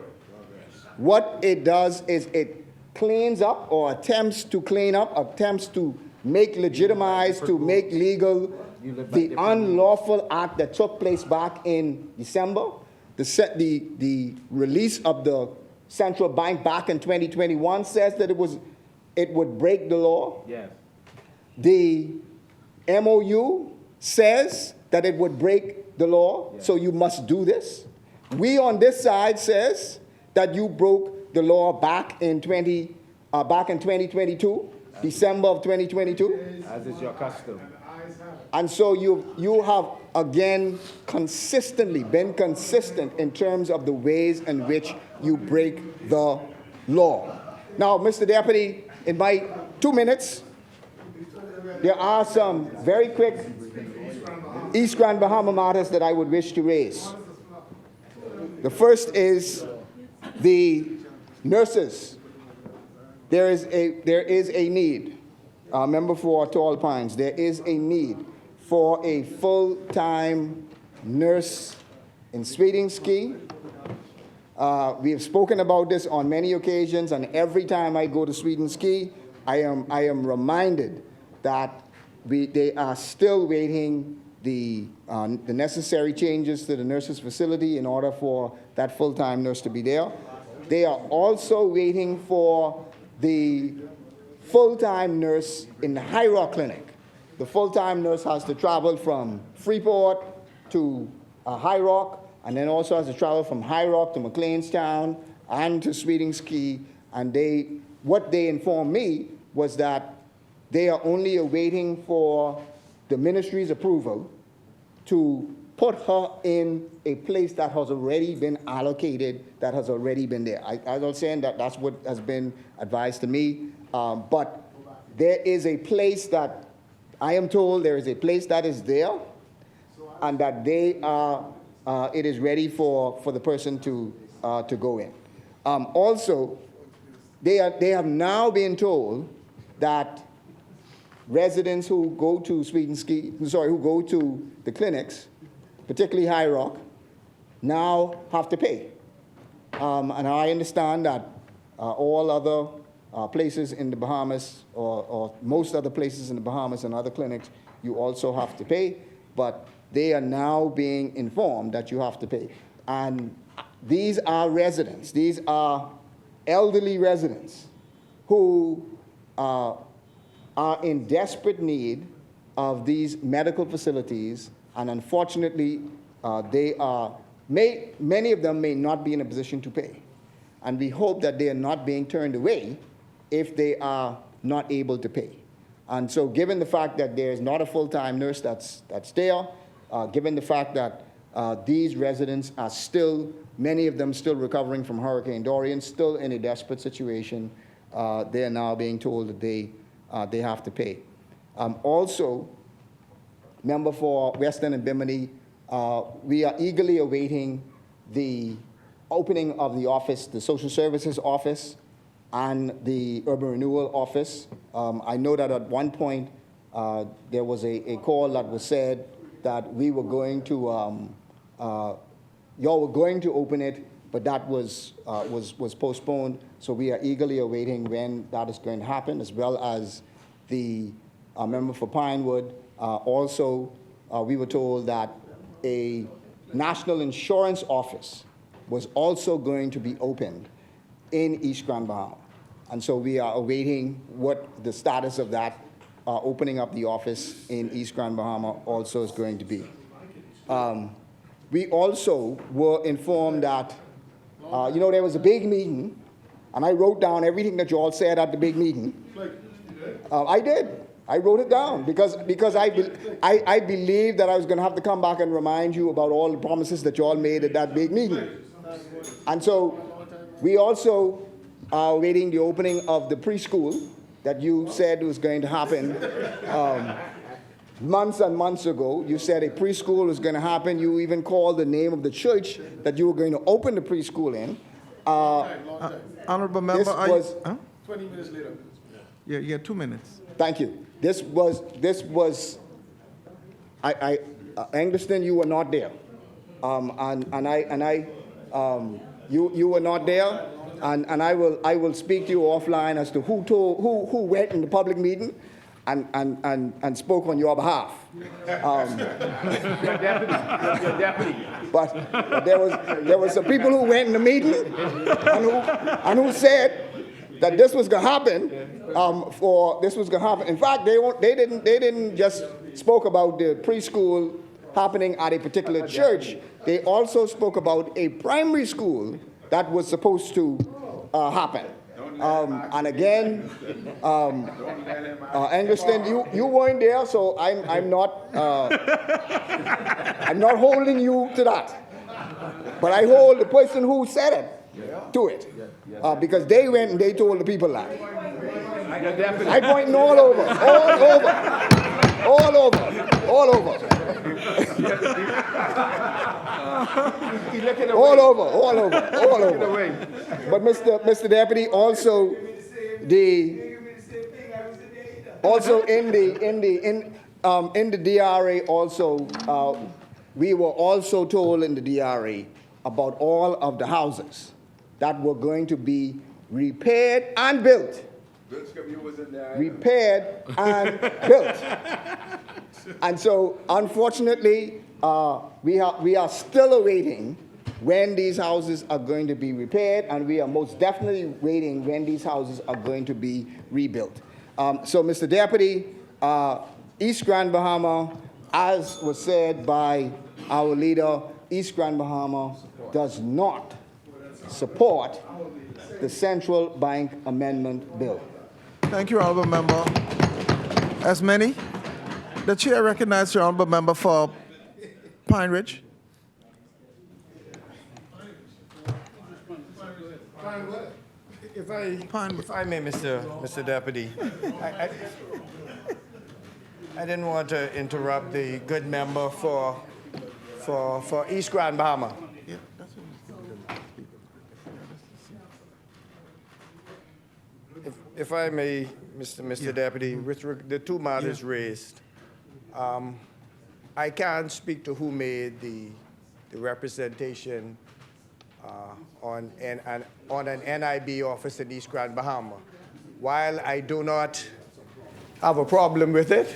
What it does is it cleans up or attempts to clean up, attempts to make legitimize, to make legal the unlawful act that took place back in December. The release of the central bank back in 2021 says that it would break the law. The MOU says that it would break the law, so you must do this. We on this side says that you broke the law back in 2022, December of 2022. As is your custom. And so you have, again, consistently been consistent in terms of the ways in which you break the law. Now, Mr. Deputy, in my 2 minutes, there are some very quick East Grand Bahama matters that I would wish to raise. The first is the nurses. There is a need. Member for Tall Pines, there is a need for a full-time nurse in Sweeting's Key We have spoken about this on many occasions, and every time I go to Sweden Ski, I am reminded that they are still waiting the necessary changes to the nurses' facility in order for that full-time nurse to be there. They are also waiting for the full-time nurse in the High Rock Clinic. The full-time nurse has to travel from Freeport to High Rock, and then also has to travel from High Rock to McLeanstown and to Sweeting Ski. And what they informed me was that they are only awaiting for the ministry's approval to put her in a place that has already been allocated, that has already been there. I was saying that that's what has been advised to me. But there is a place that, I am told there is a place that is there, and that they are, it is ready for the person to go in. Also, they have now been told that residents who go to who go to the clinics, particularly High Rock, now have to pay. And I understand that all other places in the Bahamas, or most other places in the Bahamas and other clinics, you also have to pay, but they are now being informed that you have to pay. And these are residents, these are elderly residents who are in desperate need of these medical facilities, and unfortunately, many of them may not be in a position to pay. And we hope that they are not being turned away if they are not able to pay. And so given the fact that there is not a full-time nurse that's there, given the fact that these residents are still, many of them still recovering from Hurricane Dorian, still in a desperate situation, they are now being told that they have to pay. Also, member for Western and Bimini, we are eagerly awaiting the opening of the office, the social services office and the urban renewal office. I know that at one point there was a call that was said that we were going to, y'all were going to open it, but that was postponed. So we are eagerly awaiting when that is going to happen, as well as the member for Pinewood. Also, we were told that a national insurance office was also going to be opened in East Grand Bahama. And so we are awaiting what the status of that opening up the office in East Grand Bahama also is going to be. We also were informed that, there was a big meeting, and I wrote down everything that you all said at the big meeting. I did. I wrote it down because I believed that I was going to have to come back and remind you about all the promises that you all made at that big meeting. And so we also are awaiting the opening of the preschool that you said was going to happen months and months ago. You said a preschool was going to happen. You even called the name of the church that you were going to open the preschool in. Honorable member, this was, 20 minutes later. Yeah, 2 minutes. Thank you. This was, I understand you were not there. You were not there, and I will speak to you offline as to who went in the public meeting and spoke on your behalf. Your deputy. But there was some people who went in the meeting and who said that this was going to happen. In fact, they didn't just spoke about the preschool happening at a particular church. They also spoke about a primary school that was supposed to happen. And again, Engliston, you weren't there, so I'm not holding you to that. But I hold the person who said it to it, because they went and they told the people that. I pointing all over. But Mr. Deputy, also in the DRA also, we were also told in the DRA about all of the houses that were going to be repaired and built. Repaired and built. And so, unfortunately, we are still awaiting when these houses are going to be repaired, and we are most definitely waiting when these houses are going to be rebuilt. So, Mr. Deputy, East Grand Bahama, as was said by our leader, East Grand Bahama does not support the Central Bank Amendment Bill. Thank you, Honourable Member. As many, the chair recognizes the Honourable Member for Pine Ridge. If I may, Mr. Deputy, I didn't want to interrupt the good member for East Grand Bahama. If I may, Mr. Deputy, with the two matters raised, I can't speak to who made the representation on an NIB office in East Grand Bahama. While I do not have a problem with it,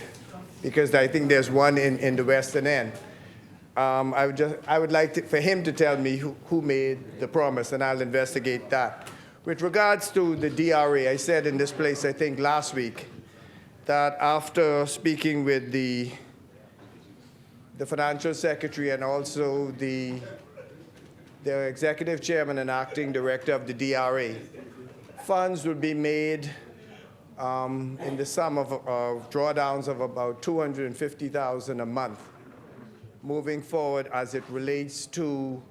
because I think there's one in the Western End, I would like for him to tell me who made the promise, and I'll investigate that. With regards to the DRA, I said in this place, I think last week, that after speaking with the financial secretary and also the executive chairman and acting director of the DRA, funds will be made in the sum of drawdowns of about $250,000 a month moving forward as it relates to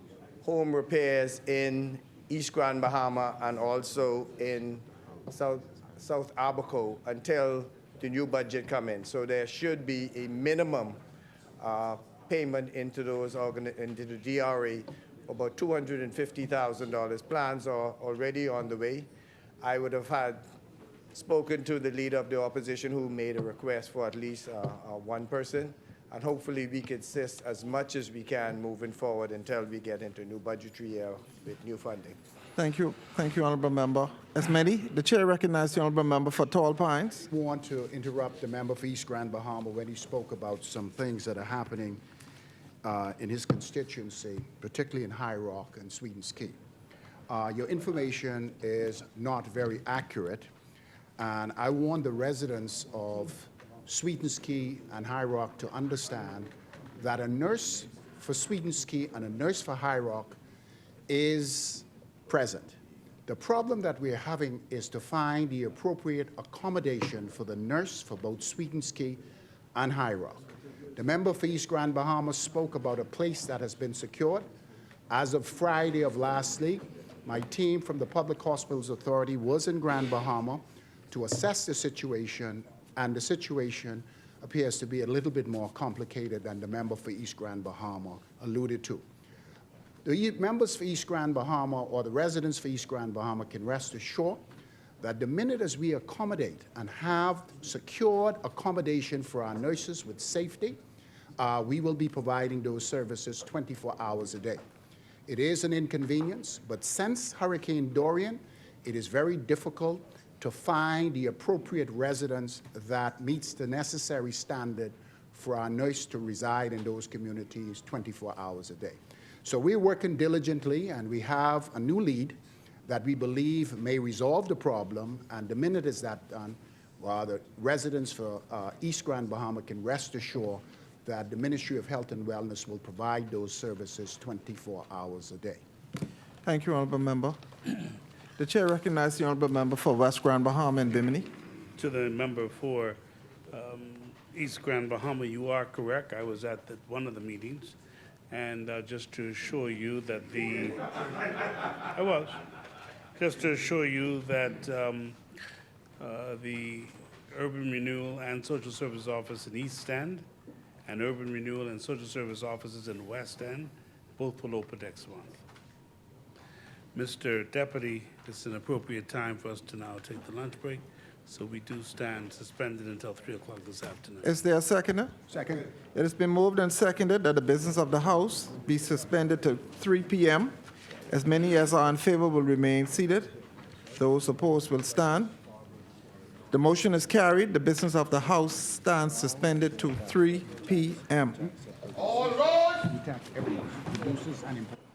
home repairs in East Grand Bahama and also in South Abaco until the new budget comes in. So there should be a minimum payment into the DRA of about $250,000. Plans are already on the way. I would have spoken to the leader of the opposition who made a request for at least one person, and hopefully we can assist as much as we can moving forward until we get into a new budgetary year with new funding. Thank you. Thank you, Honourable Member. As many, the chair recognizes the Honourable Member for Tall Pines. I want to interrupt the member for East Grand Bahama when he spoke about some things that are happening in his constituency, particularly in High Rock and Sweetens Key. Your information is not very accurate, and I want the residents of Sweetens Key and High Rock to understand that a nurse for Sweetens Key and a nurse for High Rock is present. The problem that we're having is to find the appropriate accommodation for the nurse for both Sweetens Key and High Rock. The member for East Grand Bahama spoke about a place that has been secured. As of Friday of last week, my team from the Public Hospitals Authority was in Grand Bahama to assess the situation, and the situation appears to be a little bit more complicated than the member for East Grand Bahama alluded to. The members for East Grand Bahama or the residents for East Grand Bahama can rest assured that the minute as we accommodate and have secured accommodation for our nurses with safety, we will be providing those services 24 hours a day. It is an inconvenience, but since Hurricane Dorian, it is very difficult to find the appropriate residence that meets the necessary standard for our nurse to reside in those communities 24 hours a day. So we're working diligently, and we have a new lead that we believe may resolve the problem, and the minute is that done, the residents for East Grand Bahama can rest assured that the Ministry of Health and Wellness will provide those services 24 hours a day. Thank you, Honourable Member. The chair recognizes the Honourable Member for West Grand Bahama and Bimini. To the member for East Grand Bahama, you are correct. I was at one of the meetings, and just to assure you that the Urban Renewal and Social Service Office in East End and Urban Renewal and Social Service Offices in West End both will open next month. Mr. Deputy, it's an appropriate time for us to now take the lunch break. So we do stand suspended until 3 o'clock this afternoon. Is there a seconder? Second. It has been moved and seconded that the business of the House be suspended to 3 p.m. As many as are in favor will remain seated. Those opposed will stand. The motion is carried. The business of the House stands suspended to 3 p.m. We tax everyone, producers and importers.